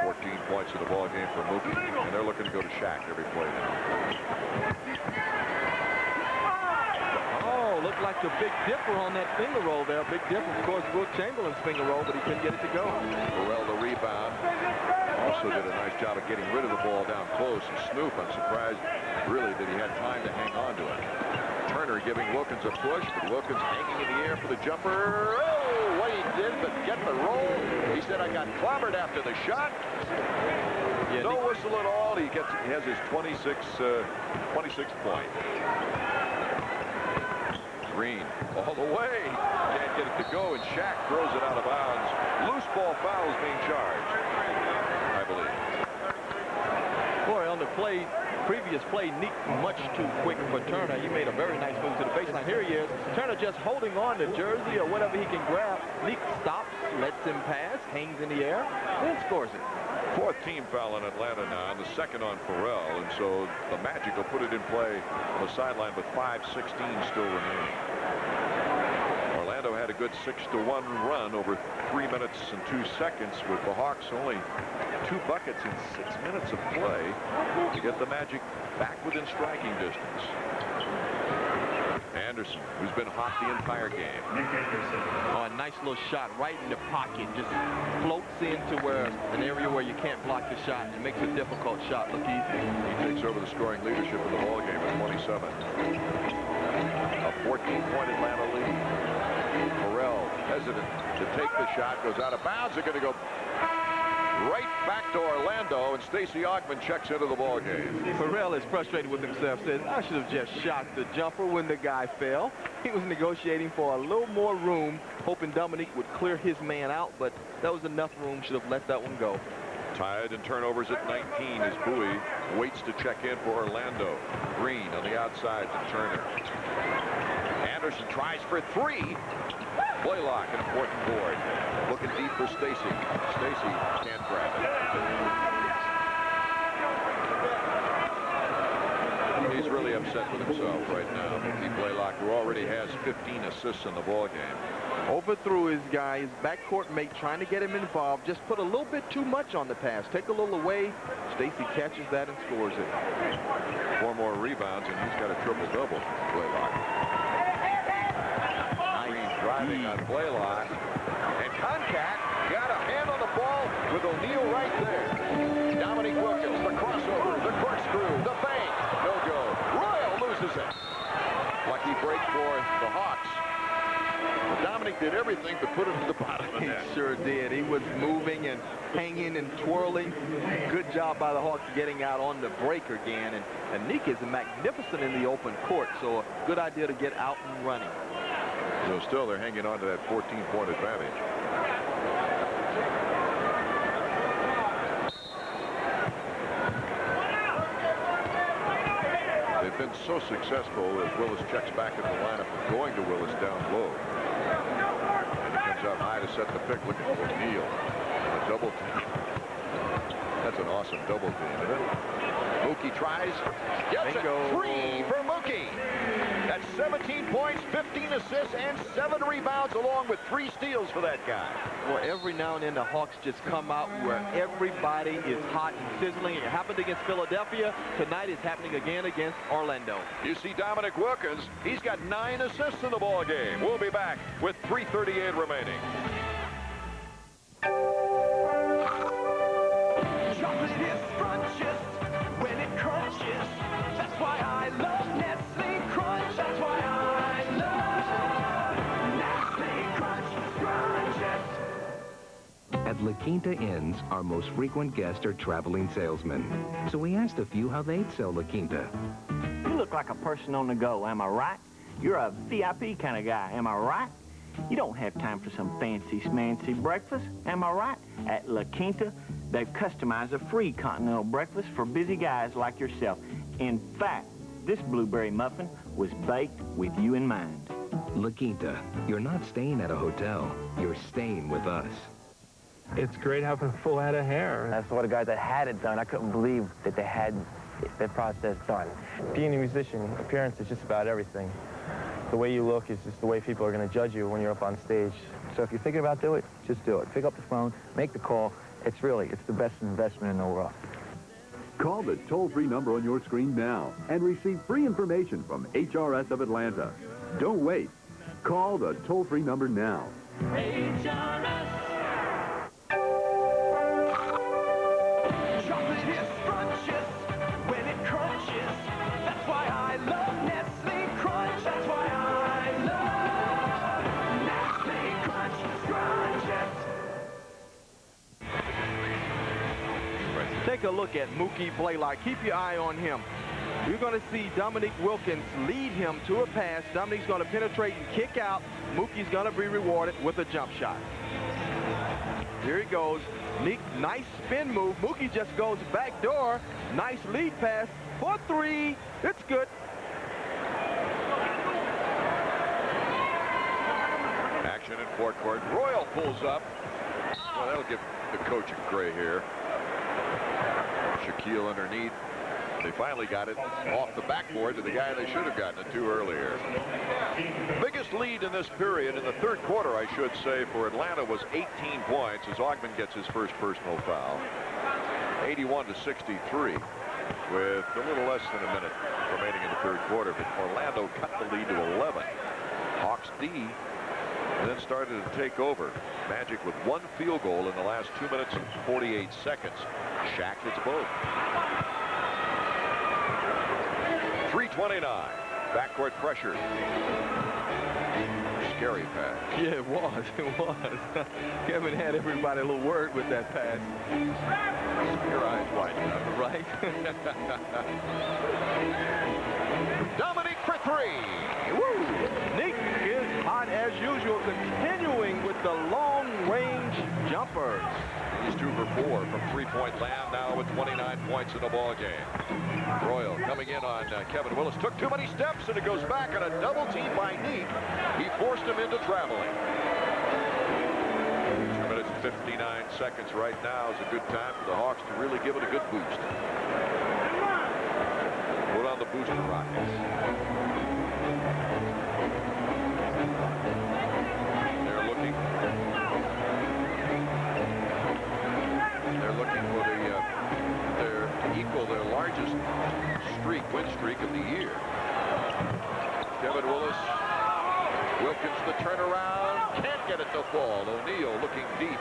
14 points in the ball game for Mookie, and they're looking to go to Shaq every play now. Oh, looked like the Big Dipper on that finger roll there. Big Dipper, of course, Will Chamberlain's finger roll, but he couldn't get it to go. Ferrell the rebound. Also did a nice job of getting rid of the ball down close. And Snoop, I'm surprised, really, that he had time to hang on to it. Turner giving Wilkins a push, but Wilkins hanging in the air for the jumper. Oh, what he did, but get the roll. He said, I got clobbered after the shot. Yeah, no whistle at all. He has his 26th point. Green all the way. Can't get it to go, and Shaq throws it out of bounds. Loose ball foul is being charged, I believe. Boy, on the previous play, Neek much too quick for Turner. He made a very nice move to the baseline. Here he is. Turner just holding on to jersey or whatever he can grab. Neek stops, lets him pass, hangs in the air, then scores it. 4th team foul on Atlanta now, and the 2nd on Ferrell, and so the Magic will put it in play on the sideline with 5:16 still remaining. Orlando had a good 6-1 run over 3 minutes and 2 seconds, with the Hawks only 2 buckets in 6 minutes of play to get the Magic back within striking distance. Anderson, who's been hot the entire game. Oh, a nice little shot right in the pocket. Just floats into an area where you can't block the shot. It makes a difficult shot look easy. He takes over the scoring leadership of the ball game at 27. A 14-point Atlanta lead. Ferrell hesitant to take the shot, goes out of bounds. They're going to go right back to Orlando, and Stacey Augmon checks into the ball game. Ferrell is frustrated with himself, says, I should have just shot the jumper when the guy fell. He was negotiating for a little more room, hoping Dominique would clear his man out, but that was enough room. Should have let that one go. Tied in turnovers at 19 as Bowie waits to check in for Orlando. Green on the outside to Turner. Anderson tries for three. Blaylock, an important board. Looking deep for Stacey. Stacey can't grab it. He's really upset with himself right now. Mookie Blaylock, who already has 15 assists in the ball game. Overthrew his guy, his backcourt mate, trying to get him involved. Just put a little bit too much on the pass. Take a little away. Stacey catches that and scores it. 4 more rebounds, and he's got a triple-double. Blaylock. Driving on Blaylock, and Koncak got a hand on the ball with O'Neal right there. Dominique Wilkins, the crossover, the corkscrew, the bank, no go. Royal loses it. Lucky break for the Hawks. Well, Dominique did everything to put him to the bottom of the net. He sure did. He was moving and hanging and twirling. Good job by the Hawks getting out on the break again. And Nick is magnificent in the open court, so a good idea to get out and running. So still they're hanging on to that 14-point advantage. They've been so successful as Willis checks back in the lineup and going to Willis down low. And he comes out high to set the pick, looking for O'Neal. A double team. That's an awesome double team, isn't it? Mookie tries. Gets it. 3 for Mookie. That's 17 points, 15 assists, and 7 rebounds, along with 3 steals for that guy. Well, every now and then the Hawks just come out where everybody is hot and sizzling. It happened against Philadelphia. Tonight it's happening again against Orlando. You see Dominique Wilkins. He's got 9 assists in the ball game. We'll be back with 3:38 remaining. Chocolate is scrunchiest when it crunches. That's why I love Nestle Crunch. That's why I love Nestle Crunch Scrunchiest. At La Quinta Inns, our most frequent guests are traveling salesmen. So we asked a few how they'd sell La Quinta. You look like a person on the go, am I right? You're a VIP kind of guy, am I right? You don't have time for some fancy-schmancy breakfast, am I right? At La Quinta, they've customized a free continental breakfast for busy guys like yourself. In fact, this blueberry muffin was baked with you in mind. La Quinta, you're not staying at a hotel. You're staying with us. It's great having a full head of hair. I saw the guys that had it done. I couldn't believe that they had the process done. Being a musician, appearance is just about everything. The way you look is just the way people are going to judge you when you're up on stage. So if you're thinking about doing it, just do it. Pick up the phone, make the call. It's the best investment in the world. Call the toll-free number on your screen now and receive free information from HRS of Atlanta. Don't wait. Call the toll-free number now. HRS. Chocolate is scrunchiest when it crunches. That's why I love Nestle Crunch. That's why I love Nestle Crunch Scrunchiest. Take a look at Mookie Blaylock. Keep your eye on him. You're going to see Dominique Wilkins lead him to a pass. Dominique's going to penetrate and kick out. Mookie's going to be rewarded with a jump shot. Here he goes. Nice spin move. Mookie just goes back door. Nice lead pass for 3. It's good. Action in forecourt. Royal pulls up. Well, that'll give the coach a gray hair. Shaquille underneath. They finally got it off the backboard to the guy they should have gotten it to earlier. Biggest lead in this period, in the third quarter, I should say, for Atlanta was 18 points as Augmon gets his first personal foul. 81-63. with a little less than a minute remaining in the third quarter. But Orlando cut the lead to 11. Hawks D then started to take over. Magic with 1 field goal in the last 2 minutes and 48 seconds. Shaq hits both. 3:29. Backcourt pressure. Scary pass. Yeah, it was. It was. Kevin had everybody a little worried with that pass. Your eyes wide enough. Right. Dominique for 3. Woo! Nick is hot as usual, continuing with the long-range jumpers. He's 2 for 4 from three-point land now with 29 points in the ball game. Royal coming in on Kevin Willis. Took too many steps, and it goes back on a double team by Neek. He forced him into traveling. 2 minutes and 59 seconds right now is a good time for the Hawks to really give it a good boost. Put on the booster rockets. They're looking. They're looking for to equal their largest win streak of the year. Kevin Willis. Wilkins the turnaround. Can't get it to fall. O'Neal looking deep.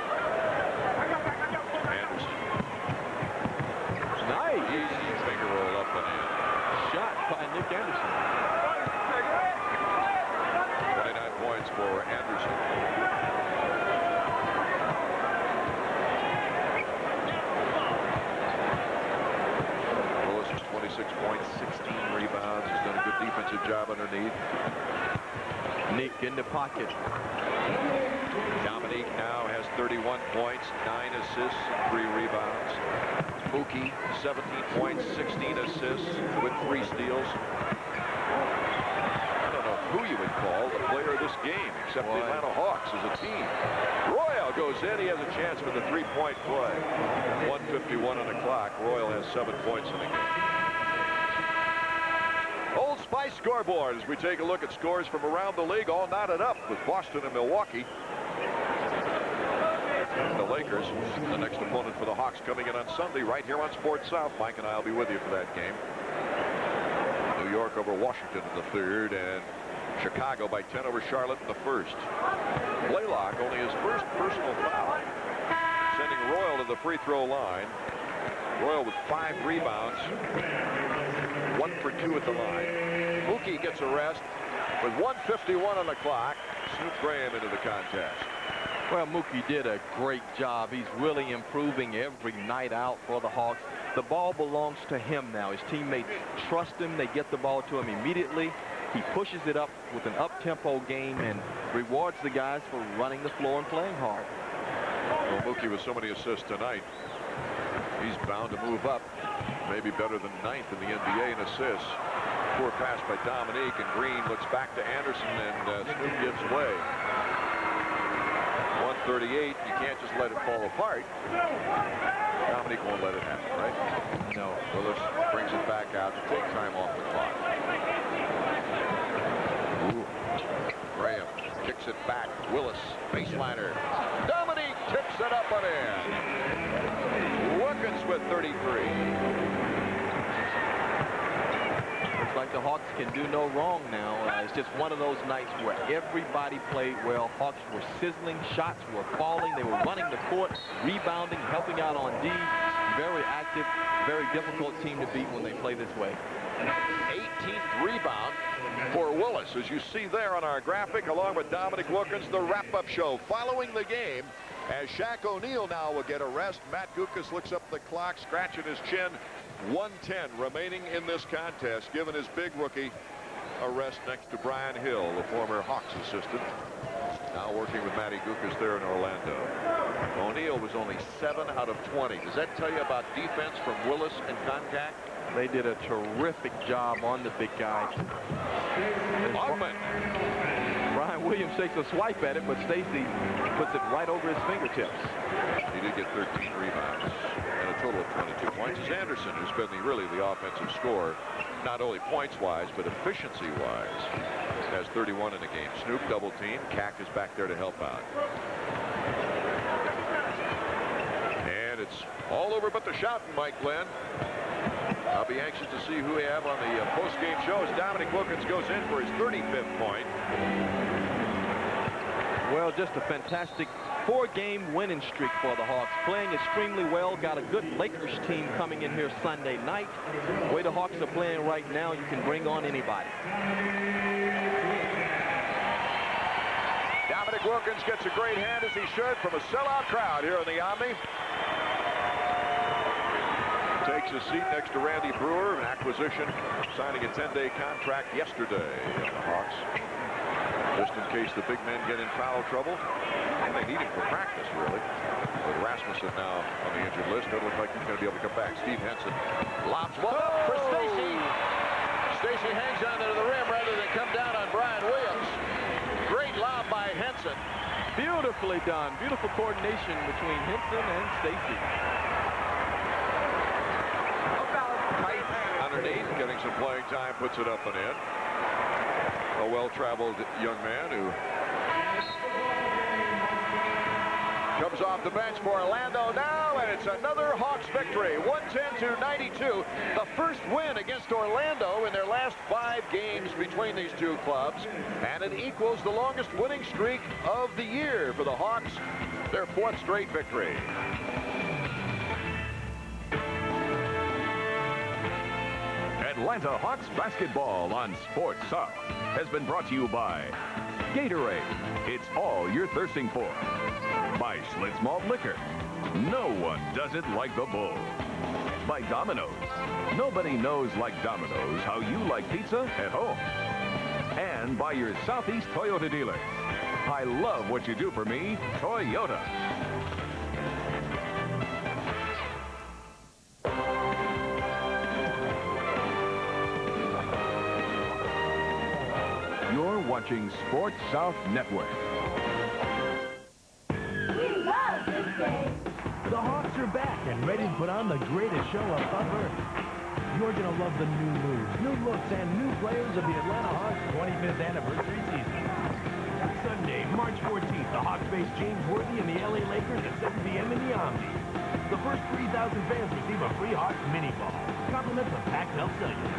Anderson. Nice. Easy finger roll up and in. Shot by Nick Anderson. 29 points for Anderson. Willis 26 points, 16 rebounds. He's done a good defensive job underneath. Nick in the pocket. Dominique now has 31 points, 9 assists, and 3 rebounds. Mookie, 17 points, 16 assists with 3 steals. I don't know who you would call the player of this game, except the Atlanta Hawks as a team. Royal goes in. He has a chance for the 3-point play. 1:51 on the clock. Royal has 7 points in the game. Old Spice scoreboard as we take a look at scores from around the league, all knotted up with Boston and Milwaukee. The Lakers, the next opponent for the Hawks, coming in on Sunday right here on Sports South. Mike and I will be with you for that game. New York over Washington in the third, and Chicago by 10 over Charlotte in the first. Blaylock only his first personal foul, sending Royal to the free throw line. Royal with 5 rebounds, 1 for 2 at the line. Mookie gets a rest with 1:51 on the clock. Snoop Graham into the contest. Well, Mookie did a great job. He's really improving every night out for the Hawks. The ball belongs to him now. His teammates trust him. They get the ball to him immediately. He pushes it up with an up-tempo game and rewards the guys for running the floor and playing hard. Well, Mookie with so many assists tonight, he's bound to move up. Maybe better than 9th in the NBA in assists. Poor pass by Dominique, and Green looks back to Anderson, and Snoop gives way. 138. You can't just let it fall apart. Dominique won't let it happen, right? No. Willis brings it back out to take time off the clock. Ooh. Graham kicks it back. Willis, baseliner. Dominique tips it up and in. Wilkins with 33. Looks like the Hawks can do no wrong now. It's just one of those nights where everybody played well. Hawks were sizzling. Shots were falling. They were running the court, rebounding, helping out on D. Very active, very difficult team to beat when they play this way. 18th rebound for Willis, as you see there on our graphic, along with Dominique Wilkins. The wrap-up show following the game, as Shaq O'Neal now will get a rest. Matt Guokas looks up the clock, scratching his chin. 1:10 remaining in this contest, giving his big rookie a rest next to Brian Hill, the former Hawks assistant. Now working with Matty Guokas there in Orlando. O'Neal was only 7 out of 20. Does that tell you about defense from Willis and Koncak? They did a terrific job on the big guy. Augmon. Brian Williams takes a swipe at it, but Stacey puts it right over his fingertips. He did get 13 rebounds and a total of 22 points. It's Anderson who's been really the offensive scorer, not only points-wise, but efficiency-wise. Has 31 in the game. Snoop double team. Cack is back there to help out. And it's all over but the shot, Mike Glenn. I'll be anxious to see who we have on the post-game show as Dominique Wilkins goes in for his 35th point. Well, just a fantastic 4-game winning streak for the Hawks. Playing extremely well. Got a good Lakers team coming in here Sunday night. The way the Hawks are playing right now, you can bring on anybody. Dominique Wilkins gets a great hand, as he should, from a sellout crowd here in the Omni. Takes a seat next to Randy Brewer, an acquisition, signing a 10-day contract yesterday on the Hawks. Just in case the big men get in foul trouble. And they need him for practice, really. With Rasmussen now on the injured list, doesn't look like he's going to be able to come back. Steve Henson lobs one up for Stacey. Stacey hangs on to the rim rather than come down on Brian Williams. Great lob by Henson. Beautifully done. Beautiful coordination between Henson and Stacey. Kite underneath, getting some playing time, puts it up and in. A well-traveled young man who comes off the bench for Orlando now, and it's another Hawks victory, 110-92. The first win against Orlando in their last 5 games between these two clubs, and it equals the longest winning streak of the year for the Hawks, their 4th straight victory. Atlanta Hawks basketball on Sports South has been brought to you by Gatorade. It's all you're thirsting for. By Schlitz Malt Liquor. No one does it like the Bull. By Domino's. Nobody knows like Domino's how you like pizza at home. And by your Southeast Toyota dealer. I love what you do for me, Toyota. You're watching Sports South Network. We love this game. The Hawks are back and ready to put on the greatest show above Earth. You're going to love the new moves, new looks, and new players of the Atlanta Hawks 25th anniversary season. Sunday, March 14th, the Hawks face James Worthy and the LA Lakers at 7 p.m. in the Omni. The first 3,000 fans receive a free Hawks mini ball. Compliments of Pac-Bell Cellular.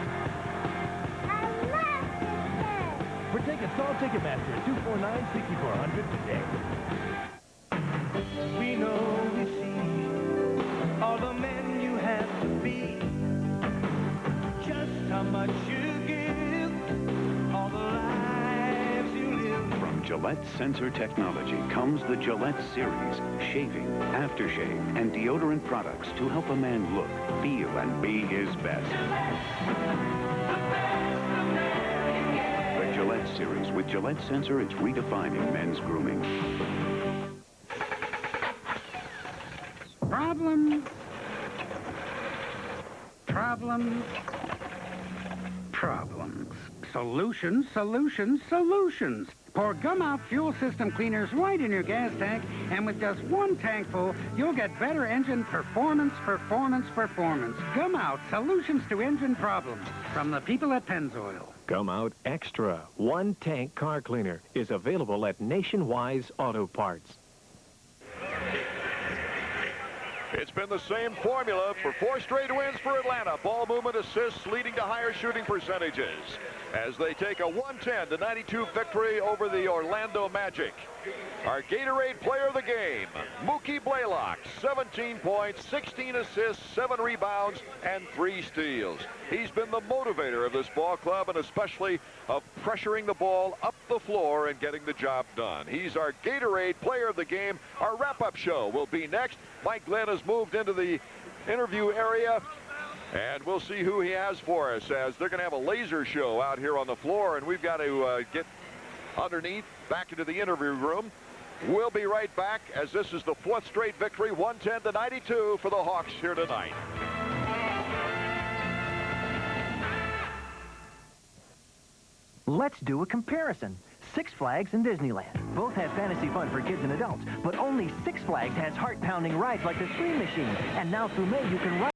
For tickets, call Ticketmaster at 249-6400 today. We know we see all the men you have to be. Just how much you give, all the lives you live. From Gillette Sensor Technology comes the Gillette Series, shaving, aftershave, and deodorant products to help a man look, feel, and be his best. Gillette Series. With Gillette Sensor, it's redefining men's grooming. Problems. Problems. Problems. Solutions, solutions, solutions. Pour Gum Out fuel system cleaners right in your gas tank, and with just one tank full, you'll get better engine performance, performance, performance. Gum Out, solutions to engine problems. From the people at Pennzoil. Gum Out Extra, 1-tank car cleaner, is available at Nationwide Auto Parts. It's been the same formula for 4 straight wins for Atlanta. Ball movement, assists, leading to higher shooting percentages as they take a 110-92 victory over the Orlando Magic. Our Gatorade player of the game, Mookie Blaylock, 17 points, 16 assists, 7 rebounds, and 3 steals. He's been the motivator of this ball club, and especially of pressuring the ball up the floor and getting the job done. He's our Gatorade player of the game. Our wrap-up show will be next. Mike Glenn has moved into the interview area, and we'll see who he has for us, as they're going to have a laser show out here on the floor, and we've got to get underneath, back into the interview room. We'll be right back, as this is the 4th straight victory, 110-92 for the Hawks here tonight. Let's do a comparison. Six Flags and Disneyland. Both have fantasy fun for kids and adults, but only Six Flags has heart-pounding rides like the Scream Machine. And now through May, you can ride